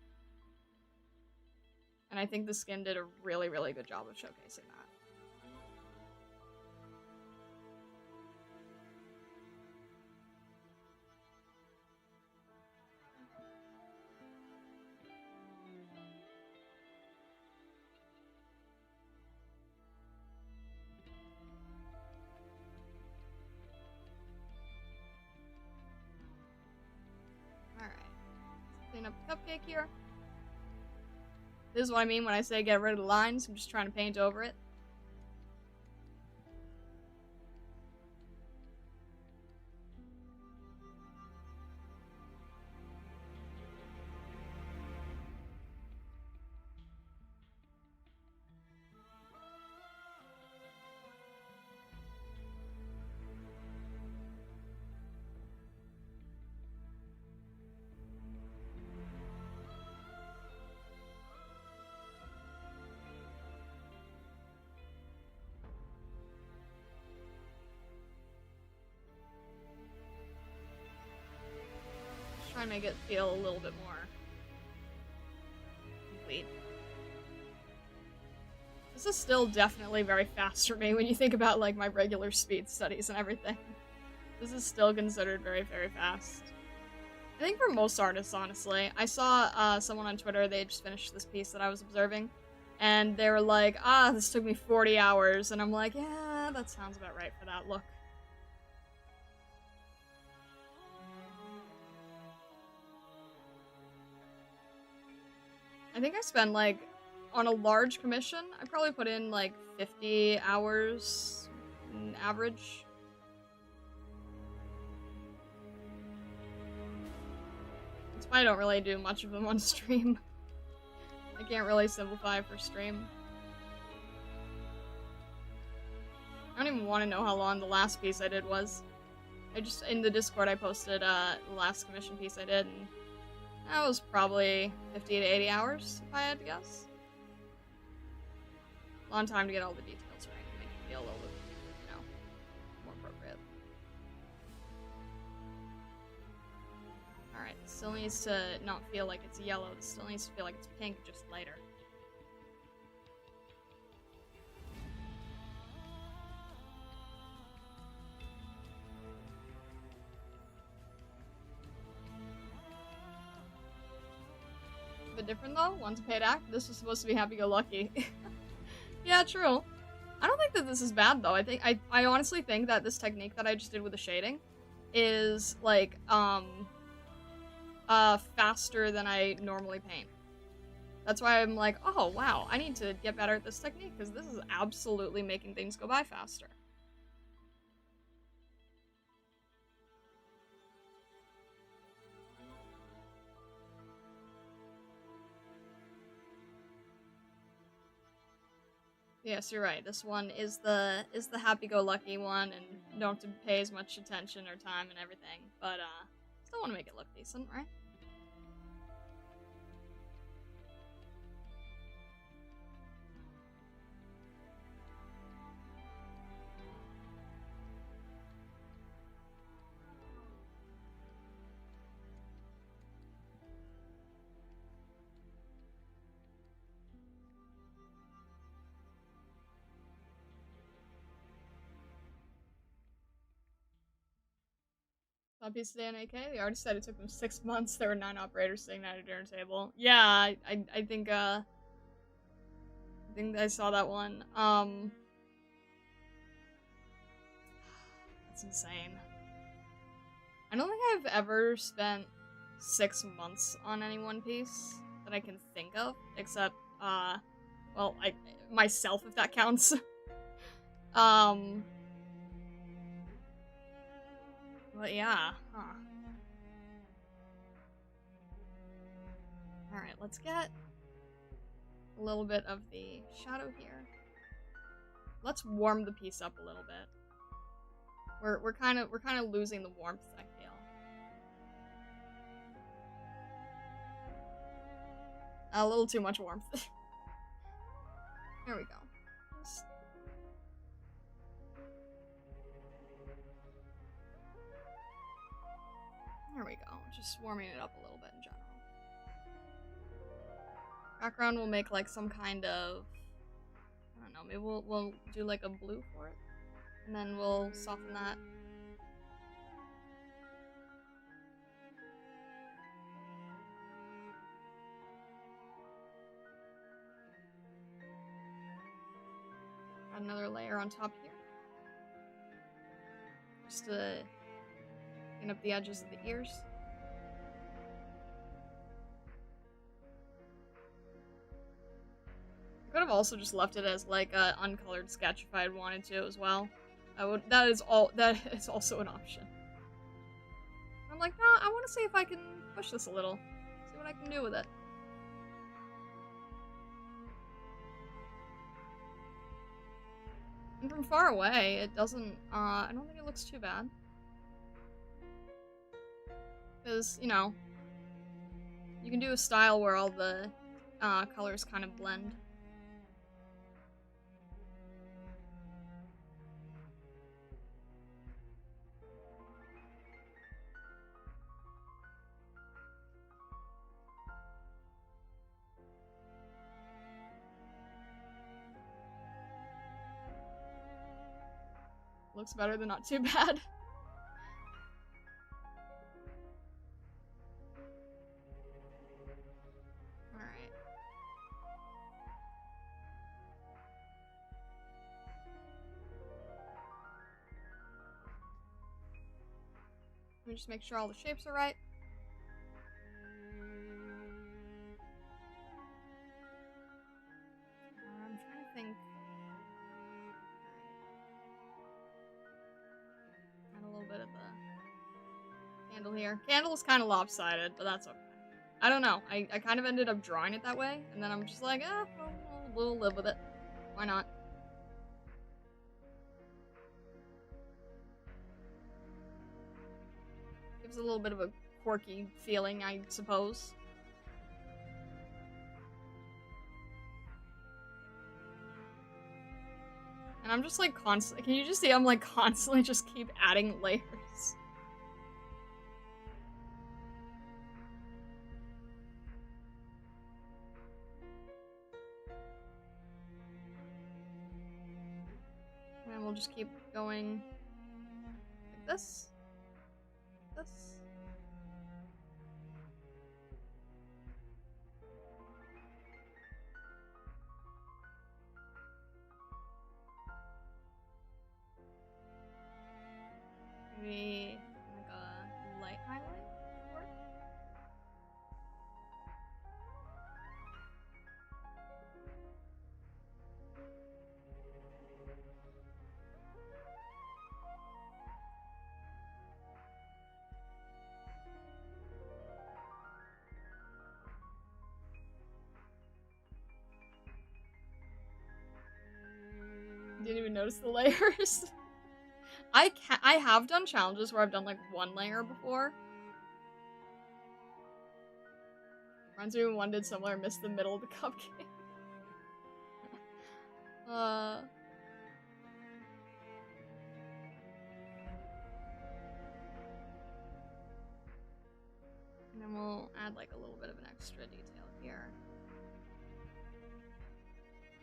And I think the skin did a really, really good job of showcasing that. Alright. Clean up the cupcake here. This is what I mean when I say get rid of the lines. I'm just trying to paint over it. Try and make it feel a little bit more complete. This is still definitely very fast for me when you think about, like, my regular speed studies and everything. This is still considered very, very fast. I think for most artists, honestly. I saw someone on Twitter, they had just finished this piece that I was observing, and they were like, this took me 40 hours, and I'm like, yeah, that sounds about right for that look. I think I spent, like, on a large commission, I probably put in, like, 50 hours on average. That's why I don't really do much of them on stream. I can't really simplify for stream. I don't even want to know how long the last piece I did was. In the Discord I posted the last commission piece I did, and that was probably 50 to 80 hours, if I had to guess. Long time to get all the details right and make it feel a little bit, you know, more appropriate. Alright, it still needs to not feel like it's yellow, it still needs to feel like it's pink, just lighter. A bit different though. One's a paid act. This was supposed to be happy-go-lucky. Yeah, true. I don't think that this is bad though. I honestly think that this technique that I just did with the shading is like faster than I normally paint. That's why I'm like, oh wow, I need to get better at this technique because this is absolutely making things go by faster. Yes, you're right. This one is the happy-go-lucky one, and you don't have to pay as much attention or time and everything. But still want to make it look decent, right? Saw piece today on AK. The artist said it took them 6 months. There were 9 operators sitting at a dinner table. Yeah, I think I saw that one. That's insane. I don't think I've ever spent 6 months on any One Piece that I can think of, except, well, myself, if that counts. But yeah, huh. Alright, let's get a little bit of the shadow here. Let's warm the piece up a little bit. We're kind of losing the warmth, I feel. A little too much warmth. There we go. There we go. Just warming it up a little bit in general. Background will make like some kind of, I don't know, maybe we'll do like a blue for it. And then we'll soften that. Add another layer on top here. Just to clean up the edges of the ears. I could have also just left it as like an uncolored sketch if I had wanted to as well. That is also an option. I'm like, nah, I want to see if I can push this a little. See what I can do with it. And from far away, it doesn't, I don't think it looks too bad. Because, you know, you can do a style where all the colors kind of blend. Looks better than not too bad. Alright. Let me just make sure all the shapes are right. I'm trying to think. A little bit of the candle here. Candle's kind of lopsided, but that's okay. I don't know. I kind of ended up drawing it that way, and then I'm just like, we'll live with it. Why not? Gives a little bit of a quirky feeling, I suppose. And I'm just like constantly, can you just see I'm like constantly just keep adding layers? And we'll just keep going like this. This. Maybe like a light highlight would work. Didn't even notice the layers. I have done challenges where I've done like one layer before. Reminds me when one did similar and missed the middle of the cupcake. And then we'll add like a little bit of an extra detail here.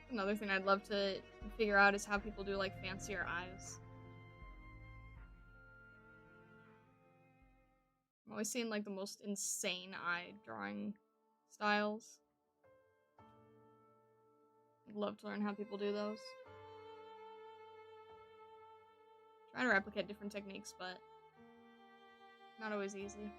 Another thing I'd love to figure out is how people do like fancier eyes. I'm always seeing like the most insane eye drawing styles. I'd love to learn how people do those. Trying to replicate different techniques, but not always easy.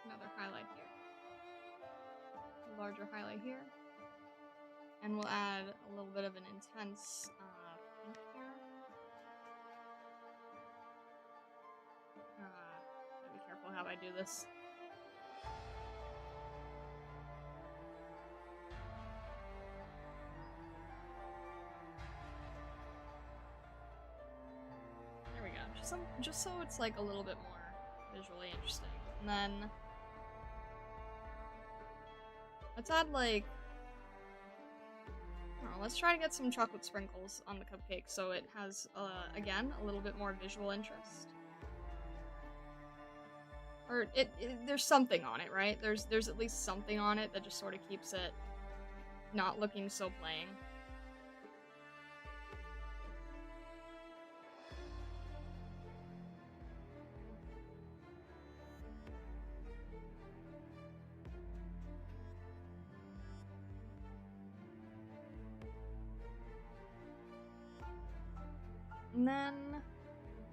Another highlight here. A larger highlight here. And we'll add a little bit of an intense pink here. Gotta be careful how I do this. There we go. Just so it's like a little bit more visually interesting. And then let's add like, I don't know, let's try to get some chocolate sprinkles on the cupcake so it has, again, a little bit more visual interest. Or there's something on it, right? There's at least something on it that just sort of keeps it not looking so plain. And then,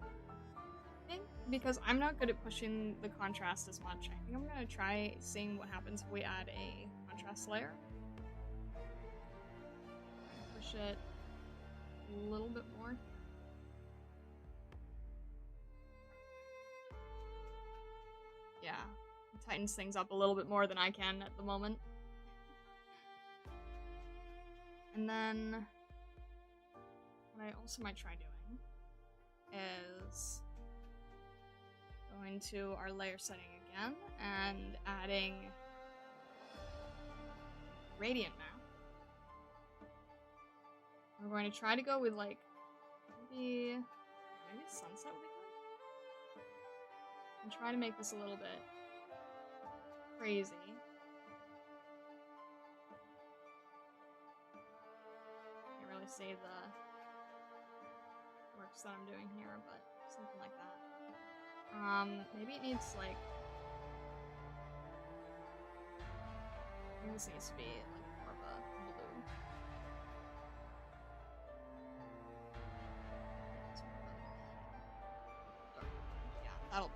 I think, because I'm not good at pushing the contrast as much, I think I'm gonna try seeing what happens if we add a contrast layer. Push it a little bit more. Yeah, it tightens things up a little bit more than I can at the moment. And then, what I also might try doing is going to our layer setting again and adding gradient map. We're going to try to go with like maybe sunset would be good. And try to make this a little bit crazy. Can't really see the works that I'm doing here, but something like that. Maybe it needs like, I think this needs to be like more of a blue. Yeah, that'll do.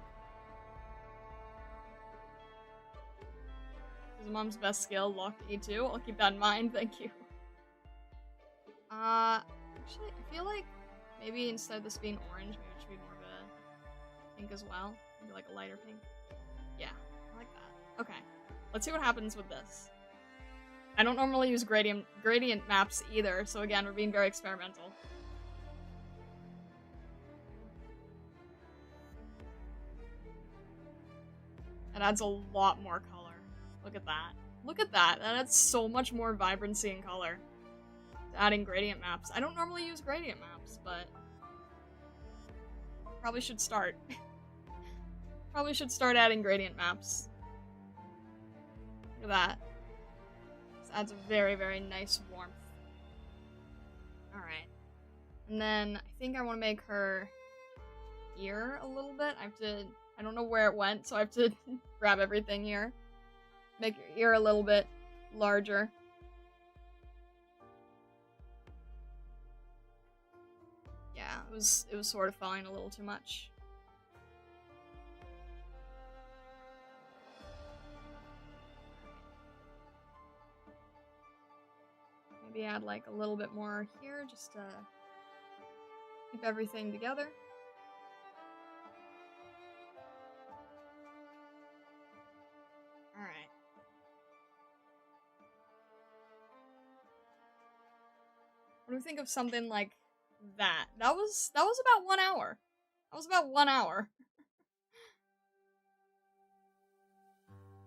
Suzumom's best skill, locked E2. I'll keep that in mind, thank you. Actually, I feel like maybe instead of this being orange, maybe it should be more of a pink as well. Maybe like a lighter pink. Yeah, I like that. Okay, let's see what happens with this. I don't normally use gradient maps either, so again, we're being very experimental. It adds a lot more color. Look at that. Look at that. That adds so much more vibrancy and color. Adding gradient maps. I don't normally use gradient maps, but probably should start. Probably should start adding gradient maps. Look at that. This adds a very, very nice warmth. Alright. And then I think I want to make her ear a little bit. I don't know where it went, so I have to grab everything here. Make your ear a little bit larger. Yeah, it was sort of falling a little too much. Maybe add like a little bit more here just to keep everything together. Alright. What do we think of something like that? That was about 1 hour. That was about 1 hour.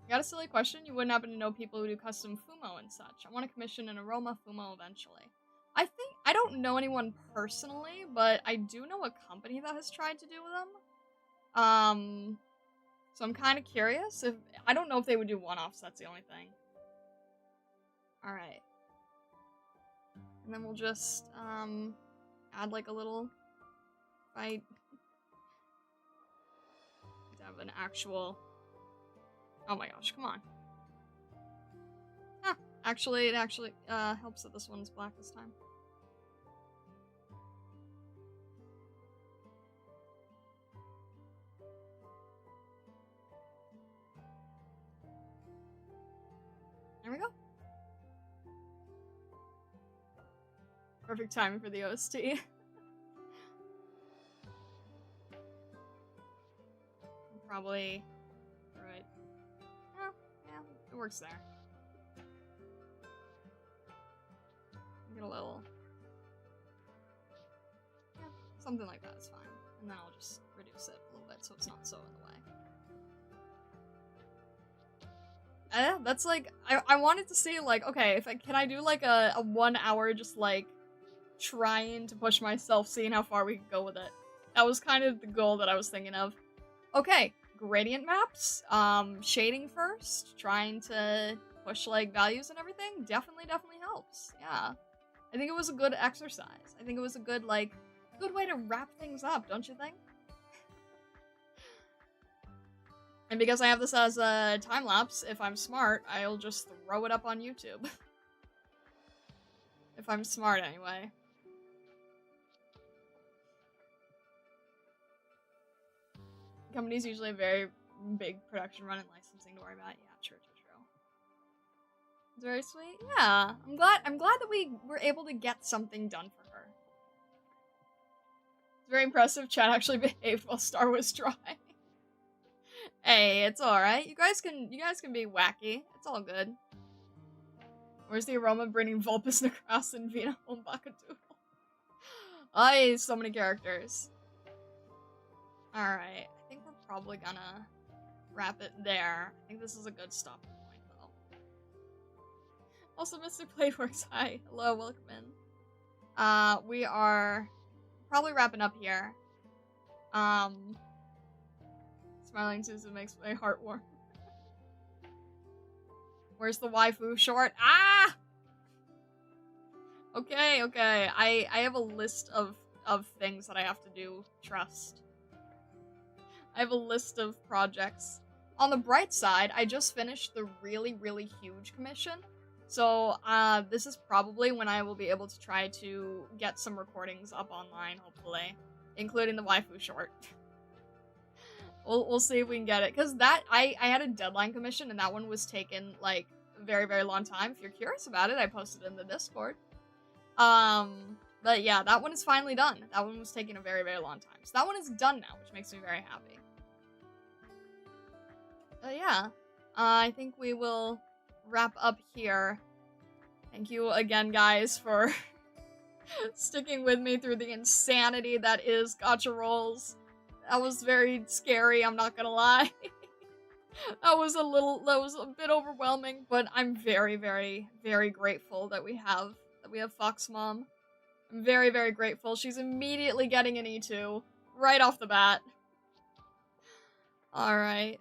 Got a silly question? You wouldn't happen to know people who do custom fumo and such. I want to commission an aroma fumo eventually. I don't know anyone personally, but I do know a company that has tried to do them. So I'm kind of curious if I don't know if they would do one-offs. That's the only thing. All right, and then we'll just add like a little fight. To have an actual. Oh my gosh! Come on. Huh. Actually, it actually helps that this one's black this time. There we go. Perfect timing for the OST. Probably. Right. Yeah, it works there. Get a little. Yeah, something like that is fine. And then I'll just reduce it a little bit so it's not so in the way. That's like, I wanted to say, like, okay, can I do, like, a 1 hour just, like, trying to push myself, seeing how far we could go with it. That was kind of the goal that I was thinking of. Okay, gradient maps, shading first, trying to push, like, values and everything, definitely helps, yeah. I think it was a good exercise. I think it was a good, like, good way to wrap things up, don't you think? And because I have this as a time-lapse, if I'm smart, I'll just throw it up on YouTube. If I'm smart, anyway. The company's usually a very big production run and licensing to worry about. Yeah, true. It's very sweet. Yeah, I'm glad that we were able to get something done for her. It's very impressive. Chad actually behaved while Star was dry. Hey, it's alright. You guys can be wacky. It's all good. Where's the aroma bringing Vulpus Necras and Vina Bakadoo? Ay, so many characters. Alright, I think we're probably gonna wrap it there. I think this is a good stopping point, though. Also, Mr. Plateworks, hi. Hello, welcome in. We are probably wrapping up here. Smiling Susan makes my heart warm. Where's the waifu short? Ah! Okay. I have a list of things that I have to do. Trust. I have a list of projects. On the bright side, I just finished the really huge commission. So, this is probably when I will be able to try to get some recordings up online, hopefully. Including the waifu short. We'll see if we can get it. Because that, I had a deadline commission, and that one was taken, like, a very long time. If you're curious about it, I posted it in the Discord. But yeah, that one is finally done. That one was taking a very long time. So that one is done now, which makes me very happy. Yeah. I think we will wrap up here. Thank you again, guys, for sticking with me through the insanity that is Gacha Rolls. That was very scary, I'm not gonna lie. that was a bit overwhelming, but I'm very grateful that we have Fox Mom. I'm very grateful. She's immediately getting an E2 right off the bat. Alright.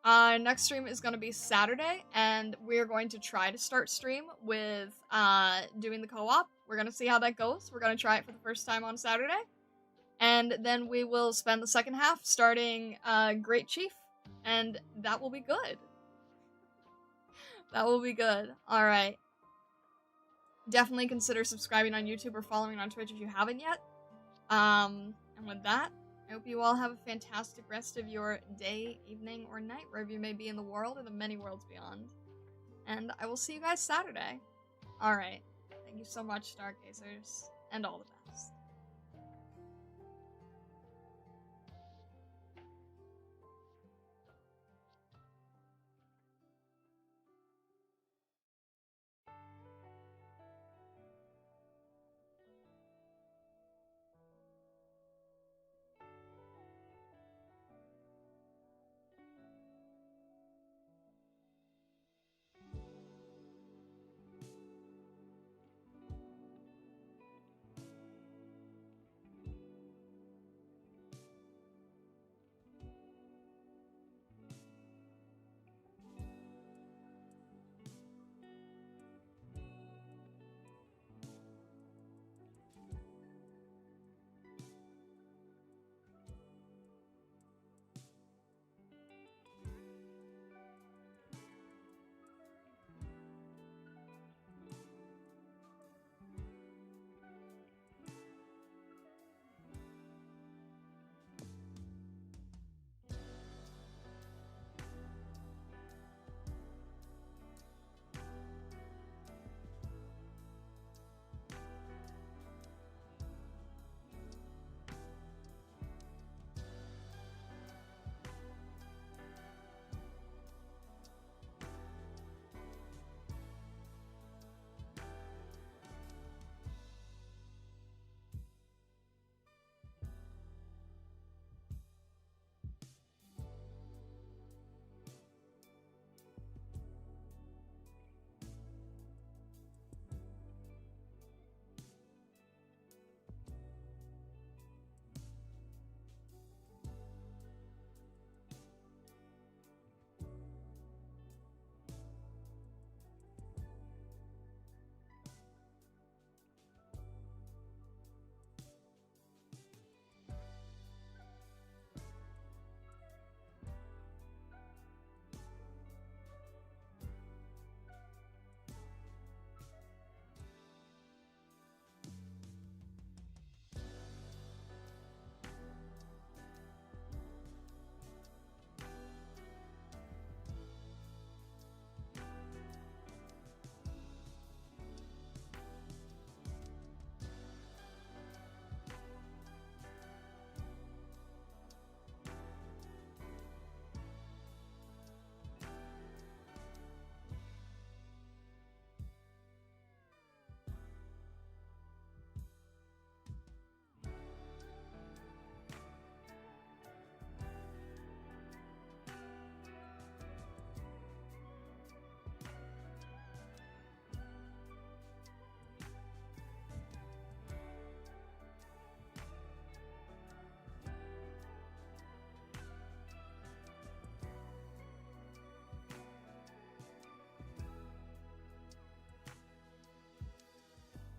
Next stream is gonna be Saturday, and we're going to try to start stream with doing the co-op. We're gonna see how that goes. We're gonna try it for the first time on Saturday. And then we will spend the second half starting Great Chief. And that will be good. That will be good. Alright. Definitely consider subscribing on YouTube or following on Twitch if you haven't yet. And with that, I hope you all have a fantastic rest of your day, evening, or night, wherever you may be in the world or the many worlds beyond. And I will see you guys Saturday. Alright. Thank you so much, Stargazers. And all the best.